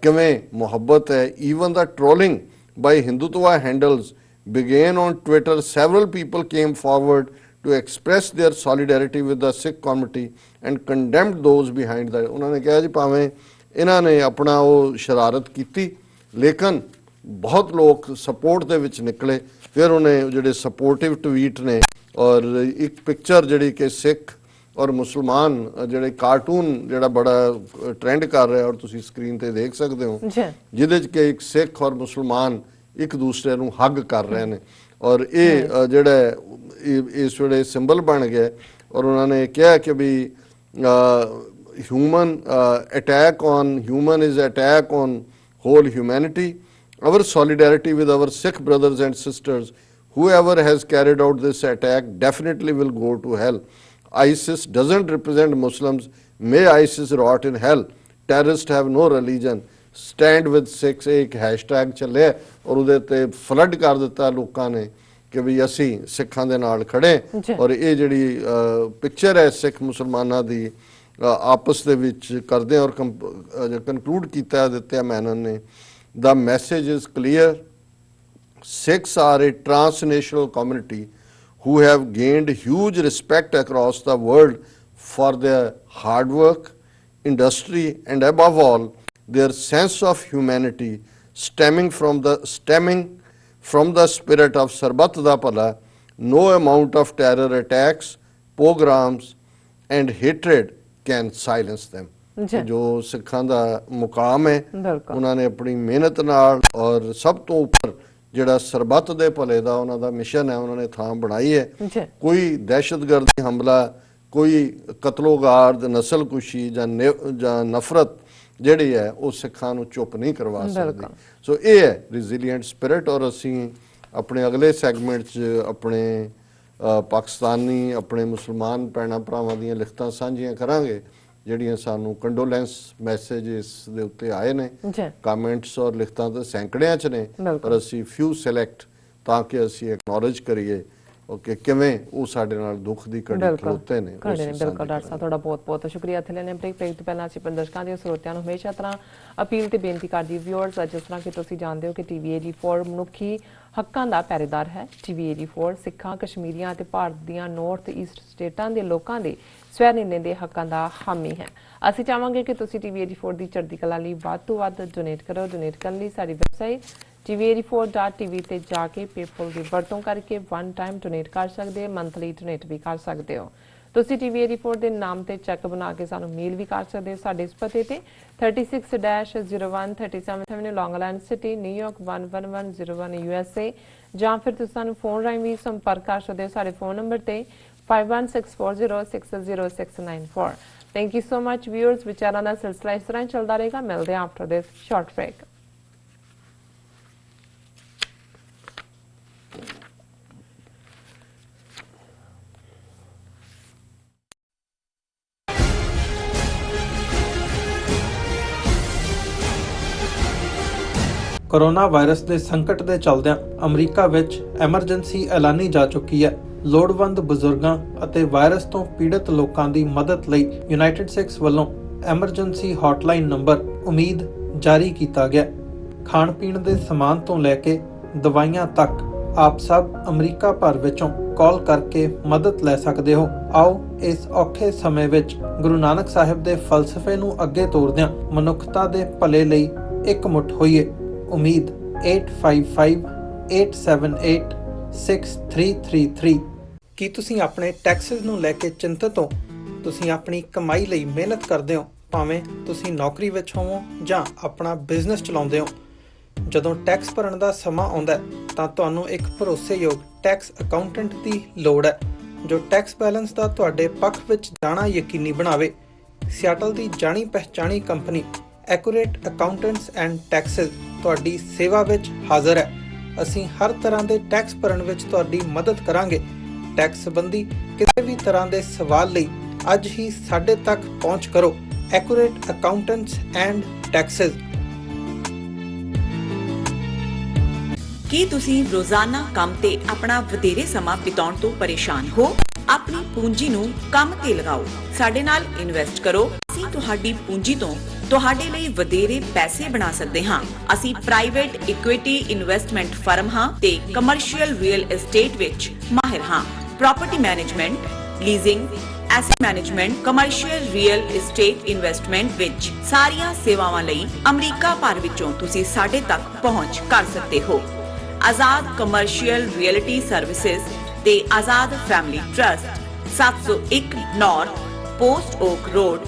ਕਿਵੇਂ ਮੁਹੱਬਤ ਹੈ। Even the trolling by Hindutva handles began on Twitter। Several people came forward to express their solidarity with the Sikh community and condemned those behind the। ਉਹਨਾਂ ਨੇ ਕਿਹਾ ਜੀ ਭਾਵੇਂ ਇਹਨਾਂ ਨੇ ਆਪਣਾ ਉਹ ਸ਼ਰਾਰਤ ਕੀਤੀ, ਲੇਕਿਨ ਬਹੁਤ ਲੋਕ ਸਪੋਰਟ ਦੇ ਵਿੱਚ ਨਿਕਲੇ। ਫਿਰ ਉਹਨੇ ਜਿਹੜੇ ਸਪੋਰਟਿਵ ਟਵੀਟ ਨੇ ਔਰ ਇੱਕ ਪਿਕਚਰ ਜਿਹੜੀ ਕਿ ਸਿੱਖ ਔਰ ਮੁਸਲਮਾਨ ਜਿਹੜੇ ਕਾਰਟੂਨ ਜਿਹੜਾ ਬੜਾ ਟ੍ਰੈਂਡ ਕਰ ਰਿਹਾ ਔਰ ਤੁਸੀਂ ਸਕਰੀਨ ਤੇ ਦੇਖ ਸਕਦੇ ਹੋ, ਜਿਹਦੇ 'ਚ ਕਿ ਇੱਕ ਸਿੱਖ ਔਰ ਮੁਸਲਮਾਨ ਇੱਕ ਦੂਸਰੇ ਨੂੰ ਹੱਗ ਕਰ ਰਹੇ ਨੇ, ਔਰ ਇਹ ਜਿਹੜਾ ਇਸ ਵੇਲੇ ਸਿੰਬਲ ਬਣ ਗਿਆ। ਔਰ ਉਹਨਾਂ ਨੇ ਕਿਹਾ ਕਿ ਵੀ human attack on human is attack on whole humanity. Our solidarity with our Sikh brothers and sisters, whoever has carried out this attack definitely will go to hell। ISIS doesn't represent Muslims, may ISIS rot in hell। Terrorists have no religion, stand with Sikhs। एक hashtag ਚੱਲੇ ਔਰ ਉਹਦੇ ਤੇ flood ਕਰ ਦਿੱਤਾ ਲੋਕਾਂ ਨੇ ਕਿ ਵੀ ਅਸੀਂ ਸਿੱਖਾਂ ਦੇ ਨਾਲ ਖੜੇ। ਔਰ ਇਹ ਜਿਹੜੀ ਪਿਕਚਰ ਹੈ ਸਿੱਖ ਮੁਸਲਮਾਨਾਂ ਦੀ ਆਪਸ ਦੇ ਵਿੱਚ ਕਰਦੇ ਔਰ ਕਨਕਲੂਡ ਕੀਤਾ ਦਿੱਤਾ ਮੈਨਨ ਨੇ। The message is clear, Sikhs are a transnational community who have gained huge respect across the world for their hard work, industry and above all their sense of humanity stemming from the spirit of Sarbat da Pala। No amount of terror attacks, pogroms and hatred can silence them। ਜੋ ਸਿੱਖਾਂ ਦਾ ਮੁਕਾਮ ਹੈ, ਉਹਨਾਂ ਨੇ ਆਪਣੀ ਮਿਹਨਤ ਨਾਲ ਔਰ ਸਭ ਤੋਂ ਉੱਪਰ ਜਿਹੜਾ ਸਰਬੱਤ ਦੇ ਭਲੇ ਦਾ ਉਹਨਾਂ ਦਾ ਮਿਸ਼ਨ ਹੈ, ਉਹਨਾਂ ਨੇ ਥਾਂ ਬਣਾਈ ਹੈ। ਕੋਈ ਦਹਿਸ਼ਤਗਰਦੀ ਹਮਲਾ, ਕੋਈ ਕਤਲੋਗਾਰਦ, ਨਸਲਕੁਸ਼ੀ ਜਾਂ ਨਫ਼ਰਤ ਜਿਹੜੀ ਹੈ ਉਹ ਸਿੱਖਾਂ ਨੂੰ ਚੁੱਪ ਨਹੀਂ ਕਰਵਾ ਸਕਦੀ। ਸੋ ਇਹ ਹੈ ਰੈਜ਼ੀਲੀਐਂਟ ਸਪਿਰਿਟ। ਔਰ ਅਸੀਂ ਆਪਣੇ ਅਗਲੇ ਸੈਗਮੈਂਟ 'ਚ ਆਪਣੇ ਪਾਕਿਸਤਾਨੀ ਆਪਣੇ ਮੁਸਲਮਾਨ ਭੈਣਾਂ ਭਰਾਵਾਂ ਦੀਆਂ ਲਿਖਤਾਂ ਸਾਂਝੀਆਂ ਕਰਾਂਗੇ ਜਿਹੜੀਆਂ ਸਾਨੂੰ ਕੰਡੋਲੈਂਸ ਮੈਸੇजेस ਦੇ ਉੱਤੇ ਆਏ ਨੇ, ਜੀ ਕਮੈਂਟਸ ਔਰ ਲਿਖਤਾਂ ਤਾਂ ਸੈਂਕੜਿਆਂ 'ਚ ਨੇ, ਪਰ ਅਸੀਂ ਫਿਊ ਸਿਲੈਕਟ ਤਾਂ ਕਿ ਅਸੀਂ ਐਕਨੋਲਜ ਕਰੀਏ ਕਿ ਕਿਵੇਂ ਉਹ ਸਾਡੇ ਨਾਲ ਦੁੱਖ ਦੀ ਘੜੀ ਖਲੋਤੇ ਨੇ। ਖੜੇ ਨੇ ਬਿਲਕੁਲ। ਡਾਕਟਰ ਸਾਹਿਬ ਤੁਹਾਡਾ ਬਹੁਤ ਬਹੁਤ ਸ਼ੁਕਰੀਆ। ਇੱਥੇ ਲੈਣੇ ਬ੍ਰੇਕ ਤੋਂ ਪਹਿਲਾਂ ਅਸੀਂ ਦਰਸ਼ਕਾਂ ਦੇ ਸਰੋਤਿਆਂ ਨੂੰ ਹਮੇਸ਼ਾ ਤਰ੍ਹਾਂ ਅਪੀਲ ਤੇ ਬੇਨਤੀ ਕਰਦੀ ਵਿਊਅਰਸ, ਜਿਸ ਤਰ੍ਹਾਂ ਕਿ ਤੁਸੀਂ ਜਾਣਦੇ ਹੋ ਕਿ ਟੀਵੀ 84 ਮਨੁੱਖੀ ਹੱਕਾਂ ਦਾ ਪਹਿਰੇਦਾਰ ਹੈ। ਟੀਵੀ 84 ਸਿੱਖਾਂ, ਕਸ਼ਮੀਰੀਆਂ ਅਤੇ ਭਾਰਤ ਦੀਆਂ ਨਾਰਥ ਈਸਟ ਸਟੇਟਾਂ ਦੇ ਲੋਕਾਂ ਦੇ ਸਵੈ ਨਿਰਣੇ ਦੇ ਹੱਕਾਂ ਦਾ ਹਾਮੀ ਹੈ। ਅਸੀਂ ਚਾਹਾਂਗੇ ਕਿ ਤੁਸੀਂ ਟੀਵੀ 84 ਦੀ ਚੜ੍ਹਦੀ ਕਲਾ ਲਈ ਵੱਧ ਤੋਂ ਵੱਧ ਡੋਨੇਟ ਕਰੋ। ਡੋਨੇਟ ਕਰਨ ਲਈ ਸਾਡੀ ਵੈਬਸਾਈਟ tv84.tv ਤੇ ਜਾ ਕੇ ਪੇਪਲ ਦੀ ਵਰਤੋਂ ਕਰਕੇ ਵਨ ਟਾਈਮ ਡੋਨੇਟ ਕਰ ਸਕਦੇ ਹੋ, ਮੰਥਲੀ ਡੋਨੇਟ ਵੀ ਕਰ ਸਕਦੇ ਹੋ। ਤੁਸੀਂ ਟੀਵੀ 84 ਦੇ ਨਾਮ ਤੇ ਚੈੱਕ ਬਣਾ ਕੇ ਸਾਨੂੰ ਮੇਲ ਵੀ ਕਰ ਸਕਦੇ ਹੋ ਸਾਡੇ ਇਸ ਪਤੇ ਤੇ 36-01 37th Avenue, Long Island City, New York 11101 USA, ਜਾਂ ਫਿਰ ਤੁਸੀਂ ਸਾਨੂੰ ਫੋਨ ਰਾਹੀਂ ਵੀ ਸੰਪਰਕ ਕਰ ਸਕਦੇ ਹੋ ਸਾਡੇ ਫੋਨ ਨੰਬਰ ਤੇ 5164060694। Thank you so much viewers. ਵਿਚਾਰਾਂ ਦਾ ਸਿਲਸਿਲਾ ਇਸ ਤਰ੍ਹਾਂ ਚੱਲਦਾ ਰਹੇਗਾ। ਮਿਲਦੇ ਹਾਂ after this short break. Coronavirus ਦੇ ਸੰਕਟ ਦੇ ਚੱਲਦਿਆਂ ਅਮਰੀਕਾ ਵਿੱਚ ਐਮਰਜੈਂਸੀ ਐਲਾਨੀ ਜਾ ਚੁੱਕੀ ਹੈ। ਲੋੜਵੰਦ ਬਜ਼ੁਰਗਾਂ ਅਤੇ ਵਾਇਰਸ ਤੋਂ ਪੀੜਤ ਲੋਕਾਂ ਦੀ ਮਦਦ ਲਈ ਯੂਨਾਈਟਿਡ ਸਿੱਖਸ ਵੱਲੋਂ ਐਮਰਜੈਂਸੀ ਹੌਟਲਾਈਨ ਨੰਬਰ ਉਮੀਦ ਜਾਰੀ ਕੀਤਾ ਗਿਆ। ਖਾਣ ਪੀਣ ਦੇ ਸਮਾਨ ਤੋਂ ਲੈ ਕੇ ਦਵਾਈਆਂ ਤੱਕ ਆਪ ਸਭ ਅਮਰੀਕਾ ਭਰ ਵਿੱਚੋਂ ਕਾਲ ਕਰਕੇ ਮਦਦ ਲੈ ਸਕਦੇ ਹੋ। ਆਓ ਇਸ ਔਖੇ ਸਮੇਂ ਵਿੱਚ ਗੁਰੂ ਨਾਨਕ ਸਾਹਿਬ ਦੇ ਫਲਸਫੇ ਨੂੰ ਅੱਗੇ ਤੋਰਦਿਆਂ ਮਨੁੱਖਤਾ ਦੇ ਭਲੇ ਲਈ ਇਕਮੁੱਠ ਹੋਈਏ। ਉਮੀਦ 8558786333। ਕੀ ਤੁਸੀਂ ਆਪਣੇ ਟੈਕਸਿਸ ਨੂੰ ਲੈ ਕੇ ਚਿੰਤਤ ਹੋ? ਤੁਸੀਂ ਆਪਣੀ ਕਮਾਈ ਲਈ ਮਿਹਨਤ ਕਰਦੇ ਹੋ, ਭਾਵੇਂ ਤੁਸੀਂ ਨੌਕਰੀ ਵਿੱਚ ਹੋਵੋ ਜਾਂ ਆਪਣਾ ਬਿਜ਼ਨਸ ਚਲਾਉਂਦੇ ਹੋ। ਜਦੋਂ ਟੈਕਸ ਭਰਨ ਦਾ ਸਮਾਂ ਆਉਂਦਾ ਤਾਂ ਤੁਹਾਨੂੰ ਇੱਕ ਭਰੋਸੇਯੋਗ ਟੈਕਸ ਅਕਾਊਂਟੈਂਟ ਦੀ ਲੋੜ ਹੈ, ਜੋ ਟੈਕਸ ਬੈਲੈਂਸ ਦਾ ਤੁਹਾਡੇ ਪੱਖ ਵਿੱਚ ਜਾਣਾ ਯਕੀਨੀ ਬਣਾਵੇ। ਸਿਆਟਲ ਦੀ ਜਾਣੀ ਪਛਾਣੀ company accurate accountants and taxes ਤੁਹਾਡੀ ਸੇਵਾ ਵਿੱਚ ਹਾਜ਼ਰ ਹੈ। ਅਸੀਂ ਹਰ ਤਰ੍ਹਾਂ ਦੇ ਟੈਕਸ ਭਰਨ ਵਿੱਚ ਤੁਹਾਡੀ ਮਦਦ ਕਰਾਂਗੇ। ਟੈਕਸ ਸੰਬੰਧੀ ਕਿਸੇ ਵੀ ਤਰ੍ਹਾਂ ਦੇ ਸਵਾਲ ਲਈ ਅੱਜ ਹੀ ਸਾਡੇ ਤੱਕ ਪਹੁੰਚ ਕਰੋ। Accurate accountants and taxes. ਕੀ ਤੁਸੀਂ ਰੋਜ਼ਾਨਾ ਕੰਮ ਤੇ ਆਪਣਾ ਵਧੇਰੇ ਸਮਾਂ ਬਿਤਾਉਣ ਤੋਂ ਪਰੇਸ਼ਾਨ ਹੋ? ਆਪਣੀ ਪੂੰਜੀ ਨੂੰ ਕੰਮ ਤੇ ਲਗਾਓ। ਸਾਡੇ ਨਾਲ ਇਨਵੈਸਟ ਕਰੋ। ਅਸੀਂ ਤੁਹਾਡੀ ਪੂੰਜੀ ਤੋਂ ਤੁਹਾਡੇ ਲਈ ਵਧੇਰੇ ਪੈਸੇ ਬਣਾ ਸਕਦੇ ਹਾਂ। ਅਸੀਂ ਪ੍ਰਾਈਵੇਟ ਇਕੁਇਟੀ ਇਨਵੈਸਟਮੈਂਟ ਫਰਮ ਹਾਂ ਤੇ ਕਮਰਸ਼ੀਅਲ ਰੀਅਲ ਏਸਟੇਟ ਵਿੱਚ ਮਾਹਿਰ ਹਾਂ। Property management, leasing, asset management, commercial real estate investment ਵਿੱਚ ਸਾਰੀਆਂ ਸੇਵਾਵਾਂ ਲਈ ਅਮਰੀਕਾ ਭਰ ਵਿੱਚੋਂ ਤੁਸੀਂ ਸਾਡੇ ਤੱਕ ਪਹੁੰਚ ਕਰ ਸਕਦੇ ਹੋ। ਆਜ਼ਾਦ ਕਮਰਸ਼ੀਅਲ ਰੀਅਲਟੀ ਸਰਵਿਸਿਜ਼ ਤੇ Azad family trust, 701 north post oak road,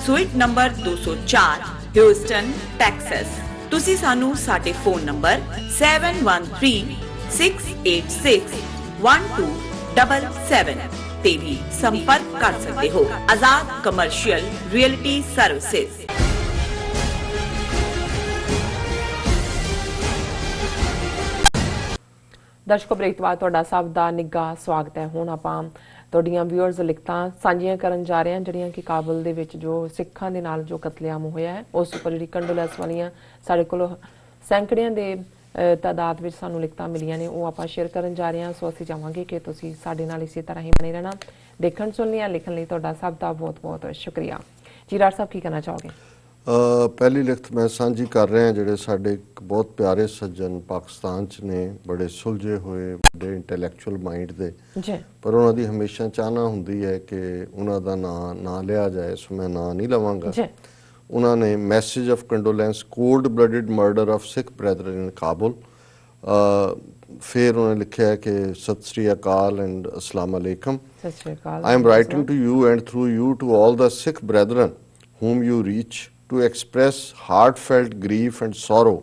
suite number 204, Houston, Texas. ਤੁਸੀਂ ਸਾਨੂੰ ਸਾਡੇ ਫੋਨ ਨੰਬਰ 7136861277 ਤੇ ਵੀ ਸੰਪਰਕ ਕਰ ਸਕਦੇ ਹੋ। ਆਜ਼ਾਦ ਕਮਰਸ਼ੀਅਲ ਰੀਅਲਟੀ ਸਰਵਿਸਿਜ਼। ਦਰਸ਼ਕੋ, ਬ੍ਰੇਕ ਤੋਂ ਬਾਅਦ ਤੁਹਾਡਾ ਸਭ ਦਾ ਨਿੱਘਾ ਸਵਾਗਤ ਹੈ। ਹੁਣ ਆਪਾਂ ਤੁਹਾਡੀਆਂ ਵਿਊਅਰਸ ਲਿਖਤਾਂ ਸਾਂਝੀਆਂ ਕਰਨ ਜਾ ਰਹੇ ਹਾਂ, ਜਿਹੜੀਆਂ ਕਿ ਕਾਬਲ ਦੇ ਵਿੱਚ ਜੋ ਸਿੱਖਾਂ ਦੇ ਨਾਲ ਜੋ ਕਤਲੇਆਮ ਹੋਇਆ ਹੈ ਉਸ ਉੱਪਰ ਜਿਹੜੀ ਕੰਡੋਲੈਂਸ ਵਾਲੀਆਂ ਸਾਡੇ ਕੋਲ ਸੈਂਕੜਿਆਂ ਦੇ ਤਾਦਾਦ ਵਿੱਚ ਸਾਨੂੰ ਲਿਖਤਾਂ ਮਿਲੀਆਂ ਨੇ, ਉਹ ਆਪਾਂ ਸ਼ੇਅਰ ਕਰਨ ਜਾ ਰਹੇ ਹਾਂ। ਸੋ ਅਸੀਂ ਚਾਹਾਂਗੇ ਕਿ ਤੁਸੀਂ ਸਾਡੇ ਨਾਲ ਇਸੇ ਤਰ੍ਹਾਂ ਹੀ ਬਣੇ ਰਹਿਣਾ। ਦੇਖਣ ਸੁਣਨ ਲਿਖਣ ਲਈ ਤੁਹਾਡਾ ਸਭ ਦਾ ਬਹੁਤ ਬਹੁਤ ਸ਼ੁਕਰੀਆ ਜੀ। ਰਾਜ ਸਾਹਿਬ, ਕੀ ਕਹਿਣਾ ਚਾਹੋਗੇ? ਪਹਿਲੀ ਲਿਖਤ ਮੈਂ ਸਾਂਝੀ ਕਰ ਰਿਹਾ, ਜਿਹੜੇ ਸਾਡੇ ਇੱਕ ਬਹੁਤ ਪਿਆਰੇ ਸੱਜਣ ਪਾਕਿਸਤਾਨ 'ਚ ਨੇ, ਬੜੇ ਸੁਲਝੇ ਹੋਏ, ਵੱਡੇ ਇੰਟੈਲੈਕਚੁਅਲ ਮਾਈਂਡ ਦੇ, ਪਰ ਉਹਨਾਂ ਦੀ ਹਮੇਸ਼ਾ ਚਾਹਨਾ ਹੁੰਦੀ ਹੈ ਕਿ ਉਹਨਾਂ ਦਾ ਨਾਂ ਨਾ ਲਿਆ ਜਾਏ, ਸੋ ਮੈਂ ਨਾਂ ਨਹੀਂ ਲਵਾਂਗਾ। ਉਹਨਾਂ ਨੇ message of condolence, cold blooded murder of Sikh brother in Kabul. ਫਿਰ ਉਹਨਾਂ ਨੇ ਲਿਖਿਆ ਕਿ ਸਤਿ ਸ੍ਰੀ ਅਕਾਲ and Islam ਅਲੈਕਮ। I am writing to you and through you to all the Sikh brethren whom you reach to express heartfelt grief and sorrow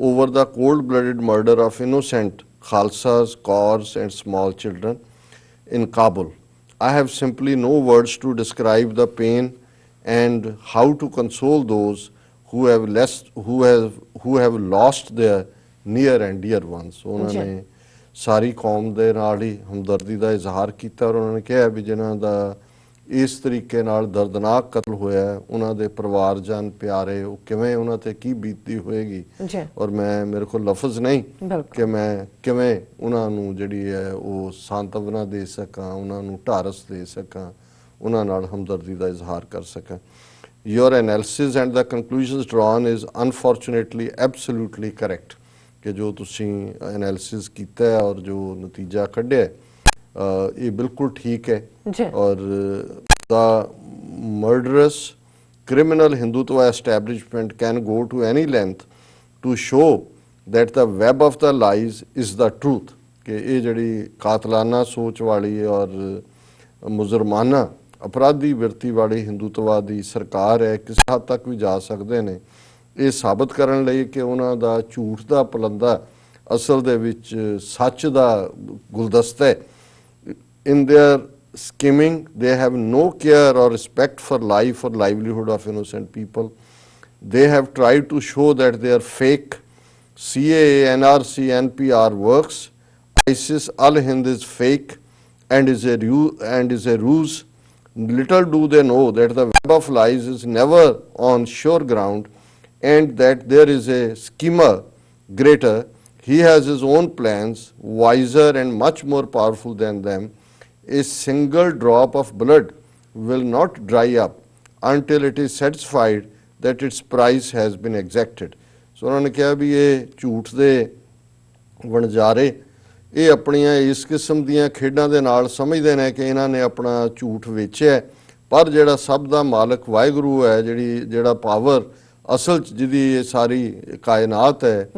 over the cold-blooded murder of innocent Khalsas, Kaurs and small children in Kabul. I have simply no words to describe the pain and how to console those who have lost their near and dear ones. उन्होंने सारी कौम ਦੇ ਨਾਲ ਹੀ ਹਮਦਰਦੀ ਦਾ ਇਜ਼ਹਾਰ ਕੀਤਾ ਔਰ ਉਹਨਾਂ ਨੇ ਕਿਹਾ ਵੀ ਜਿਨ੍ਹਾਂ ਦਾ ਇਸ ਤਰੀਕੇ ਨਾਲ ਦਰਦਨਾਕ ਕਤਲ ਹੋਇਆ ਹੈ, ਉਹਨਾਂ ਦੇ ਪਰਿਵਾਰਜਨ ਪਿਆਰੇ ਉਹ ਕਿਵੇਂ ਉਹਨਾਂ ਤੇ ਕੀ ਬੀਤਦੀ ਹੋਏਗੀ। ਜੀ ਔਰ ਮੇਰੇ ਕੋਲ ਲਫ਼ਜ਼ ਨਹੀਂ ਬਿਲਕੁਲ ਕਿ ਮੈਂ ਕਿਵੇਂ ਉਹਨਾਂ ਨੂੰ ਜਿਹੜੀ ਹੈ ਉਹ ਸਾਂਤਵਨਾ ਦੇ ਸਕਾਂ, ਉਹਨਾਂ ਨੂੰ ਢਾਰਸ ਦੇ ਸਕਾਂ, ਉਹਨਾਂ ਨਾਲ ਹਮਦਰਦੀ ਦਾ ਇਜ਼ਹਾਰ ਕਰ ਸਕਾਂ। Your analysis and the conclusions drawn is unfortunately absolutely correct ਕਿ ਜੋ ਤੁਸੀਂ ਐਨਾਲਿਸਿਸ ਕੀਤਾ ਹੈ ਔਰ ਜੋ ਨਤੀਜਾ ਕੱਢਿਆ ਹੈ, ਇਹ ਬਿਲਕੁਲ ਠੀਕ ਹੈ। ਜੀ ਔਰ the murderous criminal Hindutva establishment can go to any length to show that the web of the lies is the truth ਕਿ ਇਹ ਜਿਹੜੀ ਕਾਤਲਾਨਾ ਸੋਚ ਵਾਲੀ ਔਰ ਮੁਜ਼ਰਮਾਨਾ ਅਪਰਾਧੀ ਵਿਰਤੀ ਵਾਲੀ ਹਿੰਦੂਤਵਾ ਦੀ ਸਰਕਾਰ ਹੈ, ਕਿਸੇ ਹੱਦ ਤੱਕ ਵੀ ਜਾ ਸਕਦੇ ਨੇ ਇਹ ਸਾਬਤ ਕਰਨ ਲਈ ਕਿ ਉਹਨਾਂ ਦਾ ਝੂਠ ਦਾ ਪਲੰਦਾ ਅਸਲ ਦੇ ਵਿੱਚ ਸੱਚ ਦਾ ਗੁਲਦਸਤਾ ਹੈ। In their scheming, they have no care or respect for life or livelihood of innocent people. They have tried to show that their fake CAA, NRC, NPR works. ISIS Al-Hind is fake and is a ruse. Little do they know that the web of lies is never on sure ground and that there is a schemer greater. He has his own plans, wiser and much more powerful than them. A single drop of blood will not dry up until it is satisfied that its price has been exacted. So ਉਹਨਾਂ ਨੇ ਕਿਹਾ ਵੀ ਇਹ ਝੂਠ ਦੇ ਵਣਜਾਰੇ ਇਹ ਆਪਣੀਆਂ ਇਸ ਕਿਸਮ ਦੀਆਂ ਖੇਡਾਂ ਦੇ ਨਾਲ ਸਮਝਦੇ ਨੇ ਕਿ ਇਹਨਾਂ ਨੇ ਆਪਣਾ ਝੂਠ ਵੇਚਿਆ, ਪਰ ਜਿਹੜਾ ਸਭ ਦਾ ਮਾਲਕ ਵਾਹਿਗੁਰੂ ਹੈ, ਜਿਹੜਾ ਪਾਵਰ ਅਸਲ 'ਚ ਜਿਹਦੀ ਇਹ ਸਾਰੀ ਕਾਇਨਾਤ ਹੈ,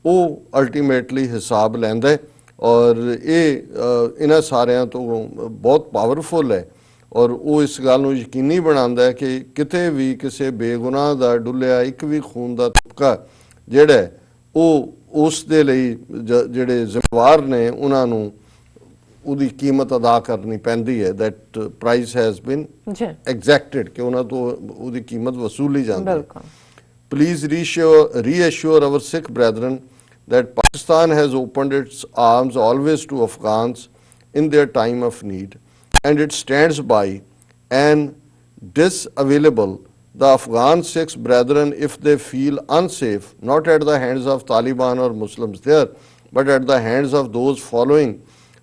ਉਹ ਅਲਟੀਮੇਟਲੀ ਹਿਸਾਬ ਲੈਂਦਾ ਹੈ ਔਰ ਇਹ ਇਹਨਾਂ ਸਾਰਿਆਂ ਤੋਂ ਬਹੁਤ ਪਾਵਰਫੁਲ ਹੈ ਔਰ ਉਹ ਇਸ ਗੱਲ ਨੂੰ ਯਕੀਨੀ ਬਣਾਉਂਦਾ ਹੈ ਕਿ ਕਿਤੇ ਵੀ ਕਿਸੇ ਬੇਗੁਨਾਹ ਦਾ ਡੁੱਲਿਆ ਇੱਕ ਵੀ ਖੂਨ ਦਾ ਤੁਪਕਾ ਜਿਹੜਾ ਉਹ ਉਸ ਦੇ ਲਈ ਜਿਹੜੇ ਜ਼ਿੰਮੇਵਾਰ ਨੇ ਉਹਨਾਂ ਨੂੰ ਉਹਦੀ ਕੀਮਤ ਅਦਾ ਕਰਨੀ ਪੈਂਦੀ ਹੈ। ਦੈਟ ਪ੍ਰਾਈਸ ਹੈਜ਼ ਬੀਨ ਐਗਜ਼ੈਕਟਡ ਕਿ ਉਹਨਾਂ ਤੋਂ ਉਹਦੀ ਕੀਮਤ ਵਸੂਲੀ ਜਾਂਦੀ ਹੈ। Please reassure our Sikh brethren that Pakistan has opened its arms always to Afghans in their time of need and it stands by and disavailable the Afghan Sikhs brethren if they feel unsafe, not at the hands of Taliban or Muslims there, but at the hands of those following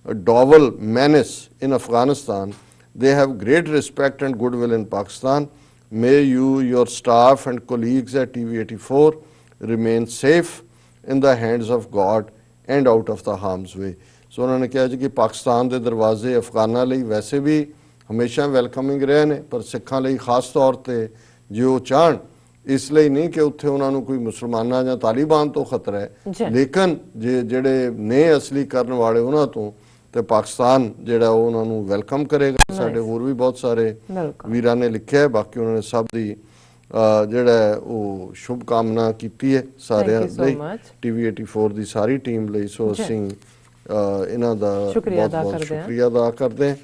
a Dawal menace in Afghanistan. They have great respect and goodwill in Pakistan. May you, your staff and colleagues at TV84 remain safe in the hands of God and out of the harm's way. So ਉਹਨਾਂ ਨੇ ਕਿਹਾ ਜੀ ਕਿ ਪਾਕਿਸਤਾਨ ਦੇ ਦਰਵਾਜ਼ੇ ਅਫਗਾਨਾਂ ਲਈ ਵੈਸੇ ਵੀ ਹਮੇਸ਼ਾ ਵੈਲਕਮਿੰਗ ਰਹੇ ਨੇ, ਪਰ ਸਿੱਖਾਂ ਲਈ ਖਾਸ ਤੌਰ ਤੇ ਜੇ ਉਹ ਚਾਹਣ, ਇਸ ਲਈ ਨਹੀਂ ਕਿ ਉੱਥੇ ਉਹਨਾਂ ਨੂੰ ਕੋਈ ਮੁਸਲਮਾਨਾਂ ਜਾਂ ਤਾਲਿਬਾਨ ਤੋਂ ਖਤਰਾ ਹੈ, ਲੇਕਿਨ ਜਿਹੜੇ ਨੇ ਅਸਲੀ ਕਰਨ ਵਾਲੇ ਉਹਨਾਂ ਤੋਂ ਤੇ ਪਾਕਿਸਤਾਨ ਜਿਹੜਾ ਉਹ ਉਹਨਾਂ ਨੂੰ ਵੈਲਕਮ ਕਰੇਗਾ। ਸਾਡੇ ਹੋਰ ਵੀ ਬਹੁਤ ਸਾਰੇ ਵੀਰਾਂ ਨੇ ਲਿਖਿਆ, ਬਾਕੀ ਉਹਨਾਂ ਨੇ ਸਭ ਦੀ ਜਿਹੜਾ ਉਹ ਸ਼ੁਭ ਕਾਮਨਾ ਕੀਤੀ ਹੈ ਸਾਰਿਆਂ ਲਈ, TV84 ਦੀ ਸਾਰੀ ਟੀਮ ਲਈ। ਸੋ ਅਸੀਂ ਇਹਨਾਂ ਦਾ ਬਹੁਤ ਸ਼ੁਕਰੀਆ ਅਦਾ ਕਰਦੇ ਹਾਂ।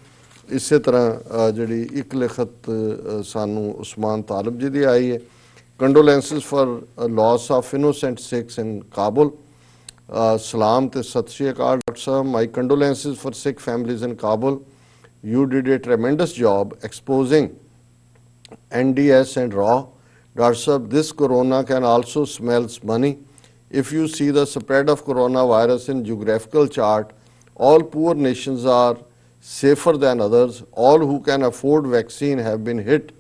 ਇਸੇ ਤਰ੍ਹਾਂ ਜਿਹੜੀ ਇੱਕ ਲਿਖਤ ਸਾਨੂੰ ਉਸਮਾਨ ਤਾਲਿਬ ਜੀ ਦੀ ਆਈ ਹੈ, ਕੰਡੋਲੈਂਸਿਸ for loss of innocent Sikhs in Kabul. Salam te Sat Shri Akal, Dr. Sahab. My condolences for Sikh families in Kabul. You did a tremendous job exposing NDS and RAW. Dr. Sahab, this corona can also smells money. If you see the spread of coronavirus in geographical chart, all poor nations are safer than others. All who can afford vaccine have been hit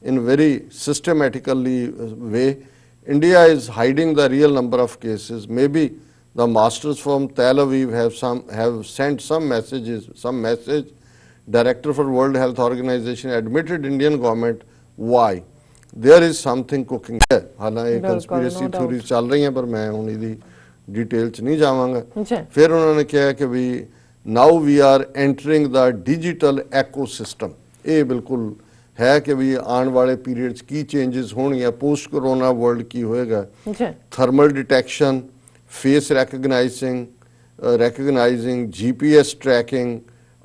in very systematically way. India is hiding the real number of cases. Maybe the masters from Tel Aviv have sent some message. Director for World Health Organization admitted Indian government. Why? There is something cooking there. ਹਾਲਾਂਕਿ conspiracy theories ਚੱਲ ਰਹੀਆਂ, ਪਰ ਮੈਂ ਹੁਣ ਇਹਦੀ detail 'ਚ ਨਹੀਂ ਜਾਵਾਂਗਾ। ਫਿਰ ਉਹਨਾਂ ਨੇ ਕਿਹਾ ਕਿ ਵੀ now we are entering the digital ecosystem. ਇਹ ਬਿਲਕੁਲ ਹੈ ਕਿ ਵੀ ਆਉਣ ਵਾਲੇ ਪੀਰੀਅਡ 'ਚ ਕੀ ਚੇਂਜਸ ਹੋਣਗੀਆਂ, ਪੋਸਟ ਕਰੋਨਾ ਵਰਲਡ ਕੀ ਹੋਏਗਾ। Thermal detection, face recognizing, GPS tracking,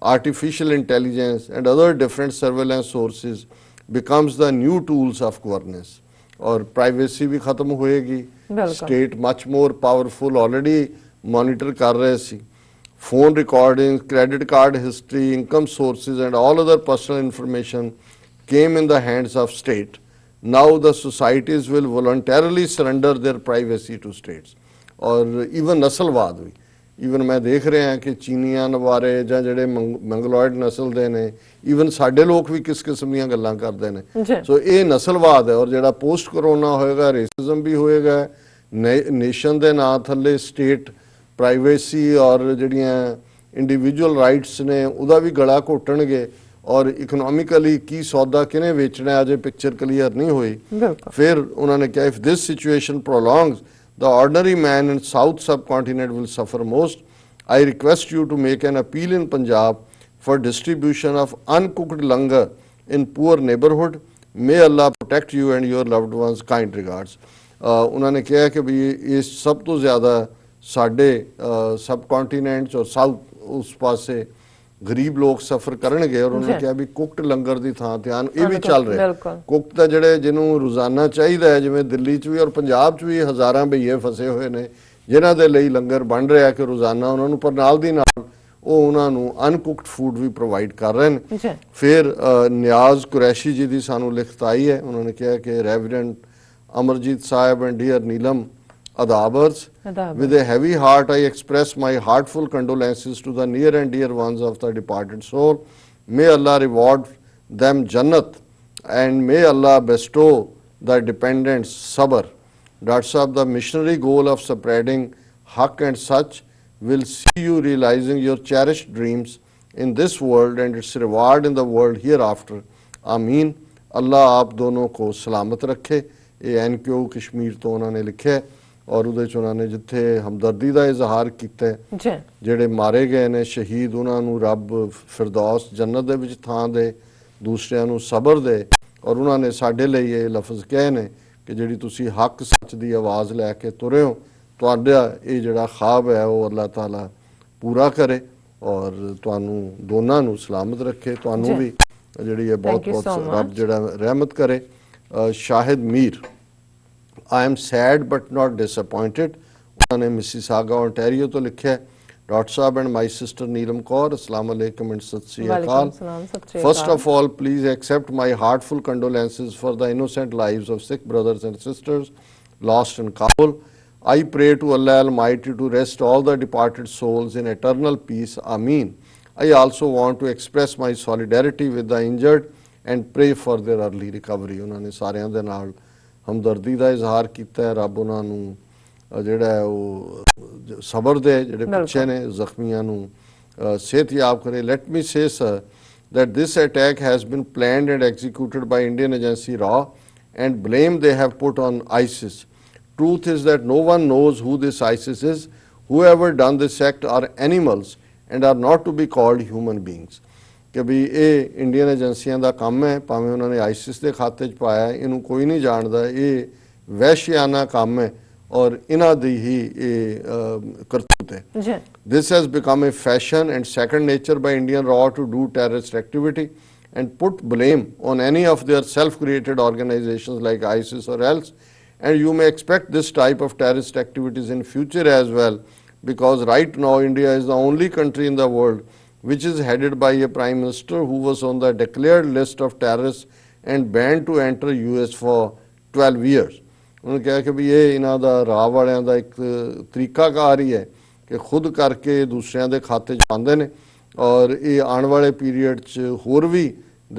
artificial intelligence and other different surveillance sources becomes the new tools of governance. और प्राइवेसी भी खत्म होएगी, state much more powerful already monitor कर रहे सी। phone recordings, credit card history, income sources, and all other personal information came in the hands of state. Now the societies will voluntarily surrender their privacy to states. और even ਨਸਲਵਾਦ ਵੀ, even ਮੈਂ ਦੇਖ ਰਿਹਾ ਕਿ ਚੀਨੀਆਂ ਬਾਰੇ ਜਾਂ ਜਿਹੜੇ ਮੰਗਲੋਇਡ ਨਸਲ ਦੇ ਨੇ, ਈਵਨ ਸਾਡੇ ਲੋਕ ਵੀ ਕਿਸ ਕਿਸਮ ਦੀਆਂ ਗੱਲਾਂ ਕਰਦੇ ਨੇ। ਸੋ ਇਹ ਨਸਲਵਾਦ ਹੈ। ਔਰ ਜਿਹੜਾ ਪੋਸਟ ਕਰੋਨਾ ਹੋਏਗਾ, ਰੇਸਿਜ਼ਮ ਵੀ ਹੋਏਗਾ, ਨੇਸ਼ਨ ਦੇ ਨਾਂ ਥੱਲੇ ਸਟੇਟ ਪ੍ਰਾਈਵੇਸੀ ਔਰ ਜਿਹੜੀਆਂ ਇੰਡੀਵਿਜੂਅਲ ਰਾਈਟਸ ਨੇ ਉਹਦਾ ਵੀ ਗਲਾ ਘੋਟਣਗੇ। ਔਰ ਇਕਨੋਮਿਕਲੀ ਕੀ ਸੌਦਾ ਕਿਹਨੇ ਵੇਚਣਾ, ਅਜੇ ਪਿਕਚਰ ਕਲੀਅਰ ਨਹੀਂ ਹੋਈ। ਫਿਰ ਉਹਨਾਂ ਨੇ ਕਿਹਾ, if this situation prolongs, the ordinary man in south subcontinent will suffer most. I request you to make an appeal in Punjab for distribution of uncooked langar in poor neighborhood. May Allah protect you and your loved ones. Kind regards. ਉਹਨਾਂ ਨੇ ਕਿਹਾ ਕਿ ਵੀ ਇਹ ਸਭ ਤੋਂ ਜ਼ਿਆਦਾ ਸਾਡੇ ਸਬਕੌਂਟੀਨੈਂਟਸ ਔਰ ਸਾਊਥ ਉਸ ਪਾਸੇ ਗਰੀਬ ਲੋਕ ਸਫਰ ਕਰਨਗੇ। ਔਰ ਉਹਨਾਂ ਨੇ ਕਿਹਾ ਵੀ ਕੁਕਡ ਲੰਗਰ ਦੀ ਥਾਂ ਧਿਆਨ ਇਹ ਵੀ ਚੱਲ ਰਿਹਾ। ਕੁਕਡ ਤਾਂ ਜਿਹੜੇ ਜਿਹਨੂੰ ਰੋਜ਼ਾਨਾ ਚਾਹੀਦਾ ਹੈ, ਜਿਵੇਂ ਦਿੱਲੀ 'ਚ ਵੀ ਔਰ ਪੰਜਾਬ 'ਚ ਵੀ ਹਜ਼ਾਰਾਂ ਬਈਏ ਫਸੇ ਹੋਏ ਨੇ ਜਿਨ੍ਹਾਂ ਦੇ ਲਈ ਲੰਗਰ ਬਣ ਰਿਹਾ ਕਿ ਰੋਜ਼ਾਨਾ ਉਹਨਾਂ ਨੂੰ, ਪਰ ਨਾਲ ਦੀ ਨਾਲ ਉਹ ਉਹਨਾਂ ਨੂੰ ਅਨਕੁਕਡ ਫੂਡ ਵੀ ਪ੍ਰੋਵਾਈਡ ਕਰ ਰਹੇ ਨੇ। ਫਿਰ ਨਿਆਜ਼ ਕੁਰੈਸ਼ੀ ਜੀ ਦੀ ਸਾਨੂੰ ਲਿਖਤ ਆਈ ਹੈ। ਉਹਨਾਂ ਨੇ ਕਿਹਾ ਕਿ reverend Amarjit Sahib and dear Neelam Adabars, with a heavy heart I express my heartful condolences to the near and dear ones of the departed soul. May Allah reward them Jannat and may Allah bestow the dependents sabr. Dr. Sahab, the missionary goal of spreading haqq and such will see you realizing your cherished dreams in this world and its reward in the world hereafter. Ameen. Allah aap dono ko salamat rakhe। ਇਹ NQ Kashmir ਤੋਂ ਉਹਨਾਂ ਨੇ ਲਿਖਿਆ ਔਰ ਉਹਦੇ 'ਚ ਉਹਨਾਂ ਨੇ ਜਿੱਥੇ ਹਮਦਰਦੀ ਦਾ ਇਜ਼ਹਾਰ ਕੀਤਾ, ਜਿਹੜੇ ਮਾਰੇ ਗਏ ਨੇ ਸ਼ਹੀਦ, ਉਹਨਾਂ ਨੂੰ ਰੱਬ ਫਿਰਦੌਸ ਜੰਨਤ ਦੇ ਵਿੱਚ ਥਾਂ ਦੇ, ਦੂਸਰਿਆਂ ਨੂੰ ਸਬਰ ਦੇ। ਔਰ ਉਹਨਾਂ ਨੇ ਸਾਡੇ ਲਈ ਇਹ ਲਫ਼ਜ਼ ਕਹੇ ਨੇ ਕਿ ਜਿਹੜੀ ਤੁਸੀਂ ਹੱਕ ਸੱਚ ਦੀ ਆਵਾਜ਼ ਲੈ ਕੇ ਤੁਰੇ ਹੋ, ਤੁਹਾਡਾ ਇਹ ਜਿਹੜਾ ਖਾਬ ਹੈ ਉਹ ਅੱਲਾਹ ਤਾਲਾ ਪੂਰਾ ਕਰੇ ਔਰ ਤੁਹਾਨੂੰ ਦੋਨਾਂ ਨੂੰ ਸਲਾਮਤ ਰੱਖੇ। ਤੁਹਾਨੂੰ ਵੀ ਜਿਹੜੀ ਹੈ ਬਹੁਤ ਬਹੁਤ ਰੱਬ ਜਿਹੜਾ ਰਹਿਮਤ ਕਰੇ। Shahid Mir, I am sad but not disappointed. उन्होंने मिसिसागा ओंटारियो तो लिखा है, डॉक्टर साहब and my sister नीलम कौर, अस्सलाम वालेकुम and सत श्री अकाल. First of all, please accept my heartful condolences for the innocent lives of Sikh brothers and sisters lost in Kabul. I pray to Allah Almighty to rest all the departed souls in eternal peace. Ameen. I also want to express my solidarity with the injured and pray for their early recovery. उन्होंने सारिਆਂ ਦੇ ਨਾਲ ਹਮਦਰਦੀ ਦਾ ਇਜ਼ਹਾਰ ਕੀਤਾ ਹੈ। ਰੱਬ ਉਹਨਾਂ ਨੂੰ ਜਿਹੜਾ ਉਹ ਸਬਰ ਦੇ, ਜਿਹੜੇ ਪਿੱਛੇ ਨੇ ਜ਼ਖਮੀਆਂ ਨੂੰ ਸਿਹਤਯਾਬ ਕਰੇ। Let me say sir that this attack has been planned and executed by Indian agency RAW and blame they have put on ISIS. Truth is that no one knows who this ISIS is. Whoever done this act are animals and are not to be called human beings. ਕਿ ਵੀ ਇਹ Indian ਏਜੰਸੀਆਂ ਦਾ ਕੰਮ ਹੈ, ਭਾਵੇਂ ਉਹਨਾਂ ਨੇ ਆਈਸਿਸ ਦੇ ਖਾਤੇ 'ਚ ਪਾਇਆ, ਇਹਨੂੰ ਕੋਈ ਨਹੀਂ ਜਾਣਦਾ। ਇਹ ਵਹਿਸ਼ਿਆਨਾ ਕੰਮ ਹੈ ਔਰ ਇਹਨਾਂ ਦੀ ਹੀ ਇਹ ਕਰਤੂਤ ਹੈ। This has become a fashion and second nature by Indian RAW to do terrorist activity and put blame on any of their self-created organizations like ISIS or else. And you may expect this type of terrorist activities in future as well, because right now India is the only country in the world which is headed by a prime minister who was on the declared list of terrorists and banned to enter US for 12 years. उन्होंने कहा कि भी ये इन्हों का राह वालियां दा एक तरीकाकार ही है कि खुद करके दूसरियां दे खाते च पांदे ने और ये आने वाले पीरीयड च होर भी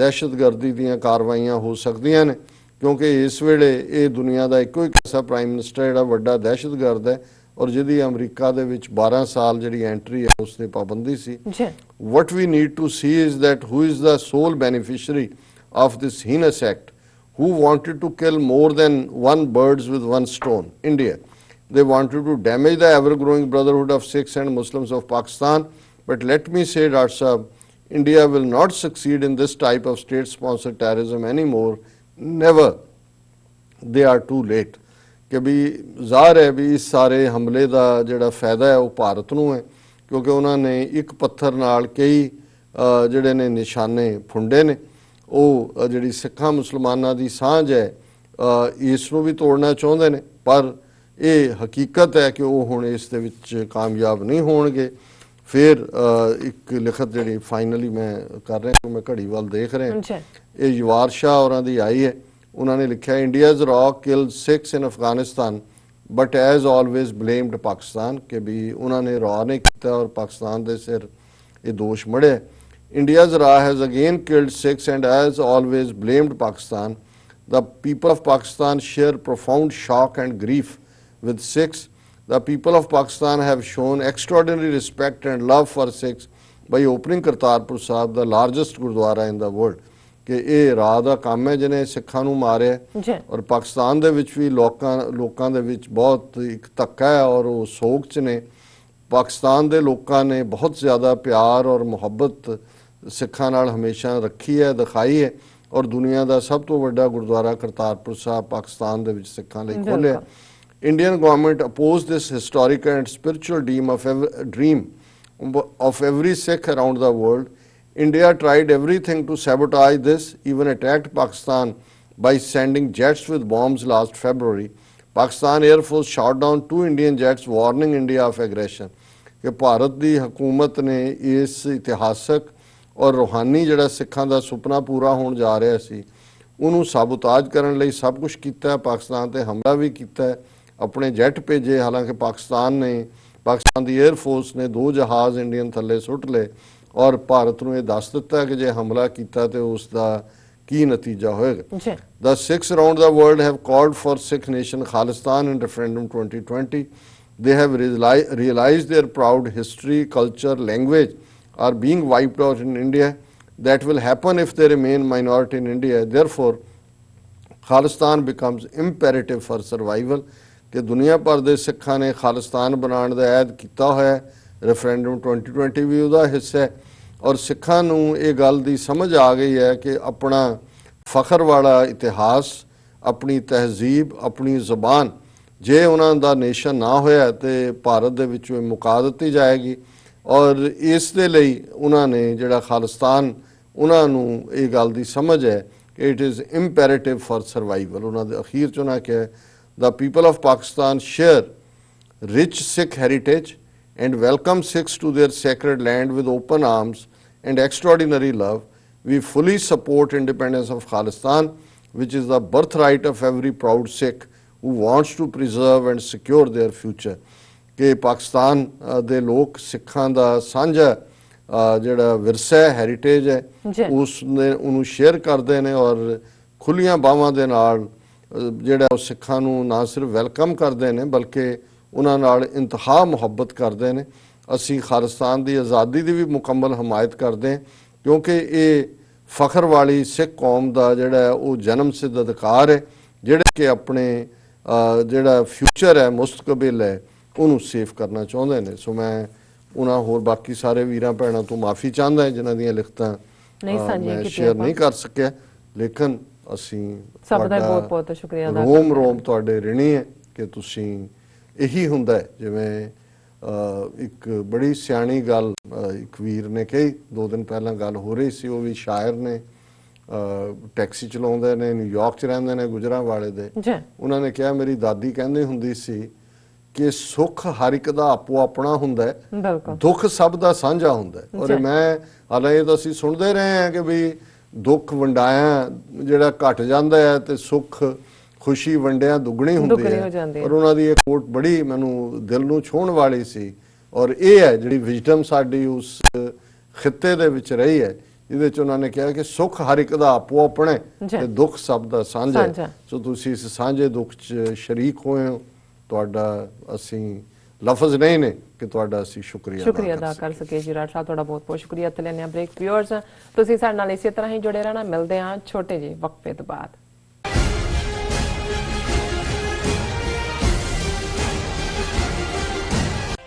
दहशतगर्दी दीयां कार्रवाइयां हो सकदियां ने, क्योंकि इस वेले ये दुनिया का इको एक ऐसा प्राइम मिनिस्टर जिहड़ा वड्डा दहशतगर्द है और जिहदी अमरीका दे विच 12 साल जिहड़ी एंट्री है उस ते पाबंदी सी। What we need to see is that who is the sole beneficiary of this heinous act, who wanted to kill more than one birds with one stone. India. They wanted to damage the ever-growing brotherhood of Sikhs and Muslims of Pakistan. But let me say, Dr. Sahab, India will not succeed in this type of state-sponsored terrorism anymore. Never. They are too late. कि भी ਜ਼ਾਹਰ है भी इस सारे हमले का ਜਿਹੜਾ फायदा है वो भारत ਨੂੰ है, क्योंकि उन्होंने एक पत्थर नाल कई ਜਿਹੜੇ ਨੇ ਨਿਸ਼ਾਨੇ ਫੁੰਡੇ ਨੇ। ਉਹ ਜਿਹੜੀ ਸਿੱਖਾਂ ਮੁਸਲਮਾਨਾਂ ਦੀ ਸਾਂਝ ਹੈ ਇਸ ਨੂੰ ਵੀ ਤੋੜਨਾ ਚਾਹੁੰਦੇ ਨੇ, ਪਰ ਇਹ ਹਕੀਕਤ ਹੈ ਕਿ ਉਹ ਹੁਣ ਇਸ ਦੇ ਵਿੱਚ ਕਾਮਯਾਬ ਨਹੀਂ ਹੋਣਗੇ। ਫਿਰ ਇੱਕ ਲਿਖਤ ਜਿਹੜੀ ਫਾਈਨਲੀ ਮੈਂ ਕਰ ਰਿਹਾ, ਮੈਂ ਘੜੀ ਵੱਲ ਦੇਖ ਰਿਹਾ, ਅੱਛਾ ਇਹ ਯਵਾਰ ਸ਼ਾਹ ਹੋਰਾਂ ਦੀ ਆਈ ਹੈ। ਉਹਨਾਂ ਨੇ ਲਿਖਿਆ, ਇੰਡੀਆਜ਼ ਰॉ killed 6 in Afghanistan but as always blamed Pakistan, ਕਿ ਵੀ ਉਹਨਾਂ ਨੇ ਰॉ ਨੇ ਕੀਤਾ ਔਰ ਪਾਕਿਸਤਾਨ ਦੇ ਸਿਰ ਇਹ ਦੋਸ਼ ਮੜਿਆ। India's Ra has again killed 6 and as always blamed Pakistan. The people of Pakistan share profound shock and grief with Sikhs. The people of Pakistan have shown extraordinary respect and love for Sikhs by opening Kartarpur Sahib, the largest Gurdwara in the world. ਕਿ ਇਹ ਰਾਹ ਦਾ ਕੰਮ ਹੈ ਜਿਹਨੇ ਸਿੱਖਾਂ ਨੂੰ ਮਾਰਿਆ ਜੀ ਔਰ ਪਾਕਿਸਤਾਨ ਦੇ ਵਿੱਚ ਵੀ ਲੋਕਾਂ ਦੇ ਵਿੱਚ ਬਹੁਤ ਇੱਕ ਧੱਕਾ ਹੈ ਔਰ ਉਹ ਸੋਗ 'ਚ ਨੇ। ਪਾਕਿਸਤਾਨ ਦੇ ਲੋਕਾਂ ਨੇ ਬਹੁਤ ਜ਼ਿਆਦਾ ਪਿਆਰ ਔਰ ਮੁਹੱਬਤ ਸਿੱਖਾਂ ਨਾਲ ਹਮੇਸ਼ਾ ਰੱਖੀ ਹੈ, ਦਿਖਾਈ ਹੈ ਔਰ ਦੁਨੀਆ ਦਾ ਸਭ ਤੋਂ ਵੱਡਾ ਗੁਰਦੁਆਰਾ ਕਰਤਾਰਪੁਰ ਸਾਹਿਬ ਪਾਕਿਸਤਾਨ ਦੇ ਵਿੱਚ ਸਿੱਖਾਂ ਲਈ ਖੋਲ੍ਹਿਆ। Indian government opposed this historic and spiritual dream of every Sikh around the world. India tried everything to sabotage this, even attacked Pakistan by sending jets with bombs last February. Pakistan Air Force shot down 2 Indian jets, warning India of aggression. ਕਿ ਭਾਰਤ ਦੀ ਹਕੂਮਤ ਨੇ ਇਸ ਇਤਿਹਾਸਕ ਔਰ ਰੂਹਾਨੀ ਜਿਹੜਾ ਸਿੱਖਾਂ ਦਾ ਸੁਪਨਾ ਪੂਰਾ ਹੋਣ ਜਾ ਰਿਹਾ ਸੀ ਉਹਨੂੰ ਸਾਬੋਤਾਜ ਕਰਨ ਲਈ ਸਭ ਕੁਝ ਕੀਤਾ। ਪਾਕਿਸਤਾਨ ਤੇ ਹਮਲਾ ਵੀ ਕੀਤਾ, ਆਪਣੇ ਜੈਟ ਭੇਜੇ। ਹਾਲਾਂਕਿ ਪਾਕਿਸਤਾਨ ਦੀ 에ਅਰ ਫੋਰਸ ਨੇ 2 ਜਹਾਜ਼ ਇੰਡੀਅਨ ਥੱਲੇ ਸੁੱਟ ਲਏ ਔਰ ਭਾਰਤ ਨੂੰ ਇਹ ਦੱਸ ਦਿੱਤਾ ਕਿ ਜੇ ਹਮਲਾ ਕੀਤਾ ਤੇ ਉਸ ਦਾ ਕੀ ਨਤੀਜਾ ਹੋਏਗਾ। The Sikhs around the world have called for Sikh nation Khalistan in referendum 2020. They have realized their proud history, culture, language are being wiped out in India. That will happen if they remain minority in India. Therefore, Khalistan becomes imperative for survival. ਕਿ ਦੁਨੀਆ ਭਰ ਦੇ ਸਿੱਖਾਂ ਨੇ ਖਾਲਿਸਤਾਨ ਬਣਾਉਣ ਦਾ ਐਲਾਨ ਕੀਤਾ ਹੋਇਆ। ਰੈਫਰੈਂਡਮ 2020 ਵੀ ਉਹਦਾ ਹਿੱਸਾ ਹੈ ਔਰ ਸਿੱਖਾਂ ਨੂੰ ਇਹ ਗੱਲ ਦੀ ਸਮਝ ਆ ਗਈ ਹੈ ਕਿ ਆਪਣਾ ਫਖਰ ਵਾਲਾ ਇਤਿਹਾਸ, ਆਪਣੀ ਤਹਿਜ਼ੀਬ, ਆਪਣੀ ਜ਼ੁਬਾਨ ਜੇ ਉਹਨਾਂ ਦਾ ਨੇਸ਼ਨ ਨਾ ਹੋਇਆ ਤੇ ਭਾਰਤ ਦੇ ਵਿੱਚੋਂ ਮੁਕਾ ਦਿੱਤੀ ਜਾਏਗੀ। ਔਰ ਇਸ ਦੇ ਲਈ ਉਹਨਾਂ ਨੇ ਜਿਹੜਾ ਖਾਲਿਸਤਾਨ, ਉਹਨਾਂ ਨੂੰ ਇਹ ਗੱਲ ਦੀ ਸਮਝ ਹੈ ਕਿ ਇਟ ਇਜ਼ ਇੰਪੈਰੇਟਿਵ ਫॉर ਸਰਵਾਈਵਲ। ਉਹਨਾਂ ਦੇ ਅਖੀਰ 'ਚ ਉਹਨਾਂ ਕਿਹਾ, the people of Pakistan share rich Sikh heritage and welcome Sikhs to their sacred land with open arms and extraordinary love. We fully support independence of Khalistan, which is the birthright of every proud Sikh who wants to preserve and secure their future. ਕਿ ਪਾਕਿਸਤਾਨ ਦੇ ਲੋਕ ਸਿੱਖਾਂ ਦਾ ਸਾਂਝਾ ਜਿਹੜਾ ਵਿਰਸਾ ਹੈ, heritage ਹੈ, ਉਹਨੂੰ ਸ਼ੇਅਰ ਕਰਦੇ ਨੇ ਔਰ ਖੁੱਲੀਆਂ ਬਾਹਾਂ ਦੇ ਨਾਲ ਜਿਹੜਾ ਉਹ ਸਿੱਖਾਂ ਨੂੰ ਨਾ ਸਿਰਫ ਵੈਲਕਮ ਕਰਦੇ ਨੇ ਬਲਕਿ ਉਹਨਾਂ ਨਾਲ ਇੰਤਹਾ ਮੁਹੱਬਤ ਕਰਦੇ ਨੇ। ਅਸੀਂ ਖਾਲਿਸਤਾਨ ਦੀ ਆਜ਼ਾਦੀ ਦੀ ਵੀ ਮੁਕੰਮਲ ਹਮਾਇਤ ਕਰਦੇ ਹਾਂ ਕਿਉਂਕਿ ਇਹ ਫਖਰ ਵਾਲੀ ਸਿੱਖ ਕੌਮ ਦਾ ਜਿਹੜਾ ਉਹ ਜਨਮ ਸਿੱਧ ਅਧਿਕਾਰ ਹੈ ਜਿਹੜੇ ਕਿ ਆਪਣੇ ਜਿਹੜਾ ਫਿਊਚਰ ਹੈ, ਮੁਸਤਕਬਲ ਹੈ, ਉਹਨੂੰ ਸੇਫ ਕਰਨਾ ਚਾਹੁੰਦੇ ਨੇ। ਸੋ ਮੈਂ ਉਹਨਾਂ ਹੋਰ ਬਾਕੀ ਸਾਰੇ ਵੀਰਾਂ ਭੈਣਾਂ ਤੋਂ ਮਾਫੀ ਚਾਹੁੰਦਾ ਜਿਨ੍ਹਾਂ ਦੀਆਂ ਲਿਖਤਾਂ ਮੈਂ ਸ਼ੇਅਰ ਨਹੀਂ ਕਰ ਸਕਿਆ, ਲੇਕਿਨ ਅਸੀਂ ਸਭ ਦਾ ਬਹੁਤ ਬਹੁਤ ਸ਼ੁਕਰੀਆ ਅਦਾ ਰੋਮ ਤੁਹਾਡੇ ਰਿਣੀ ਹੈ ਕਿ ਤੁਸੀਂ ਇਹੀ ਹੁੰਦਾ ਹੈ। ਜਿਵੇਂ ਇੱਕ ਬੜੀ ਸਿਆਣੀ ਗੱਲ ਇੱਕ ਵੀਰ ਨੇ ਕਹੀ, 2 ਦਿਨ ਪਹਿਲਾਂ ਗੱਲ ਹੋ ਰਹੀ ਸੀ, ਉਹ ਵੀ ਸ਼ਾਇਰ ਨੇ, ਟੈਕਸੀ ਚਲਾਉਂਦੇ ਨੇ, ਨਿਊਯਾਰਕ 'ਚ ਰਹਿੰਦੇ ਨੇ, ਗੁਜਰਾਂਵਾਲੇ ਦੇ। ਉਹਨਾਂ ਨੇ ਕਿਹਾ, ਮੇਰੀ ਦਾਦੀ ਕਹਿੰਦੀ ਹੁੰਦੀ ਸੀ ਕਿ ਸੁੱਖ ਹਰ ਇੱਕ ਦਾ ਆਪੋ ਆਪਣਾ ਹੁੰਦਾ ਹੈ, ਦੁੱਖ ਸਭ ਦਾ ਸਾਂਝਾ ਹੁੰਦਾ ਹੈ। ਔਰ ਮੈਂ ਹਾਲਾਂਕਿ ਇਹ ਤਾਂ ਅਸੀਂ ਸੁਣਦੇ ਰਹੇ ਹਾਂ ਕਿ ਵੀ ਦੁੱਖ ਵੰਡਾਇਆ ਜਿਹੜਾ ਘਟ ਜਾਂਦਾ ਹੈ ਤੇ ਸੁੱਖ ਖੁਸ਼ੀ ਵੰਡਿਆ ਦੁੱਗਣੀ ਹੁੰਦੀ ਹੈ। ਔਰ ਉਹਨਾਂ ਦੀ ਇਹ ਕੋਟ ਬੜੀ ਮੈਨੂੰ ਦਿਲ ਨੂੰ ਛੂਹਣ ਵਾਲੀ ਸੀ ਔਰ ਇਹ ਹੈ ਜਿਹੜੀ ਵਿਜ਼ਡਮ ਸਾਡੀ ਉਸ ਖਿੱਤੇ ਦੇ ਵਿੱਚ ਰਹੀ ਹੈ। ਇਹਦੇ 'ਚ ਉਹਨਾਂ ਨੇ ਕਿਹਾ ਕਿ ਸੁੱਖ ਹਰ ਇੱਕ ਦਾ ਆਪੋ ਆਪਣਾ ਤੇ ਦੁੱਖ ਸਭ ਦਾ ਸਾਂਝਾ ਹੈ। ਸੋ ਤੁਸੀਂ ਇਸ ਸਾਂਝੇ ਦੁੱਖ 'ਚ ਸ਼ਰੀਕ ਹੋਏ ਹੋ, ਤੁਹਾਡਾ ਅਸੀਂ ਲਫ਼ਜ਼ ਨਹੀਂ ਨੇ ਕਿ ਤੁਹਾਡਾ ਅਸੀਂ ਸ਼ੁਕਰੀਆ ਅਦਾ ਕਰ ਸਕੇ। ਜੀ ਰਾਜ ਸਾਹਿਬ ਤੁਹਾਡਾ ਬਹੁਤ ਬਹੁਤ ਸ਼ੁਕਰੀਆ। ਤੇ ਲੈਣੇ ਆ ਬ੍ਰੇਕ। ਵਿਊਅਰਸ ਤੁਸੀਂ ਸਾਡੇ ਨਾਲ ਇਸੇ ਤਰ੍ਹਾਂ ਹੀ ਜੁੜੇ ਰਹਿਣਾ। ਮਿਲਦੇ ਹਾਂ ਛੋਟੇ ਜਿਹੇ ਵਕਫੇ ਤੋਂ ਬਾਅਦ।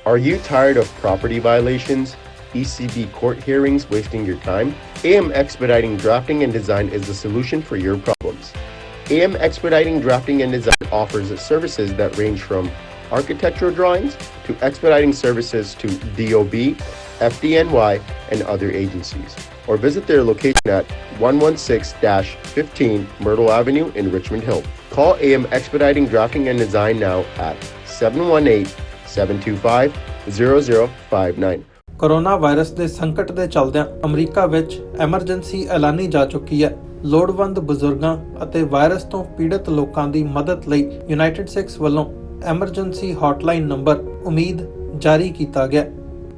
Are you tired of property violations, ECB court hearings wasting your time? AM Expediting Drafting and Design is the solution for your problems. AM Expediting Drafting and Design offers services that range from architectural drawings to expediting services to DOB, FDNY, and other agencies. Or visit their location at 116-15 Myrtle Avenue in Richmond Hill. Call AM Expediting Drafting and Design now at 718-725-0059 corona virus ਦੇ ਸੰਕਟ ਦੇ ਚੱਲਦਿਆਂ America ਵਿੱਚ emergency ਐਲਾਨੀ ਜਾ ਚੁੱਕੀ ਹੈ। ਲੋੜਵੰਦ ਬਜ਼ੁਰਗਾਂ ਅਤੇ ਵਾਇਰਸ ਤੋਂ ਪੀੜਤ ਲੋਕਾਂ ਦੀ ਮਦਦ ਲਈ ਯੂਨਾਈਟਿਡ ਸਿੱਖਸ ਵੱਲੋਂ ਐਮਰਜੈਂਸੀ ਹੌਟਲਾਈਨ ਨੰਬਰ ਉਮੀਦ ਜਾਰੀ ਕੀਤਾ ਗਿਆ।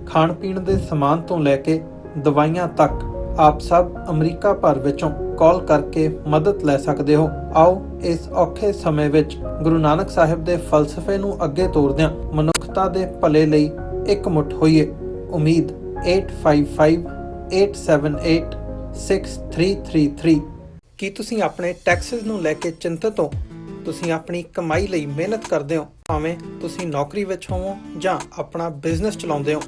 ਖਾਣ ਪੀਣ ਦੇ ਸਮਾਨ ਤੋਂ ਲੈ ਕੇ ਦਵਾਈਆਂ ਤੱਕ ਆਪ ਸਭ ਅਮਰੀਕਾ ਭਰ ਵਿੱਚੋਂ ਕਾਲ ਕਰਕੇ ਮਦਦ ਲੈ ਸਕਦੇ ਹੋ। ਆਓ ਇਸ ਔਖੇ ਸਮੇਂ ਵਿੱਚ ਗੁਰੂ ਨਾਨਕ ਸਾਹਿਬ ਦੇ ਫਲਸਫੇ ਨੂੰ ਅੱਗੇ ਤੋਰਦਿਆਂ ਮਨੁੱਖਤਾ ਦੇ ਭਲੇ ਲਈ ਇਕਮੁੱਠ ਹੋਈਏ। ਉਮੀਦ 8558786333। ਕੀ ਤੁਸੀਂ ਆਪਣੇ ਟੈਕਸਸ ਨੂੰ ਲੈ ਕੇ ਚਿੰਤਤ ਹੋ? ਤੁਸੀਂ ਆਪਣੀ ਕਮਾਈ ਲਈ ਮਿਹਨਤ ਕਰਦੇ ਹੋ, ਭਾਵੇਂ ਤੁਸੀਂ ਨੌਕਰੀ ਵਿੱਚ ਹੋਵੋ ਜਾਂ ਆਪਣਾ ਬਿਜ਼ਨਸ ਚਲਾਉਂਦੇ ਹੋ।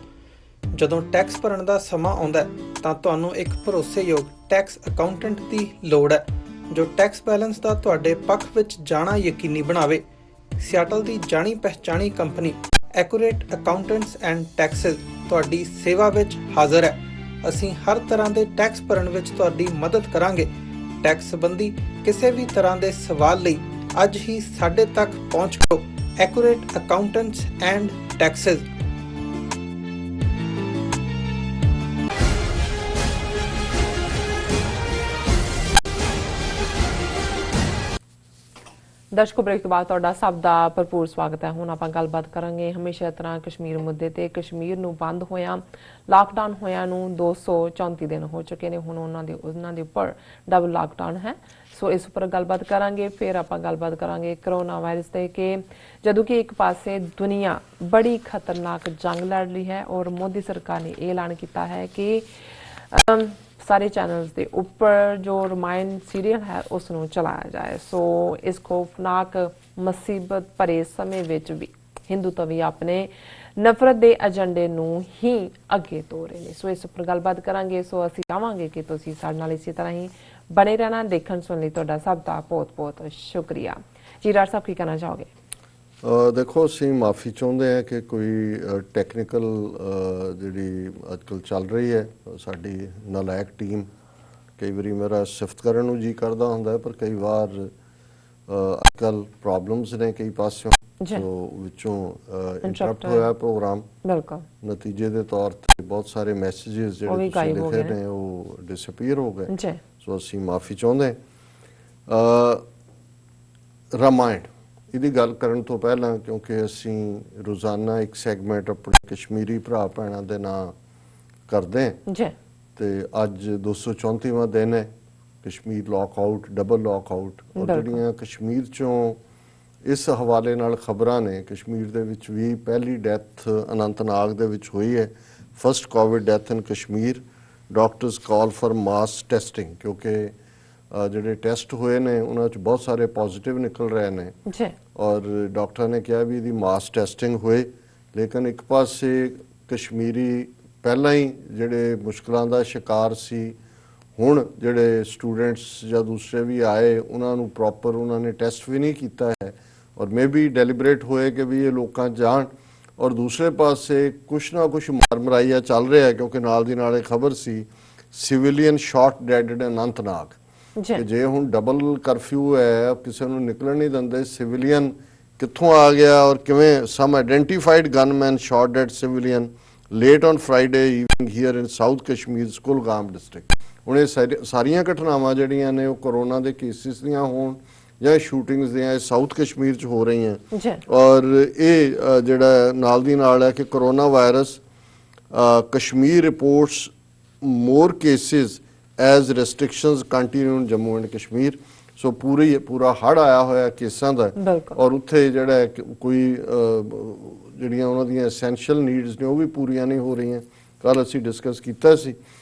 ਜਦੋਂ ਟੈਕਸ ਭਰਨ ਦਾ ਸਮਾਂ ਆਉਂਦਾ ਹੈ ਤਾਂ ਤੁਹਾਨੂੰ ਇੱਕ ਭਰੋਸੇਯੋਗ ਟੈਕਸ ਅਕਾਊਂਟੈਂਟ ਦੀ ਲੋੜ ਹੈ ਜੋ ਟੈਕਸ ਬੈਲੈਂਸ ਦਾ ਤੁਹਾਡੇ ਪੱਖ ਵਿੱਚ ਜਾਣਾ ਯਕੀਨੀ ਬਣਾਵੇ। ਸਿਆਟਲ ਦੀ ਜਾਣੀ ਪਹਿਚਾਣੀ company accurate accountants and taxes ਤੁਹਾਡੀ ਸੇਵਾ ਵਿੱਚ ਹਾਜ਼ਰ ਹੈ। ਅਸੀਂ ਹਰ ਤਰ੍ਹਾਂ ਦੇ ਟੈਕਸ ਭਰਨ ਵਿੱਚ ਤੁਹਾਡੀ ਮਦਦ ਕਰਾਂਗੇ। ਟੈਕਸ ਸੰਬੰਧੀ ਕਿਸੇ ਵੀ ਤਰ੍ਹਾਂ ਦੇ ਸਵਾਲ ਲਈ ਅੱਜ ਹੀ ਸਾਡੇ ਤੱਕ ਪਹੁੰਚ ਕਰੋ। Accurate accountants and taxes. ਦਰਸ਼ਕੋ, ਬ੍ਰੇਕ ਤੋਂ ਬਾਅਦ ਤੁਹਾਡਾ ਸਭ ਦਾ ਭਰਪੂਰ ਸਵਾਗਤ ਹੈ। ਹੁਣ ਆਪਾਂ ਗੱਲਬਾਤ ਕਰਾਂਗੇ ਹਮੇਸ਼ਾ ਤਰ੍ਹਾਂ ਕਸ਼ਮੀਰ ਮੁੱਦੇ ਤੇ। ਕਸ਼ਮੀਰ ਨੂੰ ਬੰਦ ਹੋਇਆ, ਲਾਕਡਾਊਨ ਹੋਇਆ ਨੂੰ 234 ਦਿਨ ਹੋ ਚੁੱਕੇ ਨੇ। ਹੁਣ ਉਹਨਾਂ ਦੇ ਉੱਪਰ ਡਬਲ ਲਾਕਡਾਊਨ ਹੈ। ਸੋ ਇਸ ਉੱਪਰ ਗੱਲਬਾਤ ਕਰਾਂਗੇ। ਫਿਰ ਆਪਾਂ ਗੱਲਬਾਤ ਕਰਾਂਗੇ ਕਰੋਨਾ ਵਾਇਰਸ ਤੇ ਕਿ ਜਦੋਂ ਕਿ ਇੱਕ ਪਾਸੇ ਦੁਨੀਆ ਬੜੀ ਖਤਰਨਾਕ ਜੰਗ ਲੜ ਰਹੀ ਹੈ ਔਰ ਮੋਦੀ ਸਰਕਾਰ ਨੇ ਇਹ ਐਲਾਨ ਕੀਤਾ ਹੈ ਕਿ ਸਾਰੇ ਚੈਨਲਸ ਦੇ ਉੱਪਰ ਜੋ ਰਾਮਾਇਣ ਸੀਰੀਅਲ ਹੈ ਉਸ ਨੂੰ ਚਲਾਇਆ ਜਾਏ। ਸੋ ਇਸ ਖੌਫਨਾਕ ਮੁਸੀਬਤ ਭਰੇ ਸਮੇਂ ਵਿੱਚ ਵੀ ਹਿੰਦੂਤਵੀ ਆਪਣੇ ਨਫ਼ਰਤ ਦੇ ਏਜੰਡੇ ਨੂੰ ਹੀ ਅੱਗੇ ਤੋਰ ਰਹੇ ਨੇ। ਸੋ ਇਸ ਉੱਪਰ ਗੱਲਬਾਤ ਕਰਾਂਗੇ। ਸੋ ਅਸੀਂ ਚਾਹਾਂਗੇ ਕਿ ਤੁਸੀਂ ਸਾਡੇ ਨਾਲ ਇਸੇ ਤਰ੍ਹਾਂ ਹੀ ਬਣੇ ਰਹਿਣਾ। ਦੇਖਣ ਸੁਣਨ ਲਈ ਤੁਹਾਡਾ ਸਭ ਦਾ ਬਹੁਤ ਬਹੁਤ ਸ਼ੁਕਰੀਆ। ਜੀ ਡਾਕਟਰ ਸਾਹਿਬ, ਕੀ ਕਹਿਣਾ ਚਾਹੋਗੇ? ਦੇਖੋ, ਅਸੀਂ ਮਾਫੀ ਚਾਹੁੰਦੇ ਹਾਂ ਕਿ ਕੋਈ ਟੈਕਨੀਕਲ ਜਿਹੜੀ ਅੱਜ ਕੱਲ੍ਹ ਚੱਲ ਰਹੀ ਹੈ, ਸਾਡੀ ਨਾਲਾਇਕ ਟੀਮ, ਕਈ ਵਾਰੀ ਮੇਰਾ ਸਿਫਤ ਕਰਨ ਨੂੰ ਜੀ ਕਰਦਾ ਹੁੰਦਾ ਪਰ ਕਈ ਵਾਰ ਅੱਜ ਕੱਲ੍ਹ ਪ੍ਰੋਬਲਮਸ ਨੇ ਕਈ ਪਾਸਿਓਂ, ਸੋ ਵਿੱਚੋਂ ਇੰਟਰਪਟ ਹੋਇਆ ਪ੍ਰੋਗਰਾਮ। ਬਿਲਕੁਲ। ਨਤੀਜੇ ਦੇ ਤੌਰ ਤੇ ਬਹੁਤ ਸਾਰੇ ਮੈਸੇजेस ਜਿਹੜੇ ਤੁਸੀਂ ਲਿਖੇ ਨੇ ਉਹ ਡਿਸਅਪੀਅਰ ਹੋ ਗਏ। ਸੋ ਅਸੀਂ ਮਾਫੀ ਚਾਹੁੰਦੇ। ਰਾਮਾਇਣ ਇਹਦੀ ਗੱਲ ਕਰਨ ਤੋਂ ਪਹਿਲਾਂ, ਕਿਉਂਕਿ ਅਸੀਂ ਰੋਜ਼ਾਨਾ ਇੱਕ ਸੈਗਮੈਂਟ ਆਪਣੇ ਕਸ਼ਮੀਰੀ ਭਰਾ ਭੈਣਾਂ ਦੇ ਨਾਂ ਕਰਦੇ ਹਾਂ ਤੇ ਅੱਜ 234ਵਾਂ ਦਿਨ ਹੈ ਕਸ਼ਮੀਰ ਲੌਕਆਊਟ, ਡਬਲ ਲੌਕਆਊਟ। ਔਰ ਜਿਹੜੀਆਂ ਕਸ਼ਮੀਰ ਚੋਂ ਇਸ ਹਵਾਲੇ ਨਾਲ ਖਬਰਾਂ ਨੇ, ਕਸ਼ਮੀਰ ਦੇ ਵਿੱਚ ਵੀ ਪਹਿਲੀ ਡੈਥ ਅਨੰਤਨਾਗ ਦੇ ਵਿੱਚ ਹੋਈ ਹੈ। First Covid death in Kashmir. Doctors call for mass testing, ਕਿਉਂਕਿ ਜਿਹੜੇ ਟੈਸਟ ਹੋਏ ਨੇ ਉਹਨਾਂ 'ਚ ਬਹੁਤ ਸਾਰੇ ਪੋਜ਼ਿਟਿਵ ਨਿਕਲ ਰਹੇ ਨੇ ਔਰ ਡਾਕਟਰਾਂ ਨੇ ਕਿਹਾ ਵੀ ਇਹਦੀ ਮਾਸ ਟੈਸਟਿੰਗ ਹੋਏ। ਲੇਕਿਨ ਇੱਕ ਪਾਸੇ ਕਸ਼ਮੀਰੀ ਪਹਿਲਾਂ ਹੀ ਜਿਹੜੇ ਮੁਸ਼ਕਲਾਂ ਦਾ ਸ਼ਿਕਾਰ ਸੀ, ਹੁਣ ਜਿਹੜੇ ਸਟੂਡੈਂਟਸ ਜਾਂ ਦੂਸਰੇ ਵੀ ਆਏ ਉਹਨਾਂ ਨੂੰ ਪ੍ਰੋਪਰ ਉਹਨਾਂ ਨੇ ਟੈਸਟ ਵੀ ਨਹੀਂ ਕੀਤਾ ਹੈ ਔਰ ਮੇਬੀ ਡੈਲੀਬਰੇਟ ਹੋਏ ਕਿ ਵੀ ਇਹ ਲੋਕਾਂ ਜਾਣ। ਔਰ ਦੂਸਰੇ ਪਾਸੇ ਕੁਛ ਨਾ ਕੁਛ ਮਾਰ ਮਰਾਈਆ ਚੱਲ ਰਿਹਾ, ਕਿਉਂਕਿ ਨਾਲ ਦੀ ਨਾਲ ਇਹ ਖਬਰ ਸੀ ਸਿਵਿਲੀਅਨ ਸ਼ਾਟ ਡੈਡ ਇਨ ਅਨੰਤਨਾਗ ਕਿ ਜੇ ਹੁਣ ਡਬਲ ਕਰਫਿਊ ਹੈ, ਕਿਸੇ ਨੂੰ ਨਿਕਲਣ ਨਹੀਂ ਦਿੰਦੇ, ਸਿਵਿਲੀਅਨ ਕਿੱਥੋਂ ਆ ਗਿਆ ਔਰ ਕਿਵੇਂ? Some identified gunman shot dead civilian late on Friday evening here in south Kashmir Kulgam district. ਹੁਣ ਇਹ ਸਾਰੀਆਂ ਘਟਨਾਵਾਂ ਜਿਹੜੀਆਂ ਨੇ ਉਹ ਕੋਰੋਨਾ ਦੇ ਕੇਸਿਸ ਦੀਆਂ ਹੋਣ ਜਾਂ ਸ਼ੂਟਿੰਗਸ ਦੀਆਂ, ਇਹ ਸਾਊਥ ਕਸ਼ਮੀਰ 'ਚ ਹੋ ਰਹੀਆਂ। ਔਰ ਇਹ ਜਿਹੜਾ ਨਾਲ ਦੀ ਨਾਲ ਹੈ ਕਿ corona virus Kashmir reports more cases as restrictions continue in Jammu and Kashmir. ਸੋ ਪੂਰਾ ਹੜ੍ਹ ਆਇਆ ਹੋਇਆ ਕੇਸਾਂ ਦਾ ਔਰ ਉੱਥੇ ਜਿਹੜਾ ਕੋਈ ਜਿਹੜੀਆਂ ਉਹਨਾਂ ਦੀਆਂ ਐਸੈਂਸ਼ੀਅਲ ਨੀਡਸ ਨੇ ਉਹ ਵੀ ਪੂਰੀਆਂ ਨਹੀਂ ਹੋ ਰਹੀਆਂ। ਕੱਲ੍ਹ ਅਸੀਂ ਡਿਸਕਸ ਕੀਤਾ ਸੀ।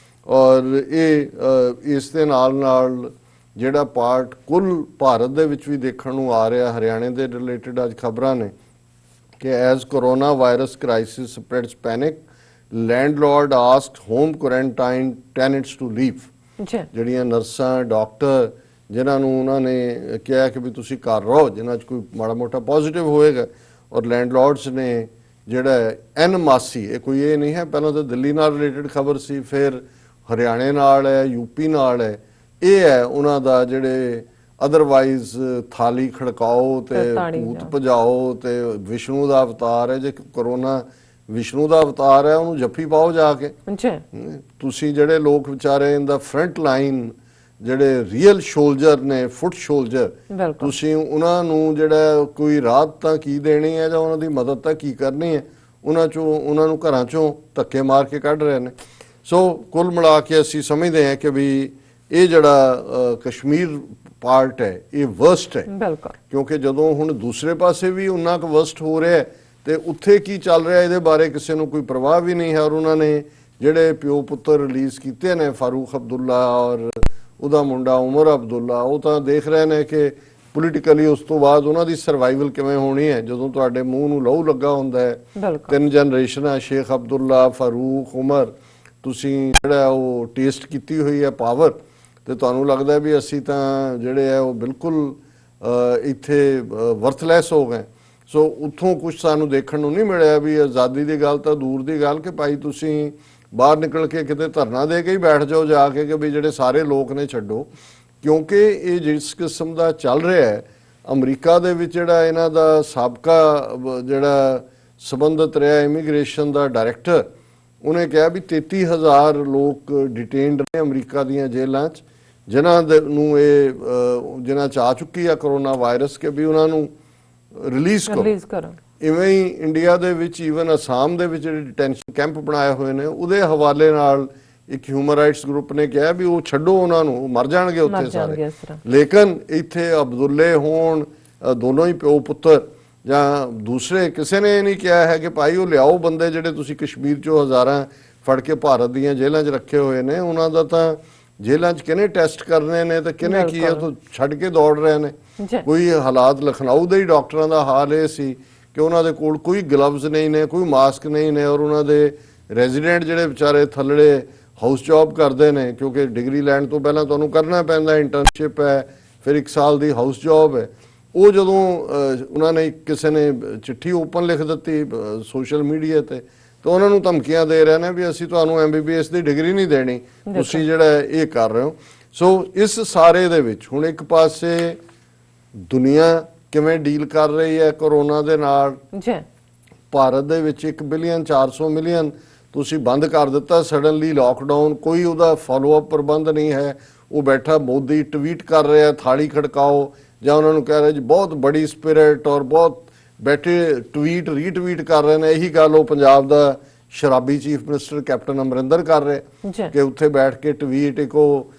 ਔਰ ਇਹ ਇਸ ਦੇ ਨਾਲ ਜਿਹੜਾ ਪਾਰਟ ਕੁੱਲ ਭਾਰਤ ਦੇ ਵਿੱਚ ਵੀ ਦੇਖਣ ਨੂੰ ਆ ਰਿਹਾ, ਹਰਿਆਣੇ ਦੇ ਰਿਲੇਟਡ ਅੱਜ ਖਬਰਾਂ ਨੇ ਕਿ as corona virus crisis spreads panic landlord asked home quarantine tenants to leave. ਜਿਹੜੀਆਂ ਨਰਸਾਂ, ਡਾਕਟਰ, ਜਿਨ੍ਹਾਂ ਨੂੰ ਉਹਨਾਂ ਨੇ ਕਿਹਾ ਕਿ ਵੀ ਤੁਸੀਂ ਘਰ ਰਹੋ ਜਿਨ੍ਹਾਂ 'ਚ ਕੋਈ ਮਾੜਾ ਮੋਟਾ ਪੋਜ਼ਿਟਿਵ ਹੋਏਗਾ, ਔਰ ਲੈਂਡਲॉर्ड्स ਨੇ ਜਿਹੜਾ ਐਨ ਮਾਸੀ, ਇਹ ਕੋਈ ਇਹ ਨਹੀਂ ਹੈ, ਪਹਿਲਾਂ ਤਾਂ ਦਿੱਲੀ ਨਾਲ ਰਿਲੇਟਡ ਖਬਰ ਸੀ, ਫਿਰ ਹਰਿਆਣੇ ਨਾਲ ਹੈ, ਯੂਪੀ ਨਾਲ ਹੈ, ਇਹ ਹੈ ਉਹਨਾਂ ਦਾ ਜਿਹੜੇ ਅਦਰਵਾਈਜ਼ ਥਾਲੀ ਖੜਕਾਓ ਤੇ ਭੂਤ ਭਜਾਓ ਤੇ ਵਿਸ਼ਨੂੰ ਦਾ ਅਵਤਾਰ ਹੈ। ਜੇ ਕਰੋਨਾ ਵਿਸ਼ਨੂੰ ਦਾ ਅਵਤਾਰ ਹੈ, ਉਹਨੂੰ ਜੱਫੀ ਪਾਓ ਜਾ ਕੇ। ਜੀ ਤੁਸੀਂ ਜਿਹੜੇ ਲੋਕ ਵਿਚਾਰੇ ਇਨ ਦਾ ਫਰੰਟ ਲਾਈਨ, ਜਿਹੜੇ ਰੀਅਲ ਸ਼ੋਲਜਰ ਨੇ, ਫੁੱਟ ਸ਼ੋਲਜਰ, ਬਿਲਕੁਲ ਤੁਸੀਂ ਉਹਨਾਂ ਨੂੰ ਜਿਹੜਾ ਕੋਈ ਰਾਹਤ ਤਾਂ ਕੀ ਦੇਣੀ ਹੈ ਜਾਂ ਉਹਨਾਂ ਦੀ ਮਦਦ ਤਾਂ ਕੀ ਕਰਨੀ ਹੈ, ਉਹਨਾਂ ਨੂੰ ਘਰਾਂ ਚੋਂ ਧੱਕੇ ਮਾਰ ਕੇ ਕੱਢ ਰਹੇ ਨੇ। ਸੋ ਕੁੱਲ ਮਿਲਾ ਕੇ ਅਸੀਂ ਸਮਝਦੇ ਹਾਂ ਕਿ ਵੀ ਇਹ ਜਿਹੜਾ ਕਸ਼ਮੀਰ ਪਾਰਟ ਹੈ ਇਹ ਵਰਸਟ ਹੈ, ਬਿਲਕੁਲ, ਕਿਉਂਕਿ ਜਦੋਂ ਹੁਣ ਦੂਸਰੇ ਪਾਸੇ ਵੀ ਉਨਾ ਕੁ ਵਰਸਟ ਹੋ ਰਿਹਾ ਹੈ ਤੇ ਉੱਥੇ ਕੀ ਚੱਲ ਰਿਹਾ ਇਹਦੇ ਬਾਰੇ ਕਿਸੇ ਨੂੰ ਕੋਈ ਪਰਵਾਹ ਵੀ ਨਹੀਂ ਹੈ। ਔਰ ਉਹਨਾਂ ਨੇ ਜਿਹੜੇ ਪਿਓ ਪੁੱਤਰ ਰਿਲੀਜ਼ ਕੀਤੇ ਨੇ, ਫਾਰੂਕ ਅਬਦੁੱਲਾ ਔਰ ਉਹਦਾ ਮੁੰਡਾ ਉਮਰ ਅਬਦੁੱਲਾ, ਉਹ ਤਾਂ ਦੇਖ ਰਹੇ ਨੇ ਕਿ ਪੋਲੀਟੀਕਲੀ ਉਸ ਤੋਂ ਬਾਅਦ ਉਹਨਾਂ ਦੀ ਸਰਵਾਈਵਲ ਕਿਵੇਂ ਹੋਣੀ ਹੈ। ਜਦੋਂ ਤੁਹਾਡੇ ਮੂੰਹ ਨੂੰ ਲਹੂ ਲੱਗਾ ਹੁੰਦਾ ਹੈ, ਬਿਲਕੁਲ 3 ਜਨਰੇਸ਼ਨਾਂ, ਸ਼ੇਖ ਅਬਦੁੱਲਾ, ਫਾਰੂਕ, ਉਮਰ, ਤੁਸੀਂ ਜਿਹੜਾ ਉਹ ਟੇਸਟ ਕੀਤੀ ਹੋਈ ਹੈ ਪਾਵਰ, ਤੇ ਤੁਹਾਨੂੰ ਲੱਗਦਾ ਵੀ ਅਸੀਂ ਤਾਂ ਜਿਹੜੇ ਆ ਉਹ ਬਿਲਕੁਲ ਇੱਥੇ ਵਰਥਲੈਸ ਹੋ ਗਏ। ਸੋ ਉੱਥੋਂ ਕੁਝ ਸਾਨੂੰ ਦੇਖਣ ਨੂੰ ਨਹੀਂ ਮਿਲਿਆ ਵੀ ਆਜ਼ਾਦੀ ਦੀ ਗੱਲ ਤਾਂ ਦੂਰ ਦੀ ਗੱਲ, ਕਿ ਭਾਈ ਤੁਸੀਂ ਬਾਹਰ ਨਿਕਲ ਕੇ ਕਿਤੇ ਧਰਨਾ ਦੇ ਕੇ ਹੀ ਬੈਠ ਜਾਓ ਜਾ ਕੇ ਕਿ ਵੀ ਜਿਹੜੇ ਸਾਰੇ ਲੋਕ ਨੇ ਛੱਡੋ। ਕਿਉਂਕਿ ਇਹ ਜਿਸ ਕਿਸਮ ਦਾ ਚੱਲ ਰਿਹਾ ਹੈ, ਅਮਰੀਕਾ ਦੇ ਵਿੱਚ ਜਿਹੜਾ ਇਹਨਾਂ ਦਾ ਸਾਬਕਾ ਜਿਹੜਾ ਸੰਬੰਧਿਤ ਰਿਹਾ ਇਮੀਗ੍ਰੇਸ਼ਨ ਦਾ ਡਾਇਰੈਕਟਰ, ਉਹਨੇ ਕਿਹਾ ਵੀ 33,000 ਲੋਕ ਡਿਟੇਨਡ ਨੇ ਅਮਰੀਕਾ ਦੀਆਂ ਜੇਲ੍ਹਾਂ 'ਚ, ਜਿਨ੍ਹਾਂ ਜਿਨ੍ਹਾਂ 'ਚ ਆ ਚੁੱਕੀ ਆ ਕਰੋਨਾ ਵਾਇਰਸ, ਕਿ ਵੀ ਉਹਨਾਂ ਨੂੰ ਰਿਲੀਜ਼ ਕਰੋ। ਇਵੇਂ ਹੀ ਇੰਡੀਆ ਦੇ ਵਿੱਚ, ਈਵਨ ਅਸਾਮ ਦੇ ਵਿੱਚ ਜਿਹੜੇ ਡਿਟੈਂਸ਼ਨ ਕੈਂਪ ਬਣਾਏ ਹੋਏ ਨੇ, ਉਹਦੇ ਹਵਾਲੇ ਨਾਲ ਇੱਕ ਹਿਊਮਨ ਰਾਈਟਸ ਗਰੁੱਪ ਨੇ ਕਿਹਾ ਵੀ ਉਹ ਛੱਡੋ ਉਹਨਾਂ ਨੂੰ, ਉਹ ਮਰ ਜਾਣਗੇ ਉੱਥੇ ਸਾਰੇ। ਲੇਕਿਨ ਇੱਥੇ ਅਬਦੁੱਲੇ ਹੋਣ, ਦੋਨੋਂ ਹੀ ਪਿਓ ਪੁੱਤਰ, ਜਾਂ ਦੂਸਰੇ ਕਿਸੇ ਨੇ ਇਹ ਨਹੀਂ ਕਿਹਾ ਹੈ ਕਿ ਭਾਈ ਉਹ ਲਿਆਓ ਬੰਦੇ ਜਿਹੜੇ ਤੁਸੀਂ ਕਸ਼ਮੀਰ 'ਚੋਂ ਹਜ਼ਾਰਾਂ ਫੜ ਕੇ ਭਾਰਤ ਦੀਆਂ ਜੇਲ੍ਹਾਂ 'ਚ ਰੱਖੇ ਹੋਏ ਨੇ, ਉਹਨਾਂ ਦਾ ਤਾਂ ਜੇਲ੍ਹਾਂ 'ਚ ਕਿਹਨੇ ਟੈਸਟ ਕਰਨੇ ਨੇ ਤੇ ਕਿਹਨੇ ਕੀ ਹੈ, ਤੋਂ ਛੱਡ ਕੇ ਦੌੜ ਰਹੇ ਨੇ। ਕੋਈ ਹਾਲਾਤ ਲਖਨਊ ਦੇ ਹੀ ਡਾਕਟਰਾਂ ਦਾ ਹਾਲ ਇਹ ਸੀ ਕਿ ਉਹਨਾਂ ਦੇ ਕੋਲ ਕੋਈ ਗਲਵਜ਼ ਨਹੀਂ ਨੇ, ਕੋਈ ਮਾਸਕ ਨਹੀਂ ਨੇ, ਔਰ ਉਹਨਾਂ ਦੇ ਰੈਜ਼ੀਡੈਂਟ ਜਿਹੜੇ ਵਿਚਾਰੇ ਥੱਲੜੇ ਹਾਊਸ ਜੌਬ ਕਰਦੇ ਨੇ, ਕਿਉਂਕਿ ਡਿਗਰੀ ਲੈਣ ਤੋਂ ਪਹਿਲਾਂ ਤੁਹਾਨੂੰ ਕਰਨਾ ਪੈਂਦਾ, ਇੰਟਰਨਸ਼ਿਪ ਹੈ, ਫਿਰ 1 ਸਾਲ ਦੀ ਹਾਊਸ ਜੌਬ ਹੈ। ਉਹ ਜਦੋਂ ਉਹਨਾਂ ਨੇ ਕਿਸੇ ਨੇ ਚਿੱਠੀ ਓਪਨ ਲਿਖ ਦਿੱਤੀ ਸੋਸ਼ਲ ਮੀਡੀਆ ਤੇ, ਤਾਂ ਉਹਨਾਂ ਨੂੰ ਧਮਕੀਆਂ ਦੇ ਰਹੇ ਨੇ ਵੀ ਅਸੀਂ ਤੁਹਾਨੂੰ MBBS ਦੀ ਡਿਗਰੀ ਨਹੀਂ ਦੇਣੀ, ਤੁਸੀਂ ਜਿਹੜਾ ਇਹ ਕਰ ਰਹੇ ਹੋ। ਸੋ ਇਸ ਸਾਰੇ ਦੇ ਵਿੱਚ ਹੁਣ ਇੱਕ ਪਾਸੇ ਦੁਨੀਆ ਕਿਵੇਂ ਡੀਲ ਕਰ ਰਹੀ ਹੈ ਕਰੋਨਾ ਦੇ ਨਾਲ, ਭਾਰਤ ਦੇ ਵਿੱਚ 1,400,000,000 ਤੁਸੀਂ ਬੰਦ ਕਰ ਦਿੱਤਾ ਸਡਨਲੀ ਲਾਕਡਾਊਨ, ਕੋਈ ਉਹਦਾ ਫਾਲੋਅਪ ਪ੍ਰਬੰਧ ਨਹੀਂ ਹੈ। ਉਹ ਬੈਠਾ ਮੋਦੀ ਟਵੀਟ ਕਰ ਰਿਹਾ ਥਾਲੀ ਖੜਕਾਓ, ਜਾਂ ਉਹਨਾਂ ਨੂੰ ਕਹਿ ਰਿਹਾ ਜੀ ਬਹੁਤ ਬੜੀ ਸਪਿਰਿਟ, ਔਰ ਬਹੁਤ ਬੈਠੇ ਟਵੀਟ ਰੀਟਵੀਟ ਕਰ ਰਹੇ ਨੇ। ਇਹੀ ਗੱਲ ਉਹ ਪੰਜਾਬ ਦਾ ਸ਼ਰਾਬੀ ਚੀਫ ਮਿਨਿਸਟਰ ਕੈਪਟਨ ਅਮਰਿੰਦਰ ਕਰ ਰਿਹਾ ਕਿ ਉੱਥੇ ਬੈਠ ਕੇ ਟਵੀਟ, ਇੱਕ ਉਹ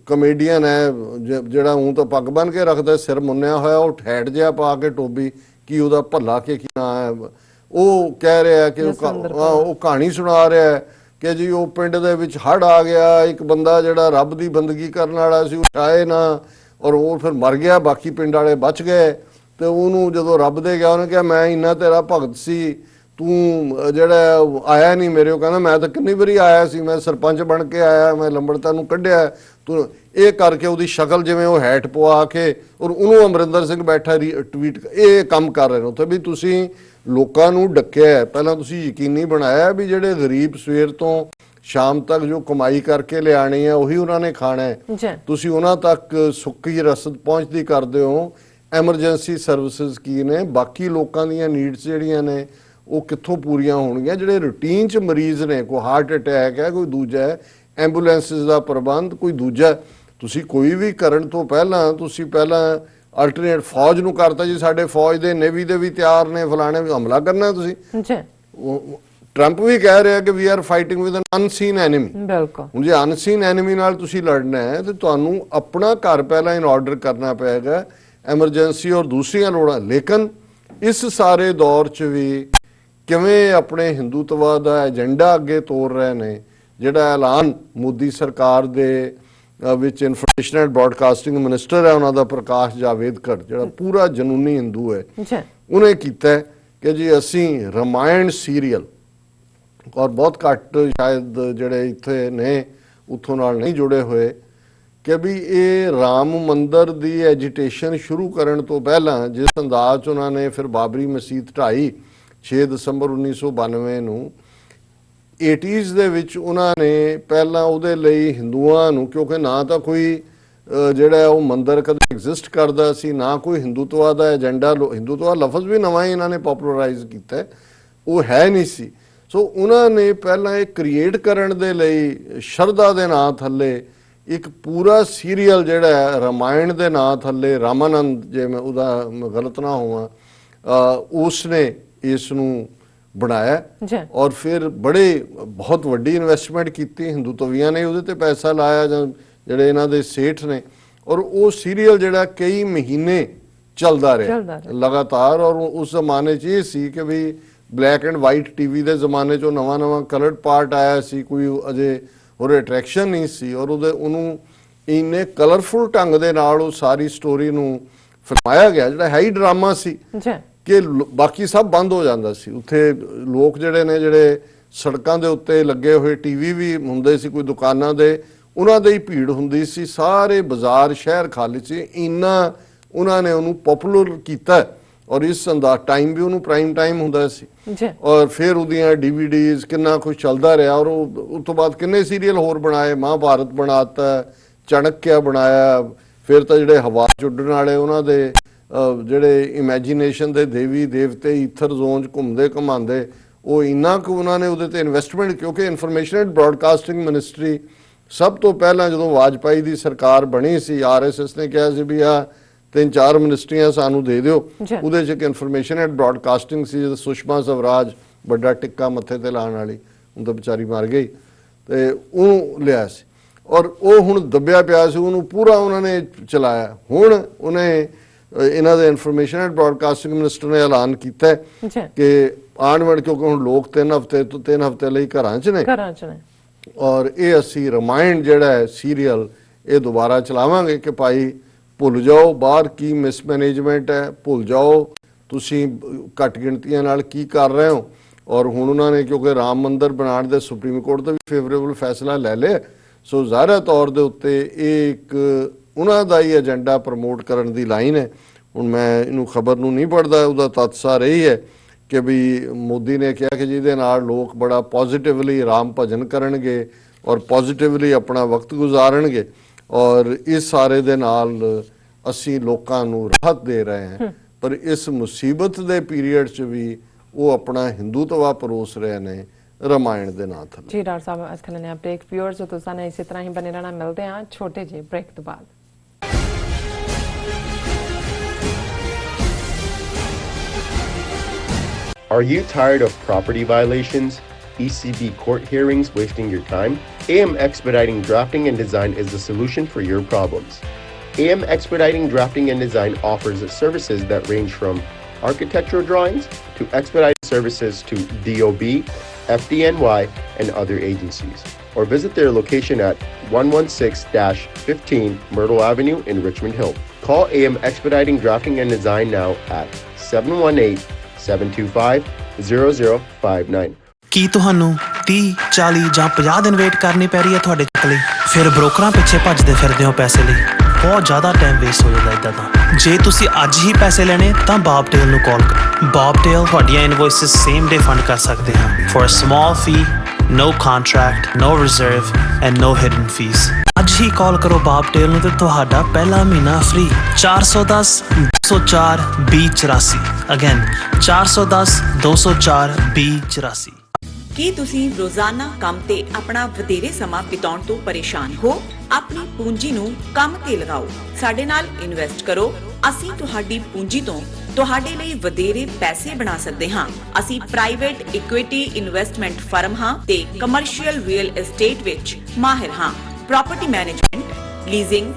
ਕਮੇਡੀਅਨ ਹੈ ਜਿਹੜਾ ਊਂ ਤਾਂ ਪੱਗ ਬੰਨ ਕੇ ਰੱਖਦਾ, ਸਿਰ ਮੁੰਨਿਆ ਹੋਇਆ, ਉਹ ਠੈਟ ਜਿਹਾ ਪਾ ਕੇ ਟੋਬੀ, ਕੀ ਉਹਦਾ ਭੱਲਾ ਕੇ ਕੀ ਨਾਂ ਹੈ, ਉਹ ਕਹਿ ਰਿਹਾ ਕਿ ਉਹ ਕਹਾਣੀ ਸੁਣਾ ਰਿਹਾ ਹੈ ਕਿ ਜੀ ਉਹ ਪਿੰਡ ਦੇ ਵਿੱਚ ਹੜ੍ਹ ਆ ਗਿਆ, ਇੱਕ ਬੰਦਾ ਜਿਹੜਾ ਰੱਬ ਦੀ ਬੰਦਗੀ ਕਰਨ ਵਾਲਾ ਸੀ ਉਹ ਛਾਏ ਨਾ, ਔਰ ਉਹ ਫਿਰ ਮਰ ਗਿਆ, ਬਾਕੀ ਪਿੰਡ ਵਾਲੇ ਬਚ ਗਏ। ਤੇ ਉਹਨੂੰ ਜਦੋਂ ਰੱਬ ਦੇ ਗਿਆ, ਉਹਨੇ ਕਿਹਾ ਮੈਂ ਇੰਨਾ ਤੇਰਾ ਭਗਤ ਸੀ, ਤੂੰ ਜਿਹੜਾ ਆਇਆ ਨਹੀਂ ਮੇਰੇ। ਉਹ ਕਹਿੰਦਾ ਮੈਂ ਤਾਂ ਕਿੰਨੀ ਵਾਰੀ ਆਇਆ ਸੀ, ਮੈਂ ਸਰਪੰਚ ਬਣ ਕੇ ਆਇਆ, ਮੈਂ ਲੰਬੜਤਾ ਨੂੰ ਕੱਢਿਆ, ਤੂੰ ਇਹ ਕਰਕੇ ਉਹਦੀ ਸ਼ਕਲ ਜਿਵੇਂ ਉਹ ਹੈਟ ਪਵਾ ਕੇ, ਔਰ ਉਹਨੂੰ ਅਮਰਿੰਦਰ ਸਿੰਘ ਬੈਠਾ ਟਵੀਟ, ਇਹ ਕੰਮ ਕਰ ਰਹੇ ਨੇ ਉੱਥੇ ਵੀ ਤੁਸੀਂ ਲੋਕਾਂ ਨੂੰ ਡੱਕਿਆ। ਪਹਿਲਾਂ ਤੁਸੀਂ ਯਕੀਨੀ ਬਣਾਇਆ ਵੀ ਜਿਹੜੇ ਗਰੀਬ ਸਵੇਰ ਤੋਂ ਸ਼ਾਮ ਤੱਕ ਜੋ ਕਮਾਈ ਕਰਕੇ ਲਿਆਣੀ ਹੈ ਉਹੀ ਉਹਨਾਂ ਨੇ ਖਾਣਾ ਹੈ, ਤੁਸੀਂ ਉਹਨਾਂ ਤੱਕ ਸੁੱਕੀ ਰਸਦ ਪਹੁੰਚਦੀ ਕਰਦੇ ਹੋ। ਐਮਰਜੈਂਸੀ ਸਰਵਿਸਿਜ਼ ਕੀ ਨੇ, ਬਾਕੀ ਲੋਕਾਂ ਦੀਆਂ ਨੀਡਸ ਜਿਹੜੀਆਂ ਨੇ ਉਹ ਕਿੱਥੋਂ ਪੂਰੀਆਂ ਹੋਣਗੀਆਂ। ਜਿਹੜੇ ਰੂਟੀਨ 'ਚ ਮਰੀਜ਼ ਨੇ, ਕੋਈ ਹਾਰਟ ਅਟੈਕ ਹੈ, ਕੋਈ ਦੂਜਾ ਹੈ, ਐਂਬੂਲੈਂਸਿਸ ਦਾ ਪ੍ਰਬੰਧ ਕੋਈ ਦੂਜਾ, ਤੁਸੀਂ ਕੋਈ ਵੀ ਕਰਨ ਤੋਂ ਪਹਿਲਾਂ ਤੁਸੀਂ ਪਹਿਲਾਂ ਅਲਟਰਨੇਟ ਫੌਜ ਨੂੰ ਕਰਤਾ ਜੀ, ਸਾਡੇ ਫੌਜ ਦੇ ਨੇਵੀ ਦੇ ਵੀ ਤਿਆਰ ਨੇ, ਫਲਾਣੇ ਵੀ ਹਮਲਾ ਕਰਨਾ ਤੁਸੀਂ। ਟਰੰਪ ਵੀ ਕਹਿ ਰਿਹਾ ਕਿ we are fighting with an unseen enemy. ਬਿਲਕੁਲ, ਹੁਣ ਜੇ ਅਨਸੀਨ ਐਨੀਮੀ ਨਾਲ ਤੁਸੀਂ ਲੜਨਾ ਹੈ ਤੇ ਤੁਹਾਨੂੰ ਆਪਣਾ ਘਰ ਪਹਿਲਾਂ ਇਨ ਆਰਡਰ ਕਰਨਾ ਪਏਗਾ, ਐਮਰਜੈਂਸੀ ਔਰ ਦੂਸਰੀਆਂ ਲੋੜਾਂ। ਲੇਕਿਨ ਇਸ ਸਾਰੇ ਦੌਰ 'ਚ ਵੀ ਕਿਵੇਂ ਆਪਣੇ ਹਿੰਦੂਤਵਾ ਦਾ ਏਜੰਡਾ ਅੱਗੇ ਤੋਰ ਰਹੇ ਨੇ, ਜਿਹੜਾ ਐਲਾਨ ਮੋਦੀ ਸਰਕਾਰ ਦੇ ਵਿੱਚ ਇਨਫੋਰਮੇਸ਼ਨ ਐਂਡ ਬ੍ਰੌਡਕਾਸਟਿੰਗ ਮਿਨਿਸਟਰ ਹੈ ਉਹਨਾਂ ਦਾ ਪ੍ਰਕਾਸ਼ ਜਾਵੇਦਕਰ, ਜਿਹੜਾ ਪੂਰਾ ਜਨੂਨੀ ਹਿੰਦੂ ਹੈ, ਉਹਨੇ ਕੀਤਾ ਕਿ ਜੀ ਅਸੀਂ ਰਾਮਾਇਣ ਸੀਰੀਅਲ, ਔਰ ਬਹੁਤ ਘੱਟ ਸ਼ਾਇਦ ਜਿਹੜੇ ਇੱਥੇ ਨੇ ਉੱਥੋਂ ਨਾਲ ਨਹੀਂ ਜੁੜੇ ਹੋਏ, ਕਿ ਵੀ ਇਹ ਰਾਮ ਮੰਦਰ ਦੀ ਐਜੀਟੇਸ਼ਨ ਸ਼ੁਰੂ ਕਰਨ ਤੋਂ ਪਹਿਲਾਂ ਜਿਸ ਅੰਦਾਜ਼ 'ਚ ਉਹਨਾਂ ਨੇ ਫਿਰ ਬਾਬਰੀ ਮਸਜਿਦ ਢਾਈ 6 ਦਸੰਬਰ 1992 ਨੂੰ 80s ਦੇ ਵਿੱਚ, ਉਹਨਾਂ ਨੇ ਪਹਿਲਾਂ ਉਹਦੇ ਲਈ ਹਿੰਦੂਆਂ ਨੂੰ, ਕਿਉਂਕਿ ਨਾ ਤਾਂ ਕੋਈ ਜਿਹੜਾ ਉਹ ਮੰਦਰ ਕਦੇ ਐਗਜ਼ਿਸਟ ਕਰਦਾ ਸੀ, ਨਾ ਕੋਈ ਹਿੰਦੂਤਵਾ ਦਾ ਏਜੰਡਾ, ਹਿੰਦੂਤਵਾ ਲਫ਼ਜ਼ ਵੀ ਨਵਾਂ ਹੀ ਇਹਨਾਂ ਨੇ ਪੋਪੂਲਰਾਈਜ਼ ਕੀਤਾ, ਉਹ ਹੈ ਨਹੀਂ ਸੀ। ਸੋ ਉਹਨਾਂ ਨੇ ਪਹਿਲਾਂ ਇਹ ਕ੍ਰੀਏਟ ਕਰਨ ਦੇ ਲਈ ਸ਼ਰਧਾ ਦੇ ਨਾਂ ਥੱਲੇ ਇੱਕ ਪੂਰਾ ਸੀਰੀਅਲ ਜਿਹੜਾ ਹੈ ਰਾਮਾਇਣ ਦੇ ਨਾਂ ਥੱਲੇ, ਰਾਮਾਨੰਦ ਜੇ ਮੈਂ ਉਹਦਾ ਗਲਤ ਨਾ ਹੋਵਾਂ, ਉਸਨੇ ਇਸ ਨੂੰ ਬਣਾਇਆ ਜੀ। ਔਰ ਫਿਰ ਬੜੇ ਬਹੁਤ ਵੱਡੀ ਇਨਵੈਸਟਮੈਂਟ ਕੀਤੀ, ਹਿੰਦੂ ਤਵੀਆਂ ਨੇ ਉਹਦੇ ਤੇ ਪੈਸਾ ਲਾਇਆ ਜਾਂ ਜਿਹੜੇ ਇਹਨਾਂ ਦੇ ਸੇਠ ਨੇ, ਔਰ ਉਹ ਸੀਰੀਅਲ ਜਿਹੜਾ ਕਈ ਮਹੀਨੇ ਚੱਲਦਾ ਰਿਹਾ ਲਗਾਤਾਰ। ਔਰ ਉਸ ਜ਼ਮਾਨੇ 'ਚ ਇਹ ਸੀ ਕਿ ਵੀ ਬਲੈਕ ਐਂਡ ਵਾਈਟ ਟੀਵੀ ਦੇ ਜ਼ਮਾਨੇ 'ਚੋਂ ਨਵਾਂ ਕਲਰਡ ਪਾਰਟ ਆਇਆ ਸੀ, ਕੋਈ ਅਜੇ ਹੋਰ ਅਟਰੈਕਸ਼ਨ ਨਹੀਂ ਸੀ, ਔਰ ਉਹਨੂੰ ਇੰਨੇ ਕਲਰਫੁਲ ਢੰਗ ਦੇ ਨਾਲ ਉਹ ਸਾਰੀ ਸਟੋਰੀ ਨੂੰ ਫਿਲਮਾਇਆ ਗਿਆ, ਜਿਹੜਾ ਹੈ ਹੀ ਡਰਾਮਾ ਸੀ ਕਿ ਬਾਕੀ ਸਭ ਬੰਦ ਹੋ ਜਾਂਦਾ ਸੀ। ਉੱਥੇ ਲੋਕ ਜਿਹੜੇ ਸੜਕਾਂ ਦੇ ਉੱਤੇ ਲੱਗੇ ਹੋਏ ਟੀਵੀ ਵੀ ਹੁੰਦੇ ਸੀ, ਕੋਈ ਦੁਕਾਨਾਂ ਦੇ, ਉਹਨਾਂ ਦੇ ਹੀ ਭੀੜ ਹੁੰਦੀ ਸੀ, ਸਾਰੇ ਬਾਜ਼ਾਰ ਸ਼ਹਿਰ ਖਾਲੀ ਸੀ। ਇੰਨਾ ਉਹਨਾਂ ਨੇ ਉਹਨੂੰ ਪਪੂਲਰ ਕੀਤਾ, ਔਰ ਇਸ ਅੰਦਾਜ਼ ਟਾਈਮ ਵੀ ਉਹਨੂੰ ਪ੍ਰਾਈਮ ਟਾਈਮ ਹੁੰਦਾ ਸੀ। ਔਰ ਫਿਰ ਉਹਦੀਆਂ DVDs ਕਿੰਨਾ ਕੁਝ ਚੱਲਦਾ ਰਿਹਾ, ਔਰ ਉਸ ਤੋਂ ਬਾਅਦ ਕਿੰਨੇ ਸੀਰੀਅਲ ਹੋਰ ਬਣਾਏ, ਮਹਾਭਾਰਤ ਬਣਾਤਾ, ਚਾਣਕਿਆ ਬਣਾਇਆ, ਫਿਰ ਤਾਂ ਜਿਹੜੇ ਹਵਾ 'ਚ ਉੱਡਣ ਵਾਲੇ ਉਹਨਾਂ ਦੇ ਜਿਹੜੇ ਇਮੈਜੀਨੇਸ਼ਨ ਦੇ ਦੇਵੀ ਦੇਵਤੇ ਈਥਰ ਜ਼ੋਨ 'ਚ ਘੁੰਮਦੇ ਘੁਮਾਉਂਦੇ, ਉਹ ਇੰਨਾ ਕੁ ਉਹਨਾਂ ਨੇ ਉਹਦੇ ਤੇ ਇਨਵੈਸਟਮੈਂਟ, ਕਿਉਂਕਿ ਇਨਫੋਰਮੇਸ਼ਨ ਐਂਡ ਬ੍ਰੌਡਕਾਸਟਿੰਗ ਮਿਨਿਸਟਰੀ ਸਭ ਤੋਂ ਪਹਿਲਾਂ ਜਦੋਂ ਵਾਜਪਾਈ ਦੀ ਸਰਕਾਰ ਬਣੀ ਸੀ, RSS ਨੇ ਕਿਹਾ ਸੀ ਵੀ ਆ 3-4 ਮਿਨਿਸਟਰੀਆਂ ਸਾਨੂੰ ਦੇ ਦਿਓ। ਉਹਦੇ 'ਚ ਇੱਕ ਇਨਫੋਰਮੇਸ਼ਨ ਐਂਡ ਬ੍ਰੌਡਕਾਸਟਿੰਗ ਸੀ, ਜਦੋਂ ਸੁਸ਼ਮਾ ਸਵਰਾਜ ਵੱਡਾ ਟਿੱਕਾ ਮੱਥੇ ਤੇ ਲਾਉਣ ਵਾਲੀ, ਹੁਣ ਤਾਂ ਵਿਚਾਰੀ ਮਰ ਗਈ, ਤੇ ਉਹਨੂੰ ਲਿਆ ਸੀ, ਔਰ ਉਹ ਹੁਣ ਦੱਬਿਆ ਪਿਆ ਸੀ, ਉਹਨੂੰ ਪੂਰਾ ਉਹਨਾਂ ਨੇ ਚਲਾਇਆ। ਹੁਣ ਉਹਨੇ ਇਹਨਾਂ ਦੇ ਇਨਫੋਰਮੇਸ਼ਨ ਐਂਡ ਬ੍ਰੌਡਕਾਸਟਿੰਗ ਮਿਨਿਸਟਰ ਨੇ ਐਲਾਨ ਕੀਤਾ ਕਿ ਆਉਣ ਵਾਲੇ, ਕਿਉਂਕਿ ਹੁਣ ਲੋਕ 3 ਹਫ਼ਤੇ ਲਈ ਘਰਾਂ 'ਚ ਨੇ, ਔਰ ਇਹ ਅਸੀਂ ਰਾਮਾਇਣ ਜਿਹੜਾ ਹੈ ਸੀਰੀਅਲ ਇਹ ਦੁਬਾਰਾ ਚਲਾਵਾਂਗੇ ਕਿ ਭਾਈ ਭੁੱਲ ਜਾਓ ਬਾਹਰ ਕੀ ਮਿਸਮੈਨੇਜਮੈਂਟ ਹੈ, ਭੁੱਲ ਜਾਓ ਤੁਸੀਂ ਘੱਟ ਗਿਣਤੀਆਂ ਨਾਲ ਕੀ ਕਰ ਰਹੇ ਹੋ। ਔਰ ਹੁਣ ਉਹਨਾਂ ਨੇ ਕਿਉਂਕਿ ਰਾਮ ਮੰਦਿਰ ਬਣਾਉਣ ਦੇ ਸੁਪਰੀਮ ਕੋਰਟ ਦਾ ਵੀ ਫੇਵਰੇਬਲ ਫੈਸਲਾ ਲੈ ਲਿਆ, ਸੋ ਜ਼ਾਹਿਰ ਤੌਰ ਦੇ ਉੱਤੇ ਇਹ ਇੱਕ ਉਹਨਾਂ ਦਾ ਹੀ ਏਜੰਡਾ ਪ੍ਰਮੋਟ ਕਰਨ ਦੀ ਲਾਈਨ ਹੈ। ਹੁਣ ਮੈਂ ਇਹਨੂੰ ਖਬਰ ਨੂੰ ਨਹੀਂ ਪੜ੍ਹਦਾ, ਉਹਦਾ ਤੱਤ ਸਾਰ ਇਹੀ ਹੈ ਕਿ ਵੀ ਮੋਦੀ ਨੇ ਕਿਹਾ ਕਿ ਜਿਹਦੇ ਨਾਲ ਲੋਕ ਬੜਾ ਪੋਜ਼ਿਟਿਵਲੀ ਰਾਮ ਭਜਨ ਕਰਨਗੇ ਔਰ ਪੋਜ਼ਿਟਿਵਲੀ ਆਪਣਾ ਵਕਤ ਗੁਜ਼ਾਰਨਗੇ, ਔਰ ਇਸ ਸਾਰੇ ਦੇ ਨਾਲ ਅਸੀਂ ਲੋਕਾਂ ਨੂੰ ਰਾਹਤ ਦੇ ਰਹੇ ਹਾਂ। ਪਰ ਇਸ ਮੁਸੀਬਤ ਦੇ ਪੀਰੀਅਡ 'ਚ ਵੀ ਉਹ ਆਪਣਾ ਹਿੰਦੂਤਵਾ ਪਰੋਸ ਰਹੇ ਨੇ ਰਾਮਾਇਣ ਦੇ ਨਾਂ ਥੱਲੇ। ਜੀ ਡਾਕਟਰ ਸਾਹਿਬ, ਅੱਜ ਕੱਲ੍ਹ ਨੇ ਅਪਡੇਟ ਵਿਊਅਰਸ ਤੋਂ ਸਾਨੂੰ ਇਸੇ ਤਰ੍ਹਾਂ ਹੀ ਬਣੇ ਰਹਿਣਾ। ਮਿਲਦੇ ਹਾਂ ਛੋਟੇ ਜਿਹੇ ਬ੍ਰੇਕ ਤੋਂ ਬਾਅਦ। Are you tired of property violations, ECB court hearings wasting your time? AM Expediting Drafting and Design is the solution for your problems. AM Expediting Drafting and Design offers services that range from architectural drawings to expedited services to DOB, FDNY, and other agencies. Or visit their location at 116-15 Myrtle Avenue in Richmond Hill. Call AM Expediting Drafting and Design now at 718-725-0059. ਕੀ ਤੁਹਾਨੂੰ 30, 40 ਜਾਂ 50 ਦਿਨ wait ਕਰਨੀ ਪੈ ਰਹੀ ਹੈ ਤੁਹਾਡੇ ਚੱਕ ਲਈ? ਫਿਰ ਬ੍ਰੋਕਰਾਂ ਪਿੱਛੇ ਭੱਜਦੇ ਫਿਰਦੇ ਹੋ ਪੈਸੇ ਲਈ, ਬਹੁਤ ਜ਼ਿਆਦਾ ਟਾਈਮ ਵੇਸਟ ਹੋ ਜਾਂਦਾ ਇਦਾਂ ਤਾਂ। ਜੇ ਤੁਸੀਂ ਅੱਜ ਹੀ ਪੈਸੇ ਲੈਣੇ ਤਾਂ ਬੌਬਟੇਲ ਨੂੰ ਕਾਲ ਕਰੋ। ਬੌਬਟੇਲ ਤੁਹਾਡੀਆਂ ਇਨਵੌਇਸਸ ਸੇਮ ਡੇ ਫੰਡ ਕਰ ਸਕਦੇ ਹਨ for a small fee, no contract, no reserve and no hidden fees. ਅੱਜ ਹੀ ਕਾਲ ਕਰੋ ਬੌਬਟੇਲ ਨੂੰ ਤੇ ਤੁਹਾਡਾ ਪਹਿਲਾ ਮਹੀਨਾ ਫ੍ਰੀ। 410-204-2084 ਅਗੇਨ 410-204-2084। ਕੀ ਤੁਸੀਂ ਰੋਜ਼ਾਨਾ ਕੰਮ ਤੇ ਆਪਣਾ ਵਧੇਰੇ ਸਮਾਂ ਬਿਤਾਉਣ ਤੋਂ ਪਰੇਸ਼ਾਨ ਹੋ? ਆਪਣੀ ਪੂੰਜੀ ਨੂੰ ਕੰਮ ਤੇ ਲਗਾਓ, ਸਾਡੇ ਨਾਲ ਇਨਵੈਸਟ ਕਰੋ। ਅਸੀਂ ਤੁਹਾਡੀ ਪੂੰਜੀ ਤੋਂ ਤੁਹਾਡੇ ਲਈ ਵਧੇਰੇ ਪੈਸੇ ਬਣਾ ਸਕਦੇ ਹਾਂ। ਅਸੀਂ ਪ੍ਰਾਈਵੇਟ ਇਕੁਇਟੀ ਇਨਵੈਸਟਮੈਂਟ ਫਰਮ ਹਾਂ ਤੇ ਕਮਰਸ਼ੀਅਲ ਰੀਅਲ ਏਸਟੇਟ ਵਿੱਚ ਮਾਹਿਰ ਹਾਂ। Property management, leasing,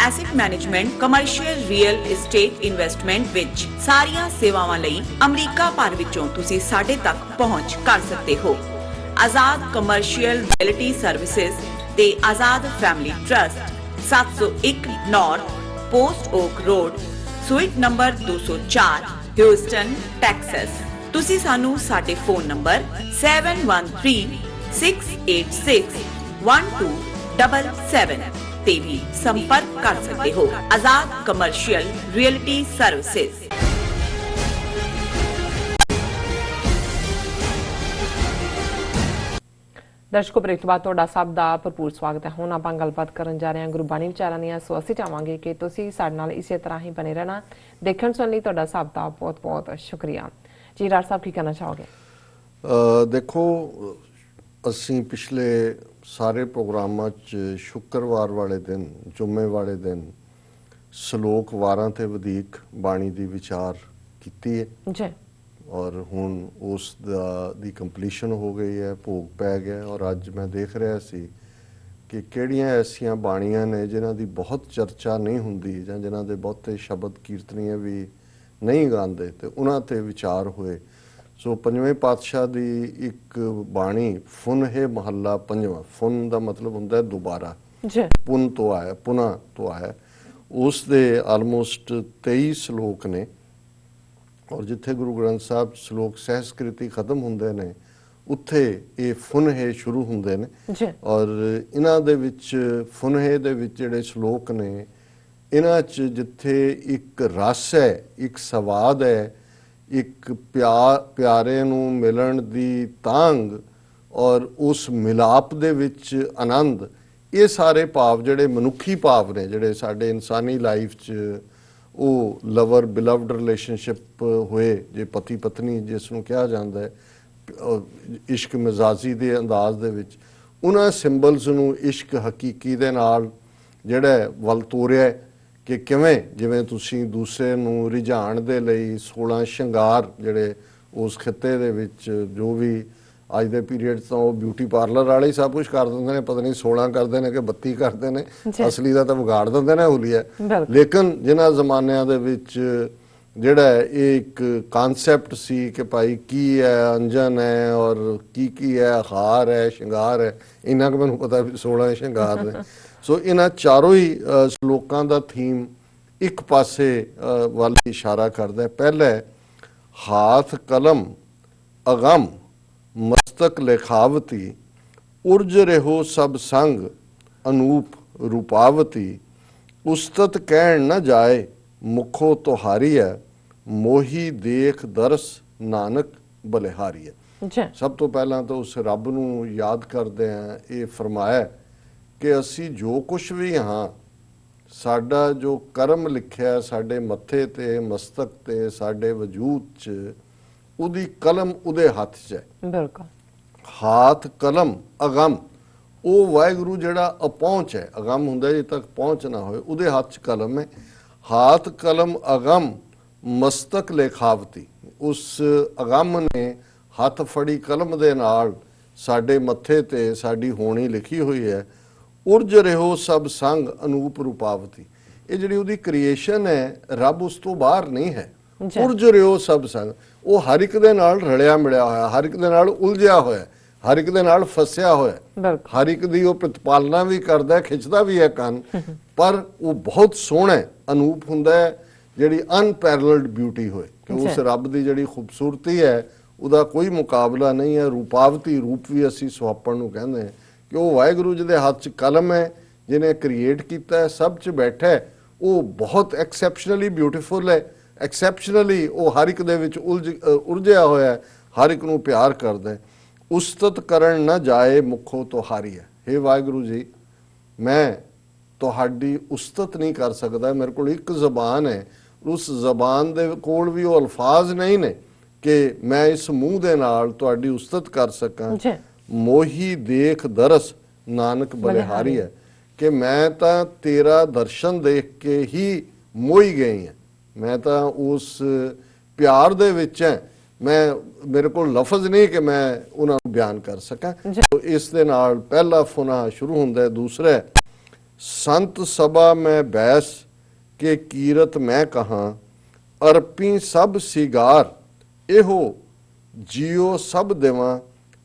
asset management, commercial real estate investment ਵਿੱਚ ਸਾਰੀਆਂ ਸੇਵਾਵਾਂ ਲਈ ਅਮਰੀਕਾ ਭਰ ਵਿੱਚੋਂ ਤੁਸੀਂ ਸਾਡੇ ਤੱਕ ਪਹੁੰਚ ਕਰ ਸਕਦੇ ਹੋ। ਆਜ਼ਾਦ ਕਮਰਸ਼ੀਅਲ ਰਿਐਲਿਟੀ ਸਰਵਿਸਿਜ਼ ਤੇ Azad family trust, 701 north post oak road, suite number 204, Houston, Texas. ਤੁਸੀਂ ਸਾਨੂੰ ਸਾਡੇ ਫੋਨ ਨੰਬਰ 7136861277 ਤੇ ਵੀ ਸੰਪਰਕ ਕਰ ਸਕਦੇ ਹੋ। ਆਜ਼ਾਦ ਕਮਰਸ਼ੀਅਲ ਰਿਐਲਿਟੀ ਸਰਵਿਸਿਜ਼। ਦਰਸ਼ਕੋ, ਬ੍ਰੇਕ ਤੋਂ ਬਾਅਦ ਤੁਹਾਡਾ ਸਭ ਦਾ ਭਰਪੂਰ ਸਵਾਗਤ ਹੈ। ਹੁਣ ਆਪਾਂ ਗੱਲਬਾਤ ਕਰਨ ਜਾ ਰਹੇ ਹਾਂ ਗੁਰਬਾਣੀ ਵਿਚਾਰਾਂ ਦੀਆਂ। ਸੋ ਅਸੀਂ ਚਾਹਾਂਗੇ ਕਿ ਤੁਸੀਂ ਸਾਡੇ ਨਾਲ ਇਸੇ ਤਰ੍ਹਾਂ ਹੀ ਬਣੇ ਰਹਿਣਾ। ਦੇਖਣ ਸੁਣਨ ਲਈ ਤੁਹਾਡਾ ਸਭ ਦਾ ਬਹੁਤ ਬਹੁਤ ਸ਼ੁਕਰੀਆ। ਜੀ ਡਾਕਟਰ ਸਾਹਿਬ, ਕੀ ਕਹਿਣਾ ਚਾਹੋਗੇ? ਦੇਖੋ, ਅਸੀਂ ਪਿਛਲੇ ਸਾਰੇ ਪ੍ਰੋਗਰਾਮਾਂ 'ਚ ਸ਼ੁੱਕਰਵਾਰ ਵਾਲੇ ਦਿਨ, ਜੁਮੇ ਵਾਲੇ ਦਿਨ ਸ਼ਲੋਕ ਵਾਰਾਂ ਤੇ ਵਧੀਕ ਬਾਣੀ ਦੀ ਵਿਚਾਰ ਕੀਤੀ ਹੈ ਜੀ। ਔਰ ਹੁਣ ਉਸ ਦੀ ਕੰਪਲੀਸ਼ਨ ਹੋ ਗਈ ਹੈ, ਭੋਗ ਪੈ ਗਿਆ। ਔਰ ਅੱਜ ਮੈਂ ਦੇਖ ਰਿਹਾ ਸੀ ਕਿ ਕਿਹੜੀਆਂ ਐਸੀਆਂ ਬਾਣੀਆਂ ਨੇ ਜਿਨ੍ਹਾਂ ਦੀ ਬਹੁਤ ਚਰਚਾ ਨਹੀਂ ਹੁੰਦੀ ਜਾਂ ਜਿਨ੍ਹਾਂ ਦੇ ਬਹੁਤੇ ਸ਼ਬਦ ਕੀਰਤਨੀਏ ਵੀ ਨਹੀਂ ਗਾਉਂਦੇ, ਤੇ ਉਹਨਾਂ ਤੇ ਵਿਚਾਰ ਹੋਏ। ਸੋ ਪੰਜਵੇਂ ਪਾਤਸ਼ਾਹ ਦੀ ਇੱਕ ਬਾਣੀ ਫੁਨ ਹੈ ਮਹੱਲਾ ਪੰਜਵਾਂ। ਫੁਨ ਦਾ ਮਤਲਬ ਹੁੰਦਾ ਹੈ ਦੁਬਾਰਾ, ਜੀ। ਪੁਨ ਤੋਂ ਆਇਆ, ਪੁਨਾ ਤੋਂ ਆਇਆ। ਉਸ ਦੇ ਆਲਮੋਸਟ 23 ਸ਼ਲੋਕ ਨੇ। ਔਰ ਜਿੱਥੇ ਗੁਰੂ ਗ੍ਰੰਥ ਸਾਹਿਬ ਸ਼ਲੋਕ ਸਹਿਸਕ੍ਰਿਤੀ ਖਤਮ ਹੁੰਦੇ ਨੇ, ਉੱਥੇ ਇਹ ਫੁਨਹੇ ਸ਼ੁਰੂ ਹੁੰਦੇ ਨੇ। ਔਰ ਇਹਨਾਂ ਦੇ ਵਿੱਚ ਫੁਨਹੇ ਦੇ ਵਿੱਚ ਜਿਹੜੇ ਸ਼ਲੋਕ ਨੇ, ਇਹਨਾਂ 'ਚ ਜਿੱਥੇ ਇੱਕ ਰਸ ਹੈ, ਇੱਕ ਸਵਾਦ ਹੈ, ਇੱਕ ਪਿਆਰੇ ਨੂੰ ਮਿਲਣ ਦੀ ਤਾਂਘ ਔਰ ਉਸ ਮਿਲਾਪ ਦੇ ਵਿੱਚ ਆਨੰਦ, ਇਹ ਸਾਰੇ ਭਾਵ ਜਿਹੜੇ ਮਨੁੱਖੀ ਭਾਵ ਨੇ, ਜਿਹੜੇ ਸਾਡੇ ਇਨਸਾਨੀ ਲਾਈਫ 'ਚ ਉਹ ਲਵਰ ਬਿਲਵਡ ਰਿਲੇਸ਼ਨਸ਼ਿਪ ਹੋਏ, ਜੇ ਪਤੀ ਪਤਨੀ ਜਿਸ ਨੂੰ ਕਿਹਾ ਜਾਂਦਾ ਹੈ, ਇਸ਼ਕ ਮਿਜ਼ਾਜੀ ਦੇ ਅੰਦਾਜ਼ ਦੇ ਵਿੱਚ, ਉਹਨਾਂ ਸਿੰਬਲਸ ਨੂੰ ਇਸ਼ਕ ਹਕੀਕੀ ਦੇ ਨਾਲ ਜਿਹੜਾ ਵੱਲ ਤੋਰਿਆ ਕਿ ਕਿਵੇਂ, ਜਿਵੇਂ ਤੁਸੀਂ ਦੂਸਰੇ ਨੂੰ ਰਿਝਾਉਣ ਦੇ ਲਈ 16 ਸ਼ਿੰਗਾਰ ਜਿਹੜੇ ਉਸ ਖਿੱਤੇ ਦੇ ਵਿੱਚ, ਜੋ ਵੀ ਅੱਜ ਦੇ ਪੀਰੀਅਡ ਤੋਂ ਉਹ ਬਿਊਟੀ ਪਾਰਲਰ ਵਾਲੇ ਹੀ ਸਭ ਕੁਝ ਕਰ ਦਿੰਦੇ ਨੇ, ਪਤਾ ਨਹੀਂ 16 ਕਰਦੇ ਨੇ ਕਿ 32 ਕਰਦੇ ਨੇ, ਅਸਲੀ ਦਾ ਤਾਂ ਵਿਗਾੜ ਦਿੰਦੇ ਨੇ ਹੁਲੀਆ। ਲੇਕਿਨ ਜਿਨ੍ਹਾਂ ਜ਼ਮਾਨਿਆਂ ਦੇ ਵਿੱਚ ਜਿਹੜਾ ਇਹ ਇੱਕ ਕਾਨਸੈਪਟ ਸੀ ਕਿ ਭਾਈ ਕੀ ਹੈ ਅੰਜਨ ਹੈ ਔਰ ਕੀ ਹੈ ਹਾਰ ਹੈ, ਸ਼ਿੰਗਾਰ ਹੈ, ਇੰਨਾ ਕੁ ਮੈਨੂੰ ਪਤਾ ਵੀ 16 ਸ਼ਿੰਗਾਰ ਨੇ। ਸੋ ਇਹਨਾਂ ਚਾਰੋਂ ਹੀ ਸ਼ਲੋਕਾਂ ਦਾ ਥੀਮ ਇੱਕ ਪਾਸੇ ਵੱਲ ਇਸ਼ਾਰਾ ਕਰਦਾ ਹੈ। ਪਹਿਲਾ ਹਾਥ ਕਲਮ ਅਗਮ ਮਸਤਕ ਲੇਖਾਵਤੀ, ਉਰਜ ਰਹੋ ਸਭ ਸੰਗ ਅਨੂਪ ਰੂਪਾਵਤੀ, ਉਸਤਤ ਕਹਿਣ ਨਾ ਜਾਏ ਮੁਖੋ ਤੁਹਾਰੀ ਹੈ, ਮੋਹੀ ਦੇਖ ਦਰਸ ਨਾਨਕ ਬਲਿਹਾਰੀ ਹੈ। ਸਭ ਤੋਂ ਪਹਿਲਾਂ ਤਾਂ ਉਸ ਰੱਬ ਨੂੰ ਯਾਦ ਕਰਦੇ ਹਾਂ, ਇਹ ਫਰਮਾਇਆ ਕਿ ਅਸੀਂ ਜੋ ਕੁਛ ਵੀ ਹਾਂ, ਸਾਡਾ ਜੋ ਕਰਮ ਲਿਖਿਆ ਸਾਡੇ ਮੱਥੇ ਤੇ, ਮਸਤਕ ਤੇ, ਸਾਡੇ ਵਜੂਦ 'ਚ, ਉਹਦੀ ਕਲਮ ਉਹਦੇ ਹੱਥ 'ਚ ਹੈ। ਬਿਲਕੁਲ। ਹਾਥ ਕਲਮ ਅਗਮ, ਉਹ ਵਾਹਿਗੁਰੂ ਜਿਹੜਾ ਅਪਹੁੰਚ ਹੈ, ਅਗਮ ਹੁੰਦਾ ਜੇ ਤੱਕ ਪਹੁੰਚ ਨਾ ਹੋਏ, ਉਹਦੇ ਹੱਥ 'ਚ ਕਲਮ ਹੈ। ਹਾਥ ਕਲਮ ਅਗਮ ਮਸਤਕ ਲੇਖਾਵਤੀ, ਉਸ ਅਗਮ ਨੇ ਹੱਥ ਫੜੀ ਕਲਮ ਦੇ ਨਾਲ ਸਾਡੇ ਮੱਥੇ ਤੇ ਸਾਡੀ ਹੋਣੀ ਲਿਖੀ ਹੋਈ ਹੈ। ਉਰਜ ਰਹੋ ਸਭ ਸੰਗ ਅਨੂਪ ਰੂਪਾਵਤੀ, ਇਹ ਜਿਹੜੀ ਉਹਦੀ ਕ੍ਰੀਏਸ਼ਨ ਹੈ, ਰੱਬ ਉਸ ਤੋਂ ਬਾਹਰ ਨਹੀਂ ਹੈ। ਉਰਜ ਰਿਓ ਸਭ ਸੰਗ, ਉਹ ਹਰ ਇੱਕ ਦੇ ਨਾਲ ਰਲਿਆ ਮਿਲਿਆ ਹੋਇਆ, ਹਰ ਇੱਕ ਦੇ ਨਾਲ ਉਲਝਿਆ ਹੋਇਆ, ਹਰ ਇੱਕ ਦੇ ਨਾਲ ਫਸਿਆ ਹੋਇਆ, ਹਰ ਇੱਕ ਦੀ ਉਹ ਪ੍ਰਤਪਾਲਨਾ ਵੀ ਕਰਦਾ, ਖਿੱਚਦਾ ਵੀ ਹੈ ਕੰਨ, ਪਰ ਉਹ ਬਹੁਤ ਸੋਹਣਾ ਅਨੂਪ ਹੁੰਦਾ ਹੈ, ਜਿਹੜੀ ਅਨਪੈਰਲਡ ਬਿਊਟੀ ਹੋਏ ਕਿ ਉਸ ਰੱਬ ਦੀ ਜਿਹੜੀ ਖੂਬਸੂਰਤੀ ਹੈ ਉਹਦਾ ਕੋਈ ਮੁਕਾਬਲਾ ਨਹੀਂ ਹੈ। ਰੂਪਾਵਤੀ, ਰੂਪ ਵੀ ਅਸੀਂ ਸੁਹਾਪਣ ਨੂੰ ਕਹਿੰਦੇ ਹਾਂ ਕਿ ਉਹ ਵਾਹਿਗੁਰੂ ਜਿਹਦੇ ਹੱਥ 'ਚ ਕਲਮ ਹੈ, ਜਿਹਨੇ ਕ੍ਰੀਏਟ ਕੀਤਾ ਹੈ, ਸਭ 'ਚ ਬੈਠਾ ਹੈ, ਉਹ ਬਹੁਤ ਐਕਸੈਪਸ਼ਨਲੀ ਬਿਊਟੀਫੁਲ ਹੈ, ਐਕਸੈਪਸ਼ਨਲੀ ਉਹ ਹਰ ਇੱਕ ਦੇ ਵਿੱਚ ਉਲਝਿਆ ਹੋਇਆ, ਹਰ ਇੱਕ ਨੂੰ ਪਿਆਰ ਕਰਦਾ। ਉਸਤਤ ਕਰਨ ਨਾ ਜਾਏ ਮੁਖੋਂ ਤੁਹਾਰੀ ਹੈ। ਹੇ ਵਾਹਿਗੁਰੂ ਜੀ, ਮੈਂ ਤੁਹਾਡੀ ਉਸਤਤ ਨਹੀਂ ਕਰ ਸਕਦਾ, ਮੇਰੇ ਕੋਲ ਇੱਕ ਜ਼ਬਾਨ ਹੈ, ਉਸ ਜ਼ਬਾਨ ਦੇ ਕੋਲ ਵੀ ਉਹ ਅਲਫਾਜ਼ ਨਹੀਂ ਨੇ ਕਿ ਮੈਂ ਇਸ ਮੂੰਹ ਦੇ ਨਾਲ ਤੁਹਾਡੀ ਉਸਤਤ ਕਰ ਸਕਾਂ। ਮੋਹੀ ਦੇਖ ਦਰਸ ਨਾਨਕ ਬਲਿਹਾਰੀ ਹੈ, ਕਿ ਮੈਂ ਤਾਂ ਤੇਰਾ ਦਰਸ਼ਨ ਦੇਖ ਕੇ ਹੀ ਮੋਹੀ ਗਈ ਹਾਂ, ਮੈਂ ਤਾਂ ਉਸ ਪਿਆਰ ਦੇ ਵਿੱਚ ਹਾਂ, ਮੇਰੇ ਕੋਲ ਲਫ਼ਜ਼ ਨਹੀਂ ਕਿ ਮੈਂ ਉਹਨਾਂ ਨੂੰ ਬਿਆਨ ਕਰ ਸਕਾਂ। ਇਸ ਦੇ ਨਾਲ ਪਹਿਲਾ ਫੁਨਾ ਸ਼ੁਰੂ ਹੁੰਦਾ ਹੈ। ਦੂਸਰਾ, ਸੰਤ ਸਭਾ ਮੈਂ ਬੈਸ ਕੇ ਕੀਰਤ ਮੈਂ ਕਹਾਂ, ਅਰਪੀ ਸਭ ਸਿਗਾਰ ਇਹੋ ਜਿਉ ਸਭ ਦੇਵਾਂ,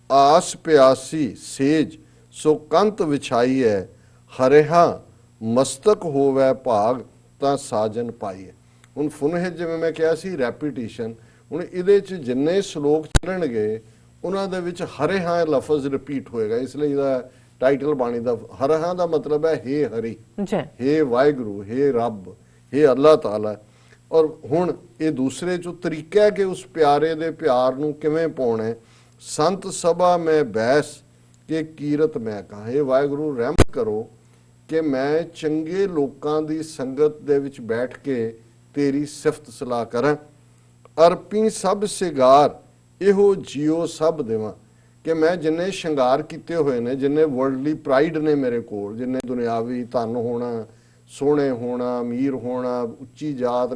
ਆਸ ਪਿਆਸੀ ਸੇਜ ਸੋ ਕੰਤ ਵਿਛਾਈ ਹੈ, ਹਰਿਹਾ ਮਸਤਕ ਹੋਵੇ ਭਾਗ ਤਾਂ ਸਾਜਨ ਪਾਈ ਹੈ। ਹੁਣ ਫੁਨਹੇ ਜਿਵੇਂ ਮੈਂ ਕਿਹਾ ਸੀ ਰੈਪੀਟੀਸ਼ਨ, ਹੁਣ ਇਹਦੇ 'ਚ ਜਿੰਨੇ ਸ਼ਲੋਕ ਚੱਲਣਗੇ ਉਹਨਾਂ ਦੇ ਵਿੱਚ ਹਰਿਹਾਂ ਲਫ਼ਜ਼ ਰਿਪੀਟ ਹੋਏਗਾ, ਇਸ ਲਈ ਇਹਦਾ ਟਾਈਟਲ ਬਾਣੀ ਦਾ ਹਰਿਹਾਂ ਦਾ ਮਤਲਬ ਹੈ ਹੇ ਹਰੀ, ਹੇ ਵਾਹਿਗੁਰੂ, ਹੇ ਰੱਬ, ਹੇ ਅੱਲਾਹ ਤਾਲਾ। ਔਰ ਹੁਣ ਇਹ ਦੂਸਰੇ 'ਚੋਂ ਤਰੀਕਾ ਹੈ ਕਿ ਉਸ ਪਿਆਰੇ ਦੇ ਪਿਆਰ ਨੂੰ ਕਿਵੇਂ ਪਾਉਣਾ। ਸੰਤ ਸਭਾ ਮੈਂ ਬੈਸ ਕਿ ਕੀਰਤ ਮੈਂ ਕਹਾਂ, ਹੇ ਵਾਹਿਗੁਰੂ ਰਹਿਮਤ ਕਰੋ ਕਿ ਮੈਂ ਚੰਗੇ ਲੋਕਾਂ ਦੀ ਸੰਗਤ ਦੇ ਵਿੱਚ ਬੈਠ ਕੇ ਤੇਰੀ ਸਿਫਤ ਸਲਾਹ ਕਰਾਂ। ਅਰਪੀ ਸਭ ਸਿਗਾਰ ਇਹੋ ਜਿਉ ਸਭ ਦੇਵਾਂ, ਕਿ ਮੈਂ ਜਿੰਨੇ ਸ਼ਿੰਗਾਰ ਕੀਤੇ ਹੋਏ ਨੇ, ਜਿੰਨੇ ਵਰਲਡਲੀ ਪ੍ਰਾਈਡ ਨੇ ਮੇਰੇ ਕੋਲ, ਜਿੰਨੇ ਦੁਨਿਆਵੀ ਧਨ ਹੋਣਾ, ਸੋਹਣੇ ਹੋਣਾ, ਅਮੀਰ ਹੋਣਾ, ਉੱਚੀ ਜਾਤ,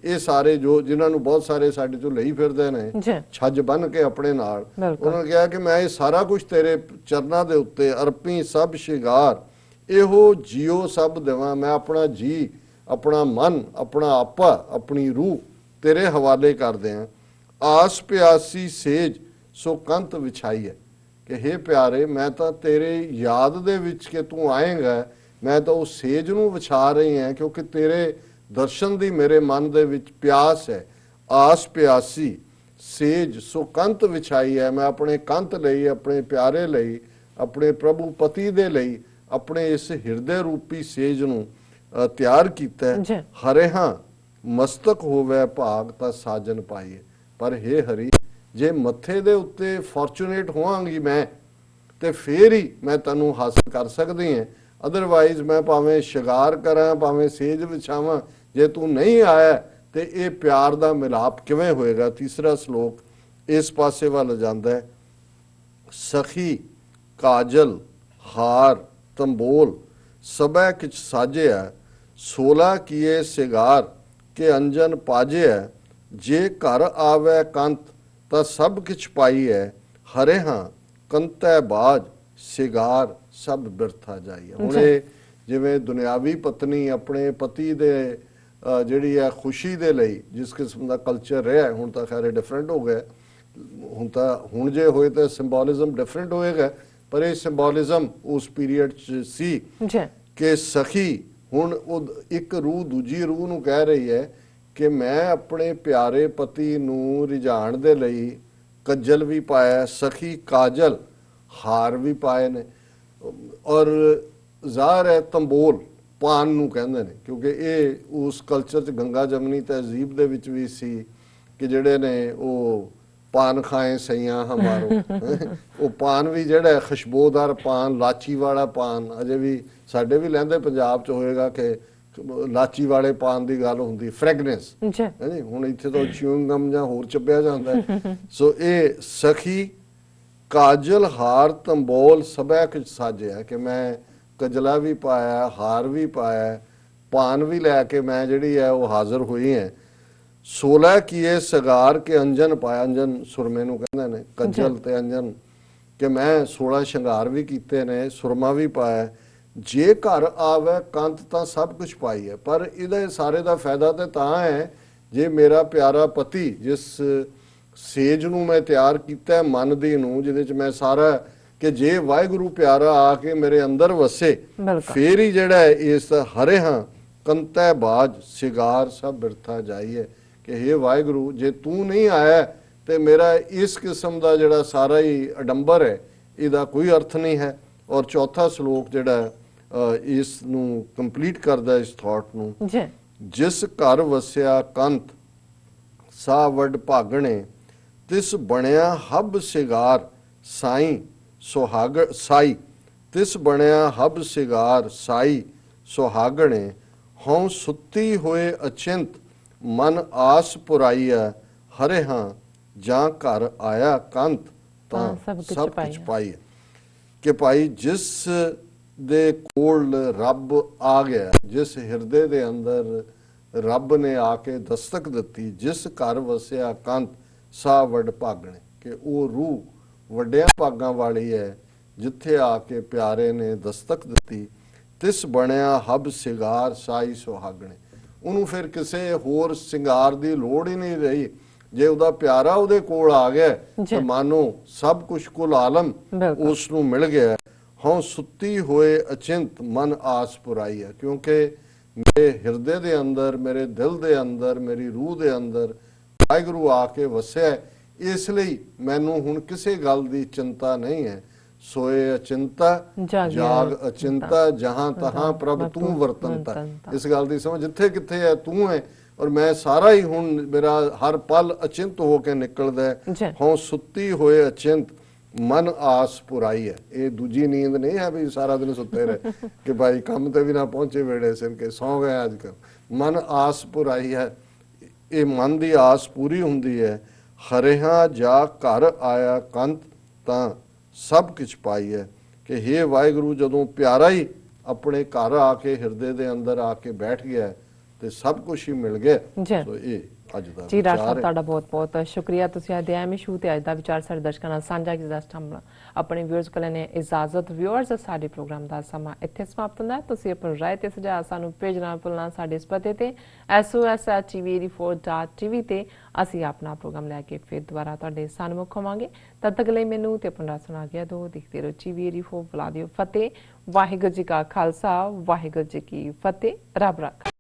ਇਹ ਸਾਰੇ ਜੋ ਜਿਨ੍ਹਾਂ ਨੂੰ ਬਹੁਤ ਸਾਰੇ ਸਾਡੇ ਤੋਂ ਲਈ ਫਿਰਦੇ ਨੇ ਛੱਜ ਬੰਨ ਕੇ ਆਪਣੇ ਨਾਲ, ਉਹਨਾਂ ਨੇ ਕਿਹਾ ਕਿ ਮੈਂ ਇਹ ਸਾਰਾ ਕੁਝ ਤੇਰੇ ਚਰਨਾਂ ਦੇ ਉੱਤੇ ਅਰਪੀ ਸਭ ਸ਼ਿੰਗਾਰ, ਇਹੋ ਜਿਉ ਸਭ ਦੇਵਾਂ। ਮੈਂ ਆਪਣਾ ਜੀ, ਆਪਣਾ ਮਨ, ਆਪਣਾ ਆਪਾ, ਆਪਣੀ ਰੂਹ ਤੇਰੇ ਹਵਾਲੇ ਕਰਦੇ ਆ। ਆਸ ਪਿਆਸੀ ਸੇਜ ਸੋ ਕੰਤ ਵਿਛਾਈ ਹੈ, ਕਿ ਹੇ ਪਿਆਰੇ ਮੈਂ ਤਾਂ ਤੇਰੇ ਯਾਦ ਦੇ ਵਿੱਚ ਕਿ ਤੂੰ ਆਏਗਾ, ਮੈਂ ਤਾਂ ਉਸ ਸੇਜ ਨੂੰ ਵਿਛਾ ਰਹੀ ਹਾਂ, ਕਿਉਂਕਿ ਤੇਰੇ ਦਰਸ਼ਨ ਦੀ ਮੇਰੇ ਮਨ ਦੇ ਵਿੱਚ ਪਿਆਸ ਹੈ। ਆਸ ਪਿਆਸੀ ਸੇਜ ਸੋ ਕੰਤ ਵਿਛਾਈ ਹੈ, ਮੈਂ ਆਪਣੇ ਕੰਤ ਲਈ, ਆਪਣੇ ਪਿਆਰੇ ਲਈ, ਆਪਣੇ ਪ੍ਰਭੂ ਪਤੀ ਦੇ ਲਈ ਆਪਣੇ ਇਸ ਹਿਰਦੇ ਰੂਪੀ ਸੇਜ ਨੂੰ ਤਿਆਰ ਕੀਤਾ। ਹਰਿਹਾਂ ਮਸਤਕ ਹੋਵੇ ਭਾਗ ਤਾਂ ਸਾਜਨ ਪਾਈਏ। ਪਰ ਹੇ ਹਰੀ, ਜੇ ਮੱਥੇ ਦੇ ਉੱਤੇ ਫੋਰਚੂਨੇਟ ਹੋਵਾਂਗੀ ਮੈਂ, ਤੇ ਫੇਰ ਹੀ ਮੈਂ ਤੈਨੂੰ ਹਾਸਲ ਕਰ ਸਕਦੀ ਹਾਂ। ਅਦਰਵਾਈਜ਼ ਮੈਂ ਭਾਵੇਂ ਸ਼ਿੰਗਾਰ ਕਰਾਂ, ਭਾਵੇਂ ਸੇਜ ਵਿਛਾਵਾਂ, ਜੇ ਤੂੰ ਨਹੀਂ ਆਇਆ ਤੇ ਇਹ ਪਿਆਰ ਦਾ ਮਿਲਾਪ ਕਿਵੇਂ ਹੋਏਗਾ। ਤੀਸਰਾ ਸ਼ਲੋਕ ਇਸ ਪਾਸੇ ਵੱਲ ਜਾਂਦਾ ਹੈ। ਸਖੀ ਕਾਜਲ ਹਾਰ ਤੰਬੋਲ ਸਭੈ ਕਿਛ ਸਾਜਿਆ, 16 ਕੀਏ ਸਿਗਾਰ ਕੇ ਅੰਜਨ ਪਾਜਿਆ, ਜੇ ਘਰ ਆਵੇ ਕੰਤ ਤਾਂ ਸਭ ਕਿਛ ਪਾਈ ਹੈ, ਹਰੇ ਹਾਂ ਕੰਤੈ ਬਾਜ ਸਿਗਾਰ ਸਭ ਬਿਰਥਾ ਜਾਈਏ। ਹੁਣ ਇਹ ਜਿਵੇਂ ਦੁਨਿਆਵੀ ਪਤਨੀ ਆਪਣੇ ਪਤੀ ਦੇ ਜਿਹੜੀ ਹੈ ਖੁਸ਼ੀ ਦੇ ਲਈ ਜਿਸ ਕਿਸਮ ਦਾ ਕਲਚਰ ਰਿਹਾ, ਹੁਣ ਤਾਂ ਖੈਰ ਡਿਫਰੈਂਟ ਹੋ ਗਿਆ, ਹੁਣ ਜੇ ਹੋਏ ਤਾਂ ਸਿੰਬੋਲਿਜ਼ਮ ਡਿਫਰੈਂਟ ਹੋਏਗਾ, ਪਰ ਇਹ ਸਿੰਬੋਲਿਜ਼ਮ ਉਸ ਪੀਰੀਅਡ 'ਚ ਸੀ ਕਿ ਸਖੀ ਹੁਣ ਉਹ ਇੱਕ ਰੂਹ ਦੂਜੀ ਰੂਹ ਨੂੰ ਕਹਿ ਰਹੀ ਹੈ ਕਿ ਮੈਂ ਆਪਣੇ ਪਿਆਰੇ ਪਤੀ ਨੂੰ ਰਿਝਾਣ ਦੇ ਲਈ ਕੱਜਲ ਵੀ ਪਾਇਆ, ਸਖੀ ਕਾਜਲ ਹਾਰ ਵੀ ਪਾਏ ਨੇ, ਔਰ ਜ਼ਾਹਰ ਹੈ ਤੰਬੋਲ ਪਾਨ ਨੂੰ ਕਹਿੰਦੇ ਨੇ, ਕਿਉਂਕਿ ਇਹ ਉਸ ਕਲਚਰ 'ਚ ਗੰਗਾ ਜਮਨੀ ਤਹਿਜ਼ੀਬ ਦੇ ਵਿੱਚ ਵੀ ਸੀ ਕਿ ਜਿਹੜੇ ਨੇ ਉਹ ਪਾਨ ਖਾਏ ਸਈਆਂ ਹਮਾਰੋ ਉਹ ਪਾਨ ਵੀ ਜਿਹੜਾ ਖੁਸ਼ਬੂਦਾਰ ਪਾਨ, ਲਾਚੀ ਵਾਲਾ ਪਾਨ, ਅਜੇ ਵੀ ਸਾਡੇ ਵੀ ਲਹਿੰਦੇ ਪੰਜਾਬ 'ਚ ਹੋਏਗਾ ਕਿ ਲਾਚੀ ਵਾਲੇ ਪਾਨ ਦੀ ਗੱਲ ਹੁੰਦੀ, ਫ੍ਰੈਗਨੈਂਸ ਹੈ ਜੀ। ਹੁਣ ਇੱਥੇ ਤਾਂ ਚਿਊਇੰਗਮ ਜਾਂ ਹੋਰ ਚੱਬਿਆ ਜਾਂਦਾ। ਸੋ ਇਹ ਸਖੀ ਕਾਜਲ ਹਾਰ ਤੰਬੋਲ ਸਭੈ ਕੁਝ ਸਾਜਿਆ, ਕਿ ਮੈਂ ਕਜਲਾ ਵੀ ਪਾਇਆ, ਹਾਰ ਵੀ ਪਾਇਆ, ਪਾਨ ਵੀ ਲੈ ਕੇ ਮੈਂ ਜਿਹੜੀ ਹੈ ਉਹ ਹਾਜ਼ਰ ਹੋਈ ਹੈ। 16 ਕੀਏ ਸਗਾਰ ਕੇ ਅੰਜਨ ਪਾਇਆ, ਅੰਜਨ ਸੁਰਮੇ ਨੂੰ ਕਹਿੰਦੇ ਨੇ, ਕਜਲ ਤੇ ਅੰਜਨ, ਕਿ ਮੈਂ 16 ਸ਼ਿੰਗਾਰ ਵੀ ਕੀਤੇ ਨੇ, ਸੁਰਮਾ ਵੀ ਪਾਇਆ। ਜੇ ਘਰ ਆਵੇ ਕੰਤ ਤਾਂ ਸਭ ਕੁਝ ਪਾਈ ਹੈ। ਪਰ ਇਹਦੇ ਸਾਰੇ ਦਾ ਫਾਇਦਾ ਤੇ ਤਾਂ ਹੈ ਜੇ ਮੇਰਾ ਪਿਆਰਾ ਪਤੀ, ਜਿਸ ਸੇਜ ਨੂੰ ਮੈਂ ਤਿਆਰ ਕੀਤਾ ਮਨ ਦੀ ਨੂੰ, ਜਿਹਦੇ ਚ ਮੈਂ ਸਾਰਾ, ਕਿ ਜੇ ਵਾਹਿਗੁਰੂ ਪਿਆਰਾ ਆ ਕੇ ਮੇਰੇ ਅੰਦਰ ਵਸੇ, ਫੇਰ ਹੀ ਜਿਹੜਾ ਇਸ ਹਰੇ ਹਾਂ ਕੰਤੈ ਬਾਜ ਸਿਗਾਰ ਸਭ ਬਿਰਥਾ ਜਾਈਏ, ਕਿ ਹੇ ਵਾਹਿਗੁਰੂ ਜੇ ਤੂੰ ਨਹੀਂ ਆਇਆ ਤੇ ਮੇਰਾ ਇਸ ਕਿਸਮ ਦਾ ਜਿਹੜਾ ਸਾਰਾ ਹੀ ਅਡੰਬਰ ਹੈ ਇਹਦਾ ਕੋਈ ਅਰਥ ਨਹੀਂ ਹੈ। ਔਰ ਚੌਥਾ ਸ਼ਲੋਕ ਜਿਹੜਾ ਇਸ ਨੂੰ ਕੰਪਲੀਟ ਕਰਦਾ ਇਸ ਥਾਟ ਨੂੰ, ਜਿਸ ਘਰ ਵਸਿਆ ਕੰਤ ਸਾ ਵੱਡ ਭਾਗਣੇ, ਤਿਸ ਬਣਿਆ ਹੱਬ ਸਿਗਾਰ ਸਾਈ ਸੁਹਾਗਣ ਸਾਈ, ਤਿਸ ਬਣਿਆ ਹੱਬ ਸਿਗਾਰ ਸਾਈ ਸੁਹਾਗਣੇ, ਹਉ ਸੁੱਤੀ ਹੋਏ ਅਚਿੰਤ ਮਨ ਆਸ ਪੁਰਾਈਆ, ਹਰੇ ਹਾਂ ਜਾਂ ਘਰ ਆਇਆ ਕੰਤ ਤਾਂ ਸਭ ਕੁਝ ਪਾਈ। ਕਿ ਭਾਈ ਜਿਸ ਦੇ ਕੋਲ ਰੱਬ ਆ ਗਿਆ, ਜਿਸ ਹਿਰਦੇ ਦੇ ਅੰਦਰ ਰੱਬ ਨੇ ਆ ਕੇ ਦਸਤਕ ਦਿੱਤੀ, ਜਿਸ ਘਰ ਵਸਿਆ ਕੰਤ ਸਾ ਵੱਡ ਭਾਗਣੇ, ਕਿ ਉਹ ਰੂਹ ਵੱਡਿਆਂ ਭਾਗਾਂ ਵਾਲੀ ਹੈ, ਜਿੱਥੇ ਆ ਕੇ ਪਿਆਰੇ ਨੇ ਦਸਤਕ ਦਿੱਤੀ। ਤਿਸ ਬਣਿਆ ਹੱਬ ਸਿਗਾਰ ਸਾਈ ਸੁਹਾਗਣੇ, ਉਹਨੂੰ ਫਿਰ ਕਿਸੇ ਹੋਰ ਸਿੰਗਾਰ ਦੀ ਲੋੜ ਹੀ ਨਹੀਂ ਰਹੀ। ਜੇ ਉਹਦਾ ਪਿਆਰਾ ਉਹਦੇ ਕੋਲ ਆ ਗਿਆ ਤਾਂ ਮਾਨੋ ਸਭ ਕੁਝ ਕੁਲ ਆਲਮ ਉਸ ਨੂੰ ਮਿਲ ਗਿਆ। ਹਾਂ ਸੁੱਤੀ ਹੋਏ ਅਚਿੰਤ ਮਨ ਆਸ ਪੁਰਾਈ ਹੈ, ਕਿਉਂਕਿ ਮੇਰੇ ਹਿਰਦੇ ਦੇ ਅੰਦਰ, ਮੇਰੇ ਦਿਲ ਦੇ ਅੰਦਰ, ਮੇਰੀ ਰੂਹ ਦੇ ਅੰਦਰ ਵਾਹਿਗੁਰੂ ਆ ਕੇ ਵਸਿਆ, ਇਸ ਲਈ ਮੈਨੂੰ ਹੁਣ ਕਿਸੇ ਗੱਲ ਦੀ ਚਿੰਤਾ ਨਹੀਂ ਹੈ। ਸੋਏ ਅਚਿੰਤਾ ਜਾਗ ਅਚਿੰਤਾ, ਜਹਾਂ ਤਹਾਂ ਪ੍ਰਭ ਤੂੰ ਵਰਤੰਤਾ। ਇਸ ਗੱਲ ਦੀ ਸਮਝ ਜਿੱਥੇ ਕਿੱਥੇ ਹੈ ਤੂੰ ਹੈ, ਔਰ ਮੈਂ ਸਾਰਾ ਹੀ ਹੁਣ ਮੇਰਾ ਹਰ ਪਲ ਅਚਿੰਤ ਹੋ ਕੇ ਨਿਕਲਦਾ ਹੈ। ਹਾਂ ਸੁੱਤੀ ਹੋਏ ਅਚਿੰਤ ਮਨ ਆਸ ਪੁਰਾਈ ਹੈ। ਇਹ ਦੂਜੀ ਨੀਂਦ ਨਹੀਂ ਹੈ ਵੀ ਸਾਰਾ ਦਿਨ ਸੁੱਤੇ ਰਹੇ ਕਿ ਭਾਈ ਕੰਮ ਤੇ ਵੀ ਨਾ ਪਹੁੰਚੇ ਵੇੜੇ ਸਿਰ ਕੇ ਸੌਂ ਗਏ ਅੱਜ ਕੱਲ। ਮਨ ਆਸ ਪੁਰਾਈ ਹੈ, ਇਹ ਮਨ ਦੀ ਆਸ ਪੂਰੀ ਹੁੰਦੀ ਹੈ। ਹਰਿਹਾ ਜਾ ਘਰ ਆਇਆ ਕੰਤ ਤਾਂ ਸਭ ਕੁਝ ਪਾਈ ਹੈ ਕਿ ਹੇ ਵਾਹਿਗੁਰੂ ਜਦੋਂ ਪਿਆਰਾ ਹੀ ਆਪਣੇ ਘਰ ਆ ਕੇ ਹਿਰਦੇ ਦੇ ਅੰਦਰ ਆ ਕੇ ਬੈਠ ਗਿਆ ਹੈ, ਤੇ ਸਭ ਕੁਝ ਹੀ ਮਿਲ ਗਿਆ। ਜੀ। ਸੋ ਇਹ ਅੱਜ ਦਾ ਜੀ ਡਾਕਟਰ ਵਿਚਾਰ ਸਾਹਿਬ ਹੈ। ਤੁਹਾਡਾ ਬਹੁਤ ਬਹੁਤ ਸ਼ੁਕਰੀਆ, ਤੁਸੀਂ ਅੱਜ ਐਮ ਇਸ਼ੂ ਤੇ ਅੱਜ ਦਾ ਵਿਚਾਰ ਸਾਡੇ ਦਰਸ਼ਕਾਂ ਨਾਲ ਸਾਂਝਾ ਕੀਤਾ। ਆਪਣੇ ਵਿਊਅਰਸ ਕੋਲ ਨੇ ਇਜਾਜ਼ਤ। ਵਿਊਅਰਸ, ਸਾਡੇ ਪ੍ਰੋਗਰਾਮ ਦਾ ਸਮਾਂ ਇੱਥੇ ਸਮਾਪਤ ਹੁੰਦਾ ਹੈ। ਤੁਸੀਂ ਆਪਣੀ ਰਾਏ ਤੇ ਸੁਝਾਅ ਸਾਨੂੰ ਭੇਜਣਾ ਭੁੱਲਣਾ ਸਾਡੇ ਇਸ ਪਤੇ ਤੇ sos@tv84.tv ਤੇ ਅਸੀਂ ਆਪਣਾ ਪ੍ਰੋਗਰਾਮ ਲੈ ਕੇ ਫਿਰ ਦੁਬਾਰਾ ਤੁਹਾਡੇ ਸਨਮੁਖ ਹੋਵਾਂਗੇ। ਤਦ ਤੱਕ ਲਈ ਮੈਨੂੰ ਤੇ ਆਪਣਾ ਸੁਣਾ ਗਿਆ ਦੋ ਦੇਖਦੇ ਰਹੋ TV84। ਬੁਲਾ ਦਿਓ ਫਤਿਹ। ਵਾਹਿਗੁਰੂ ਜੀ ਕਾ ਖਾਲਸਾ, ਵਾਹਿਗੁਰੂ ਜੀ ਕੀ ਫਤਿਹ। ਰੱਬ ਰਾਖਾ।